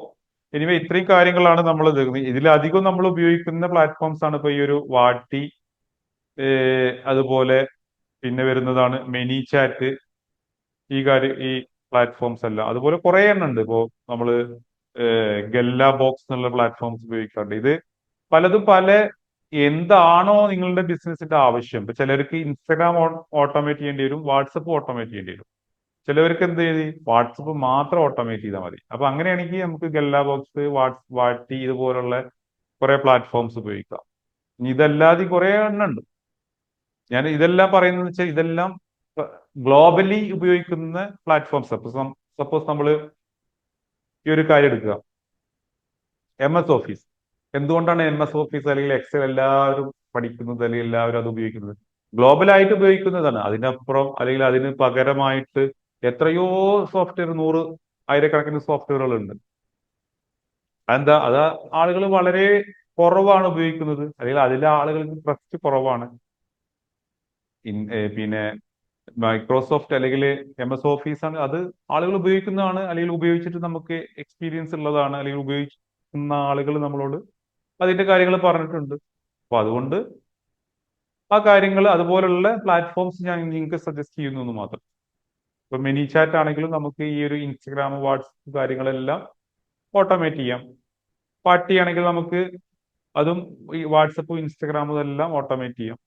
S1: എനിവേ ഇത്രയും കാര്യങ്ങളാണ് നമ്മൾ ഇതിലധികം നമ്മൾ ഉപയോഗിക്കുന്ന പ്ലാറ്റ്ഫോംസ് ആണ് ഇപ്പൊ ഈ ഒരു വാട്ടി, അതുപോലെ പിന്നെ വരുന്നതാണ് മെനി ചാറ്റ്, ഈ പ്ലാറ്റ്ഫോംസ് എല്ലാം. അതുപോലെ കുറെ എണ്ണം ഉണ്ട്. ഇപ്പോ നമ്മള് ഗല്ല ബോക്സ് എന്നുള്ള പ്ലാറ്റ്ഫോംസ് ഉപയോഗിക്കാറുണ്ട്. ഇത് പലതും പല എന്താണോ നിങ്ങളുടെ ബിസിനസിന്റെ ആവശ്യം. ഇപ്പൊ ചിലർക്ക് ഇൻസ്റ്റാഗ്രാം ഓട്ടോമേറ്റ് ചെയ്യേണ്ടി വരും, വാട്സപ്പ് ഓട്ടോമേറ്റ് ചെയ്യേണ്ടി വരും. ചിലവർക്ക് എന്ത് ചെയ്ത് വാട്സപ്പ് മാത്രം ഓട്ടോമേറ്റ് ചെയ്താൽ മതി. അപ്പൊ അങ്ങനെയാണെങ്കിൽ നമുക്ക് ഗല്ല ബോക്സ്, വാട്ടി ഇതുപോലുള്ള കുറെ പ്ലാറ്റ്ഫോംസ് ഉപയോഗിക്കാം. ഇനി ഇതല്ലാതെ കുറെ എണ്ണം ഉണ്ട്. ഞാൻ ഇതെല്ലാം പറയുന്നത് വെച്ചാൽ ഇതെല്ലാം ഗ്ലോബലി ഉപയോഗിക്കുന്ന പ്ലാറ്റ്ഫോംസ്. സപ്പോസ് നമ്മൾ ഈ ഒരു കാര്യം എടുക്കുക, MS ഓഫീസ്. എന്തുകൊണ്ടാണ് MS ഓഫീസ് അല്ലെങ്കിൽ എക്സൽ എല്ലാവരും പഠിക്കുന്നത് അല്ലെങ്കിൽ എല്ലാവരും അത് ഉപയോഗിക്കുന്നത്? ഗ്ലോബലായിട്ട് ഉപയോഗിക്കുന്നതാണ്. അതിനപ്പുറം അല്ലെങ്കിൽ അതിന് പകരമായിട്ട് എത്രയോ സോഫ്റ്റ്വെയർ, ആയിരക്കണക്കിന് സോഫ്റ്റ്വെയറുകളുണ്ട്. അതെന്താ? അത് ആളുകൾ വളരെ കുറവാണ് ഉപയോഗിക്കുന്നത്, അല്ലെങ്കിൽ അതിലെ ആളുകൾക്ക് ട്രസ്റ്റ് കുറവാണ്. പിന്നെ മൈക്രോസോഫ്റ്റ് അല്ലെങ്കിൽ MS ഓഫീസ് ആണ്, അത് ആളുകൾ ഉപയോഗിക്കുന്നതാണ്, അല്ലെങ്കിൽ ഉപയോഗിച്ചിട്ട് നമുക്ക് എക്സ്പീരിയൻസ് ഉള്ളതാണ്, അല്ലെങ്കിൽ ഉപയോഗിക്കുന്ന ആളുകൾ നമ്മളോട് അതിന്റെ കാര്യങ്ങൾ പറഞ്ഞിട്ടുണ്ട്. അപ്പൊ അതുകൊണ്ട് ആ കാര്യങ്ങൾ, അതുപോലുള്ള പ്ലാറ്റ്ഫോംസ് ഞാൻ നിങ്ങൾക്ക് സജസ്റ്റ് ചെയ്യുന്നു എന്ന് മാത്രം. ഇപ്പൊ മിനി ചാറ്റ് ആണെങ്കിലും നമുക്ക് ഈ ഒരു ഇൻസ്റ്റഗ്രാം, വാട്സപ്പ് കാര്യങ്ങളെല്ലാം ഓട്ടോമേറ്റ് ചെയ്യാം. പാർട്ടി ആണെങ്കിൽ നമുക്ക് അതും ഈ വാട്സപ്പും ഇൻസ്റ്റഗ്രാമും എല്ലാം ഓട്ടോമേറ്റ് ചെയ്യാം.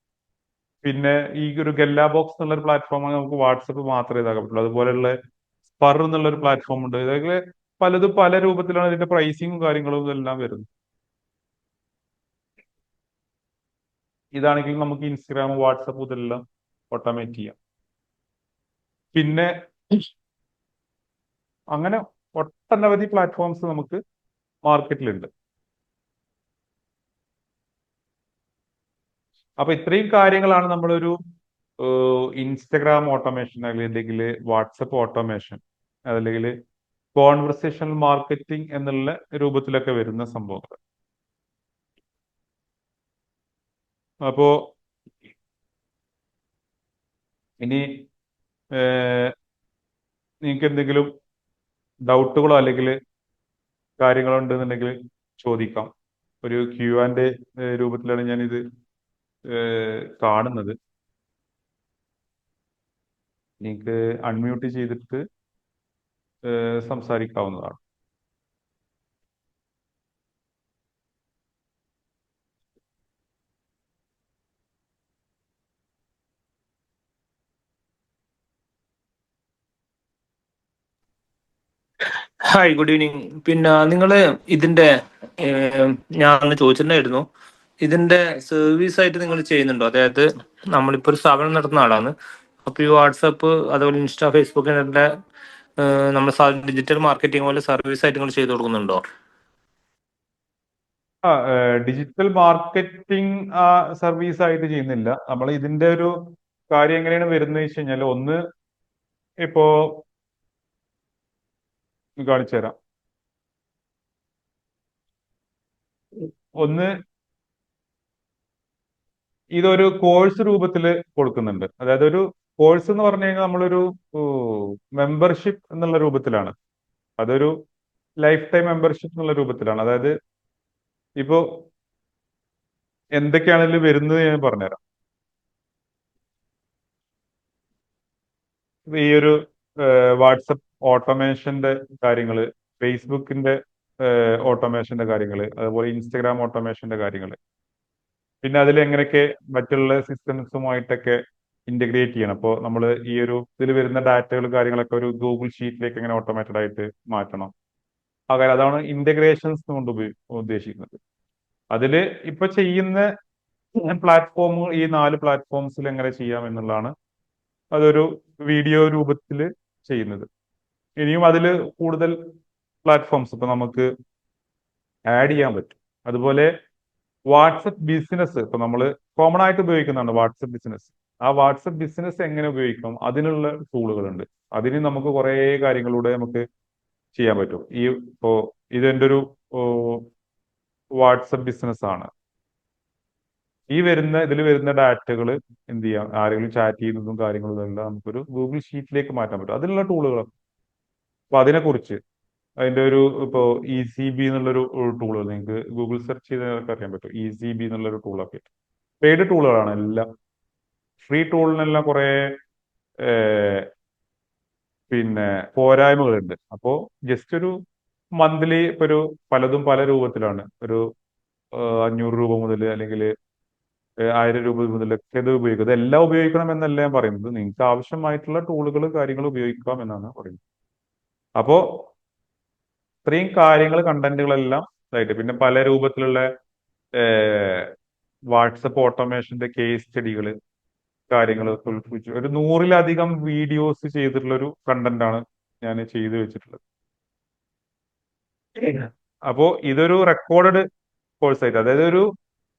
S1: പിന്നെ ഈ ഒരു ഗല്ല ബോക്സ് എന്നുള്ള ഒരു പ്ലാറ്റ്ഫോമാണ്, നമുക്ക് വാട്സപ്പ് മാത്രമേ ഇതാക്കാൻ പറ്റുള്ളൂ. അതുപോലെയുള്ള സ്പർ എന്നുള്ള ഒരു പ്ലാറ്റ്ഫോം ഉണ്ട്. ഇതൊക്കെ പലതും പല രൂപത്തിലാണ് ഇതിന്റെ പ്രൈസിങ്ങും കാര്യങ്ങളും എല്ലാം വരുന്നത്. ഇതാണെങ്കിൽ നമുക്ക് ഇൻസ്റ്റഗ്രാം, വാട്സപ്പ് ഇതെല്ലാം ഓട്ടോമേറ്റ് ചെയ്യാം. പിന്നെ അങ്ങനെ ഒട്ടനവധി പ്ലാറ്റ്ഫോംസ് നമുക്ക് മാർക്കറ്റിലുണ്ട്. അപ്പൊ ഇത്രയും കാര്യങ്ങളാണ് നമ്മളൊരു ഇൻസ്റ്റഗ്രാം ഓട്ടോമേഷൻ, അല്ലെങ്കിൽ വാട്സപ്പ് ഓട്ടോമേഷൻ, അതല്ലെങ്കിൽ കോൺവെർസേഷണൽ മാർക്കറ്റിംഗ് എന്നുള്ള രൂപത്തിലൊക്കെ വരുന്ന സംഭവങ്ങൾ. അപ്പോ ഇനി നിങ്ങൾക്ക് എന്തെങ്കിലും ഡൗട്ടുകളോ അല്ലെങ്കിൽ കാര്യങ്ങളോ ഉണ്ടെന്നുണ്ടെങ്കിൽ ചോദിക്കാം. ഒരു Q&A രൂപത്തിലാണ് ഞാനിത് കാണുന്നത്. നിങ്ങൾക്ക് അൺമ്യൂട്ട് ചെയ്തിട്ട് സംസാരിക്കാവുന്നതാണ്.
S2: Hi, good evening. പിന്നെ നിങ്ങൾ ഇതിന്റെ ഏഹ്, ഞാൻ ചോദിച്ചിട്ടുണ്ടായിരുന്നു, ഇതിന്റെ സർവീസ് ആയിട്ട് നിങ്ങൾ ചെയ്യുന്നുണ്ടോ? അതായത് നമ്മളിപ്പോൾ ഒരു സ്ഥാപനം നടത്തുന്ന ആളാണ്. അപ്പോൾ ഈ വാട്സപ്പ്, അതുപോലെ ഇൻസ്റ്റാ, ഫേസ്ബുക്കിന്റെ നമ്മൾ ഡിജിറ്റൽ മാർക്കറ്റിംഗ് പോലെ സർവീസ് ആയിട്ട് നിങ്ങൾ ചെയ്തു കൊടുക്കുന്നുണ്ടോ?
S1: ഡിജിറ്റൽ മാർക്കറ്റിംഗ് സർവീസ് ആയിട്ട് ചെയ്യുന്നില്ല. നമ്മൾ ഇതിന്റെ ഒരു കാര്യം എങ്ങനെയാണ് വരുന്നത് വെച്ച് കഴിഞ്ഞാൽ, ഒന്ന് ഇപ്പോ കാണിച്ചു തരാം. ഒന്ന്, ഇതൊരു കോഴ്സ് രൂപത്തിൽ കൊടുക്കുന്നുണ്ട്. അതായത് ഒരു കോഴ്സ് എന്ന് പറഞ്ഞു കഴിഞ്ഞാൽ നമ്മളൊരു മെമ്പർഷിപ്പ് എന്നുള്ള രൂപത്തിലാണ്. അതൊരു ലൈഫ് ടൈം മെമ്പർഷിപ്പ് എന്നുള്ള രൂപത്തിലാണ്. അതായത് ഇപ്പോ എന്തൊക്കെയാണ് ഇതിൽ വരുന്നത് ഞാൻ പറഞ്ഞുതരാം. ഈ ഒരു വാട്സപ്പ് ഓട്ടോമേഷന്റെ കാര്യങ്ങള്, ഫേസ്ബുക്കിന്റെ ഓട്ടോമേഷന്റെ കാര്യങ്ങള്, അതുപോലെ ഇൻസ്റ്റഗ്രാം ഓട്ടോമേഷന്റെ കാര്യങ്ങള്, പിന്നെ അതിൽ എങ്ങനെയൊക്കെ മറ്റുള്ള സിസ്റ്റംസുമായിട്ടൊക്കെ ഇന്റഗ്രേറ്റ് ചെയ്യണം. അപ്പോൾ നമ്മൾ ഈ ഒരു ഇതിൽ വരുന്ന ഡാറ്റകൾ കാര്യങ്ങളൊക്കെ ഒരു ഗൂഗിൾ ഷീറ്റിലേക്ക് എങ്ങനെ ഓട്ടോമേറ്റഡ് ആയിട്ട് മാറ്റണം. അതാണ് ഇന്റഗ്രേഷൻസ് കൊണ്ട് ഉദ്ദേശിക്കുന്നത്. അതിൽ ഇപ്പൊ ചെയ്യുന്ന പ്ലാറ്റ്ഫോം, ഈ 4 പ്ലാറ്റ്ഫോംസിൽ എങ്ങനെ ചെയ്യാം എന്നുള്ളതാണ്. അതൊരു വീഡിയോ രൂപത്തിൽ ചെയ്യുന്നത്. ഇനിയും അതിൽ കൂടുതൽ പ്ലാറ്റ്ഫോംസ് ഇപ്പൊ നമുക്ക് ആഡ് ചെയ്യാൻ പറ്റും. അതുപോലെ വാട്സപ്പ് ബിസിനസ് ഇപ്പൊ നമ്മൾ കോമൺ ആയിട്ട് ഉപയോഗിക്കുന്നതാണ് വാട്സപ്പ് ബിസിനസ്. ആ വാട്സപ്പ് ബിസിനസ് എങ്ങനെ ഉപയോഗിക്കാം, അതിനുള്ള ടൂളുകളുണ്ട്. അതിന് നമുക്ക് കുറെ കാര്യങ്ങളിലൂടെ നമുക്ക് ചെയ്യാൻ പറ്റും. ഇപ്പോ ഇതെന്റെ ഒരു വാട്സപ്പ് ബിസിനസ് ആണ്. ഇതിൽ വരുന്ന ഡാറ്റകൾ എന്ത് ചെയ്യാം, ആരെങ്കിലും ചാറ്റ് ചെയ്യുന്നതും കാര്യങ്ങളും എല്ലാം നമുക്കൊരു ഗൂഗിൾ ഷീറ്റിലേക്ക് മാറ്റാൻ പറ്റും. അതിനുള്ള ടൂളുകൾ. അപ്പൊ അതിനെക്കുറിച്ച് അതിന്റെ ഒരു ഇപ്പോ ECB എന്നുള്ളൊരു ടൂൾ നിങ്ങൾക്ക് ഗൂഗിൾ സെർച്ച് ചെയ്താൽ അറിയാൻ പറ്റും. ECB എന്നുള്ളൊരു ടൂളൊക്കെ പെയ്ഡ് ടൂളുകളാണ് എല്ലാം. ഫ്രീ ടൂളിനെല്ലാം കുറെ പിന്നെ പോരായ്മകളുണ്ട്. അപ്പോ ജസ്റ്റ് ഒരു മന്ത്ലി ഇപ്പൊ പലതും പല രൂപത്തിലാണ്. ഒരു 500 രൂപ മുതൽ അല്ലെങ്കിൽ 1000 രൂപ മുതലൊക്കെ ഇത് ഉപയോഗിക്കും. ഇതെല്ലാം ഉപയോഗിക്കണം എന്നല്ല ഞാൻ പറയുന്നത്. നിങ്ങൾക്ക് ആവശ്യമായിട്ടുള്ള ടൂളുകൾ കാര്യങ്ങൾ ഉപയോഗിക്കാം എന്നാണ് പറയുന്നത്. അപ്പോ ഇത്രയും കാര്യങ്ങൾ കണ്ടന്റുകളെല്ലാം ഇതായിട്ട് പിന്നെ പല രൂപത്തിലുള്ള വാട്സപ്പ് ഓട്ടോമേഷന്റെ കേസ് സ്റ്റഡികൾ കാര്യങ്ങൾ ഉൾപ്പിച്ചു ഒരു 100-ലധികം വീഡിയോസ് ചെയ്തിട്ടുള്ള ഒരു കണ്ടന്റ് ആണ് ഞാൻ ചെയ്തു വെച്ചിട്ടുള്ളത്. അപ്പോ ഇതൊരു റെക്കോർഡഡ് കോഴ്സ് ആയിട്ട്, അതായത് ഒരു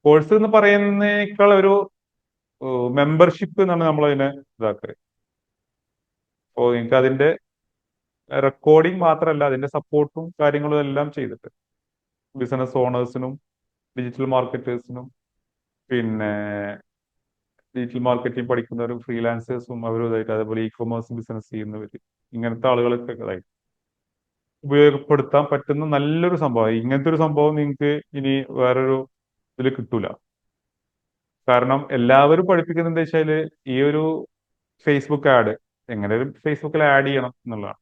S1: കോഴ്സ് എന്ന് പറയുന്നേക്കാൾ ഒരു മെമ്പർഷിപ്പ് എന്നാണ് നമ്മൾ അതിനെ ഇതാക്കുക. അപ്പോൾ നിങ്ങൾക്ക് അതിന്റെ റെക്കോർഡിംഗ് മാത്രമല്ല അതിന്റെ സപ്പോർട്ടും കാര്യങ്ങളും എല്ലാം ചെയ്തിട്ട് ബിസിനസ് ഓണേഴ്സിനും ഡിജിറ്റൽ മാർക്കറ്റേഴ്സിനും പിന്നെ ഡിജിറ്റൽ മാർക്കറ്റിംഗ് പഠിക്കുന്നവരും ഫ്രീലാൻസേഴ്സും അവരും ഇതായിട്ട്, അതേപോലെ ഇ കൊമേഴ്സ് ബിസിനസ് ചെയ്യുന്നവർ, ഇങ്ങനത്തെ ആളുകൾക്ക് ഇതായിട്ട് ഉപയോഗപ്പെടുത്താൻ പറ്റുന്ന നല്ലൊരു സംഭവം. ഇങ്ങനത്തെ ഒരു സംഭവം നിങ്ങൾക്ക് ഇനി വേറൊരു ഇതിൽ കിട്ടൂല. കാരണം എല്ലാവരും പഠിപ്പിക്കുന്നത് എന്താ വെച്ചാല് ഈ ഒരു ഫേസ്ബുക്ക് ആഡ് എങ്ങനെയും ഫേസ്ബുക്കിൽ ആഡ് ചെയ്യണം എന്നുള്ളതാണ്.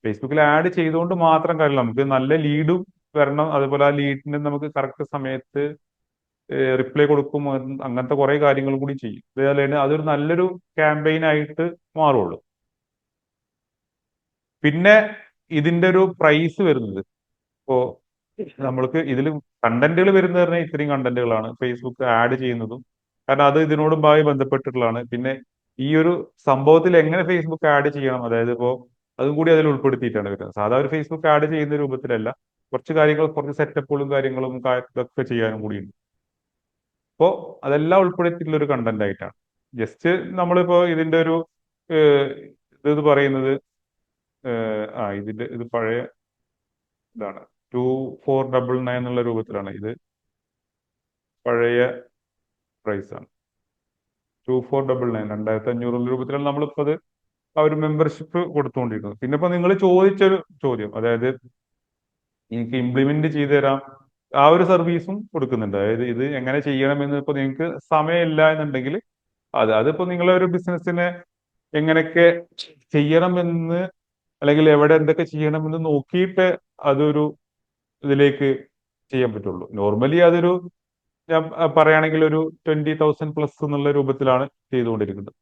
S1: ഫേസ്ബുക്കിൽ ആഡ് ചെയ്തുകൊണ്ട് മാത്രം കാര്യമില്ല, നമുക്ക് നല്ല ലീഡും വരണം. അതുപോലെ ആ ലീഡിന് നമുക്ക് കറക്റ്റ് സമയത്ത് റിപ്ലൈ കൊടുക്കും, അങ്ങനത്തെ കുറെ കാര്യങ്ങളും കൂടി ചെയ്യും. അതുപോലെ തന്നെ അതൊരു നല്ലൊരു ക്യാമ്പയിൻ ആയിട്ട് മാറുള്ളൂ. പിന്നെ ഇതിന്റെ ഒരു പ്രൈസ് വരുന്നത് ഇപ്പോ നമ്മൾക്ക് ഇതിൽ കണ്ടന്റുകൾ വരുന്നത് പറഞ്ഞാൽ ഇത്രയും കണ്ടന്റുകളാണ് ഫേസ്ബുക്ക് ആഡ് ചെയ്യുന്നതും, കാരണം അത് ഇതിനോടുമായി ബന്ധപ്പെട്ടിട്ടുള്ളതാണ്. പിന്നെ ഈ ഒരു സംഭവത്തിൽ എങ്ങനെ ഫേസ്ബുക്ക് ആഡ് ചെയ്യണം, അതായത് ഇപ്പോ അതും കൂടി അതിൽ ഉൾപ്പെടുത്തിയിട്ടാണ് വരുന്നത്. സാധാരണ ഒരു ഫേസ്ബുക്ക് ആഡ് ചെയ്യുന്ന രൂപത്തിലല്ല, കുറച്ച് കാര്യങ്ങൾ കുറച്ച് സെറ്റപ്പുകളും കാര്യങ്ങളും ഇതൊക്കെ ചെയ്യാനും കൂടിയുണ്ട്. അപ്പോൾ അതെല്ലാം ഉൾപ്പെടുത്തിയിട്ടുള്ള ഒരു കണ്ടന്റ് ആയിട്ടാണ്. ജസ്റ്റ് നമ്മളിപ്പോ ഇതിന്റെ ഒരു ഇത് പറയുന്നത് ഇത് പഴയ ഇതാണ് 2499 എന്നുള്ള രൂപത്തിലാണ്. ഇത് പഴയ പ്രൈസ് ആണ് 2499, 2500 രൂപത്തിലാണ് നമ്മളിപ്പോ അത് ആ ഒരു മെമ്പർഷിപ്പ് കൊടുത്തുകൊണ്ടിരിക്കുന്നത്. പിന്നെ ഇപ്പൊ നിങ്ങൾ ചോദിച്ചൊരു ചോദ്യം, അതായത് എനിക്ക് ഇംപ്ലിമെന്റ് ചെയ്തു തരാം, ആ ഒരു സർവീസും കൊടുക്കുന്നുണ്ട്. അതായത് ഇത് എങ്ങനെ ചെയ്യണമെന്ന് ഇപ്പൊ നിങ്ങൾക്ക് സമയമില്ല എന്നുണ്ടെങ്കിൽ അതിപ്പോ നിങ്ങളെ ഒരു ബിസിനസ്സിനെ എങ്ങനെയൊക്കെ ചെയ്യണമെന്ന് അല്ലെങ്കിൽ എവിടെ എന്തൊക്കെ ചെയ്യണമെന്ന് നോക്കിയിട്ട് അതൊരു ഇതിലേക്ക് ചെയ്യാൻ പറ്റുള്ളൂ. നോർമലി അതൊരു ഞാൻ പറയുകയാണെങ്കിൽ ഒരു 20,000 പ്ലസ് എന്നുള്ള രൂപത്തിലാണ് ചെയ്തുകൊണ്ടിരിക്കുന്നത്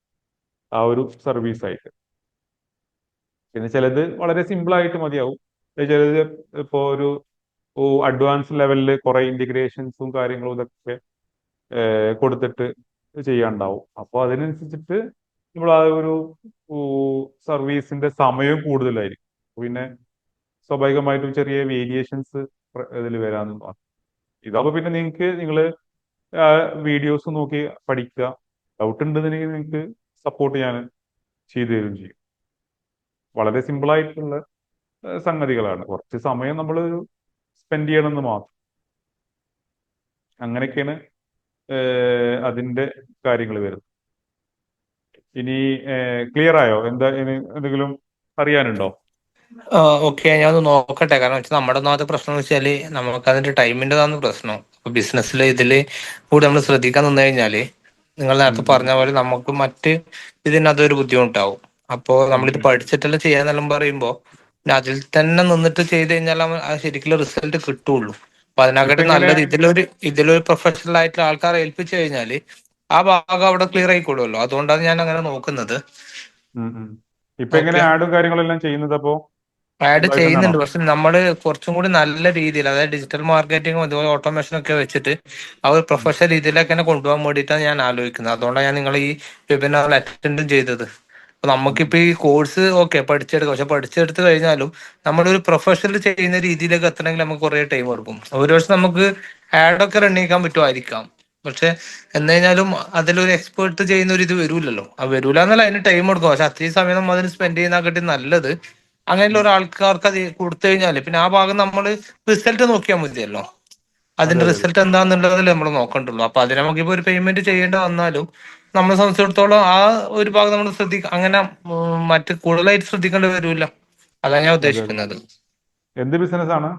S1: ആ ഒരു സർവീസ് ആയിട്ട്. പിന്നെ ചിലത് വളരെ സിമ്പിൾ ആയിട്ട് മതിയാവും, ചിലത് ഇപ്പോ ഒരു അഡ്വാൻസ് ലെവലിൽ കുറെ ഇന്റിഗ്രേഷൻസും കാര്യങ്ങളും ഇതൊക്കെ കൊടുത്തിട്ട് ചെയ്യാണ്ടാവും. അപ്പോൾ അതിനനുസരിച്ചിട്ട് നമ്മൾ ആ ഒരു സർവീസിന്റെ സമയം കൂടുതലായിരിക്കും. പിന്നെ സ്വാഭാവികമായിട്ടും ചെറിയ വേരിയേഷൻസ് ഇതിൽ വരാൻ മാത്രം. ഇതാകുമ്പോൾ പിന്നെ നിങ്ങൾ വീഡിയോസ് നോക്കി പഠിക്കുക, ഡൗട്ട് ഉണ്ടെന്നുണ്ടെങ്കിൽ നിങ്ങൾക്ക് സപ്പോർട്ട് ചെയ്യാൻ ചെയ്തു തരും ചെയ്യും. വളരെ സിമ്പിൾ ആയിട്ടുള്ള സംഗതികളാണ്, കുറച്ച് സമയം നമ്മൾ സ്പെൻഡ് ചെയ്യണമെന്ന് മാത്രം. അങ്ങനെയൊക്കെയാണ് അതിന്റെ കാര്യങ്ങൾ വരുന്നത്. ഇനി ക്ലിയർ ആയോ? എന്താ ഇനി എന്തെങ്കിലും അറിയാനുണ്ടോ?
S2: ഓക്കെ, ഞാനൊന്ന് നോക്കട്ടെ. കാരണം വെച്ചാൽ നമ്മുടെ ഒന്നാമത്തെ പ്രശ്നം എന്ന് വെച്ചാല് നമുക്ക് അതിന്റെ ടൈമിൻ്റെതാണ് പ്രശ്നം. അപ്പൊ ബിസിനസ്സിൽ ഇതില് കൂടി നമ്മൾ ശ്രദ്ധിക്കാൻ നിന്ന് കഴിഞ്ഞാല് നിങ്ങൾ
S1: ഉം
S2: നേരത്തെ
S1: ഉം
S2: പറഞ്ഞ പോലെ നമുക്ക് മറ്റ് ഇതിനതൊരു ബുദ്ധിമുട്ടാവും. അപ്പോൾ
S1: ഉം
S2: നമ്മളിത്
S1: ഉം
S2: പഠിച്ചിട്ടെല്ലാം ചെയ്യാന്നെല്ലാം പറയുമ്പോൾ പിന്നെ അതിൽ തന്നെ നിന്നിട്ട് ചെയ്ത് കഴിഞ്ഞാൽ ആ ശരിക്കുള്ള റിസൾട്ട് കിട്ടുള്ളൂ. അപ്പൊ
S1: ഇപ്പൊ
S2: അതിനെക്കാട്ടി
S1: എങ്ങനെ
S2: നല്ലത് ഇതിലൊരു പ്രൊഫഷണൽ ആയിട്ടുള്ള ആൾക്കാരെ ഏൽപ്പിച്ചു കഴിഞ്ഞാല് ആ ഭാഗം അവിടെ ക്ലിയർ ആയിക്കോളുമല്ലോ. അതുകൊണ്ടാണ് ഞാൻ അങ്ങനെ നോക്കുന്നത്.
S1: ഇപ്പൊ എങ്ങനെ
S2: ഓക്കെ,
S1: ആഡും കാര്യങ്ങളെല്ലാം ചെയ്യുന്നത് അപ്പോ
S2: ആഡ്
S1: സ്വന്തമായിട്ട് തന്നെയാണോ?
S2: ചെയ്യുന്നുണ്ട്. പക്ഷെ നമ്മൾ കുറച്ചും കൂടി നല്ല രീതിയിൽ, അതായത് ഡിജിറ്റൽ മാർക്കറ്റിംഗും അതുപോലെ ഓട്ടോമേഷൻ ഒക്കെ വെച്ചിട്ട് ആ ഒരു
S1: ഉം
S2: പ്രൊഫഷണൽ രീതിയിലേക്ക് തന്നെ കൊണ്ടുപോകാൻ വേണ്ടിയിട്ടാണ് ഞാൻ ആലോചിക്കുന്നത്. അതുകൊണ്ടാണ് ഞാൻ നിങ്ങൾ ഈ വെബിനാറിൽ അറ്റൻഡും ചെയ്തത്. അപ്പൊ
S1: ഉം
S2: നമുക്കിപ്പോ ഈ കോഴ്സ് ഓക്കെ പഠിച്ചെടുക്കാം, പക്ഷെ പഠിച്ചെടുത്ത് കഴിഞ്ഞാലും നമ്മളൊരു പ്രൊഫഷണൽ ചെയ്യുന്ന രീതിയിലേക്ക് എത്തണമെങ്കിൽ നമുക്ക് കുറെ ടൈം എടുക്കും. ഒരു വർഷം നമുക്ക് ആഡൊക്കെ റൺ ചെയ്യാൻ പറ്റുമായിരിക്കാം, പക്ഷെ എന്ന് കഴിഞ്ഞാലും അതിലൊരു എക്സ്പേർട്ട് ചെയ്യുന്ന ഒരു ഇത് വരൂലല്ലോ. ആ വരൂല എന്നല്ല, അതിന് ടൈം എടുക്കും. പക്ഷെ അത്രയും സമയം നമ്മൾ അതിന് സ്പെൻഡ് ചെയ്യുന്നതിനെക്കാട്ടി നല്ലത് അങ്ങനെയുള്ള
S1: ഉം.
S2: ഒരാൾക്കാർക്ക് അത് കൊടുത്തു കഴിഞ്ഞാല് പിന്നെ ആ ഭാഗം നമ്മൾ റിസൾട്ട് നോക്കിയാൽ മതിയല്ലോ.
S1: അതെ
S2: അതിന്റെ
S1: അതെ അതെ.
S2: റിസൾട്ട് എന്താന്നുള്ളതല്ലേ നമ്മൾ നോക്കണ്ടുള്ളൂ. അപ്പൊ അതിന് നമുക്കിപ്പോ ഒരു പേയ്മെന്റ് ചെയ്യേണ്ട വന്നാലും നമ്മളെ സംബന്ധിച്ചിടത്തോളം ആ ഒരു ഭാഗം നമ്മൾ അങ്ങനെ മറ്റ് കൂടുതലായിട്ട് ശ്രദ്ധിക്കേണ്ടി വരില്ല. അതാണ് ഞാൻ
S1: അതെ അതെ.
S2: ഉദ്ദേശിക്കുന്നത്.
S1: എന്ത് ബിസിനസ് ആണ്?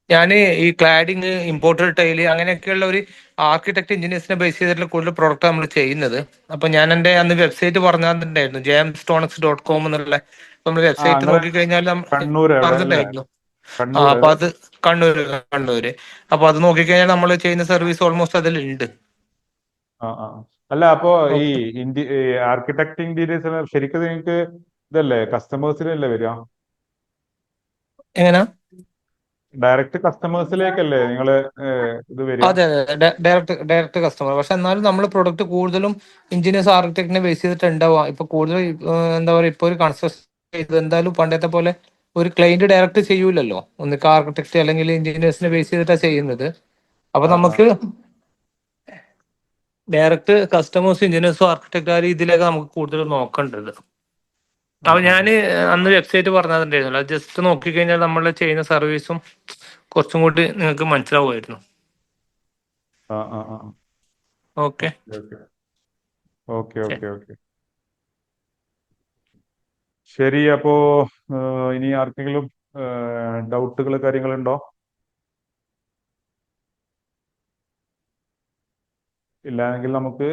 S2: ഞാൻ ഈ ക്ലാഡിങ്, ഇമ്പോർട്ടഡ് ടൈല് അങ്ങനെയൊക്കെയുള്ള ഒരു ആർക്കിടെക്ട് എഞ്ചിനീയേഴ്സിനെ ബേസ് ചെയ്തിട്ടുള്ള കൂടുതൽ പ്രോഡക്റ്റ് നമ്മൾ ചെയ്യുന്നത്. അപ്പൊ ഞാൻ എന്റെ അന്ന് വെബ്സൈറ്റ് പറഞ്ഞിട്ടുണ്ടായിരുന്നു, jmstonex.com എന്നുള്ള. നമ്മൾ വെബ്സൈറ്റ്
S1: നിങ്ങള്
S2: നോക്കിക്കഴിഞ്ഞാൽ
S1: കണ്ണൂർ എവിടെ അല്ലേ?
S2: പറഞ്ഞിട്ടുണ്ടായിരുന്നു.
S1: കണ്ണൂർ
S2: അപ്പൊ അത് കണ്ണൂര്. അപ്പൊ അത് നോക്കിക്കഴിഞ്ഞാൽ നമ്മൾ ചെയ്യുന്ന സർവീസ് ഓൾമോസ്റ്റ് അതിലുണ്ട്.
S1: ആ ആ അല്ല അപ്പോ ഈ
S2: ഓക്കെ.
S1: ആർക്കിടെക്ട് ഇന്റീരിയേഴ്സ് ശരിക്കും നിങ്ങൾക്ക് ഇതല്ലേ കസ്റ്റമേഴ്സിനല്ലേ വരിക?
S2: എങ്ങനാ?
S1: ഡയറക്റ്റ് കസ്റ്റമേഴ്സിലേക്കല്ലേ നിങ്ങള് ഇത് വരിക?
S2: അതെ അതെ, ഡയറക്റ്റ് കസ്റ്റമർ. പക്ഷെ എന്നാലും നമ്മൾ പ്രൊഡക്റ്റ് കൂടുതലും എഞ്ചിനീയേഴ്സ് ആർക്കിടെക്ടിനെ ബേസ് ചെയ്തിട്ട് ഉണ്ടാവുക. ഇപ്പൊ കൂടുതൽ എന്താ പറയുക, ഇപ്പൊ ഒരു കൺസ്ട്രക്ഷൻ ചെയ്ത് എന്തായാലും പണ്ടത്തെ പോലെ ഒരു ക്ലയന്റ് ഡയറക്റ്റ് ചെയ്യൂലല്ലോ. ഒന്നിക്ക് ആർക്കിടെക്ട് അല്ലെങ്കിൽ എഞ്ചിനീയേഴ്സിനെ ബേസ് ചെയ്തിട്ടാണ് ചെയ്യുന്നത്. അപ്പൊ
S1: ആ ആ
S2: നമുക്ക് ഡയറക്റ്റ് കസ്റ്റമേഴ്സും എഞ്ചിനീയേഴ്സും ആർക്കിടെക്ട് ആ രീതിയിലേക്ക് നമുക്ക് കൂടുതൽ നോക്കേണ്ടത്.
S1: ആ
S2: അപ്പൊ
S1: ആ
S2: ഞാൻ അന്ന് വെബ്സൈറ്റ് പറഞ്ഞിട്ടുണ്ടായിരുന്നല്ലോ, ജസ്റ്റ് നോക്കിക്കഴിഞ്ഞാൽ നമ്മൾ ചെയ്യുന്ന സർവീസും കുറച്ചും കൂടി നിങ്ങൾക്ക് മനസ്സിലാവുമായിരുന്നു.
S1: ആ ആ ആ
S2: okay.
S1: Okay okay okay okay okay ശരി. അപ്പോ ഇനി ആർക്കെങ്കിലും ഡൗട്ടുകൾ കാര്യങ്ങളുണ്ടോ? ഇല്ലായെങ്കിൽ നമുക്ക്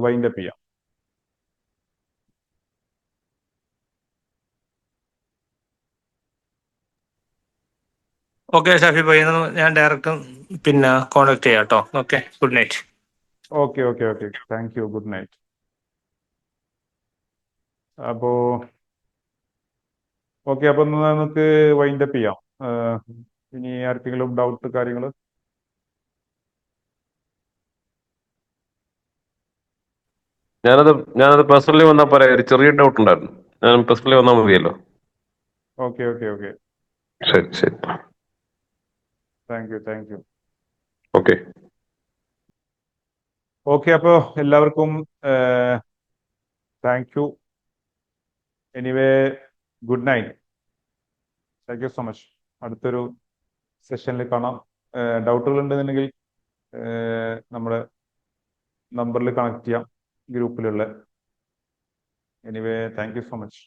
S1: വൈൻഡപ്പ് ചെയ്യാം.
S2: ഓക്കെ ഷാഫി ഭായി, എന്നാ ഞാൻ ഡയറക്റ്റ് പിന്നെ കോൺടാക്ട് ചെയ്യാം കേട്ടോ. Okay, good night.
S1: Okay okay okay thank you. Good night. അപ്പോ ഓക്കെ, അപ്പൊ എന്നാ നമുക്ക് വൈൻഡപ്പ് ചെയ്യാം. ഏഹ്, ഇനി ആർക്കെങ്കിലും ഡൗട്ട് കാര്യങ്ങൾ?
S3: ഞാനത് ഞാനത് പേഴ്സണലി വന്നാൽ പറയാം. ഒരു ചെറിയ ഡൗട്ട് ഉണ്ടായിരുന്നു. ഞാൻ പേഴ്സണലി വന്നാൽ മതിയല്ലോ?
S1: ഓക്കെ ഓക്കെ ഓക്കെ
S3: ശരി ശരി.
S1: Thank you thank you.
S3: Okay.
S1: Okay, അപ്പോൾ എല്ലാവർക്കും thank you. Anyway, good night. Thank you so much. അടുത്തൊരു സെഷനിൽ കാണാം. ഡൗട്ടുകൾ ഉണ്ടെന്നുണ്ടെങ്കിൽ നമ്മുടെ നമ്പറിൽ കണക്ട് ചെയ്യാം, ഗ്രൂപ്പിലുള്ള. Anyway, thank you so much.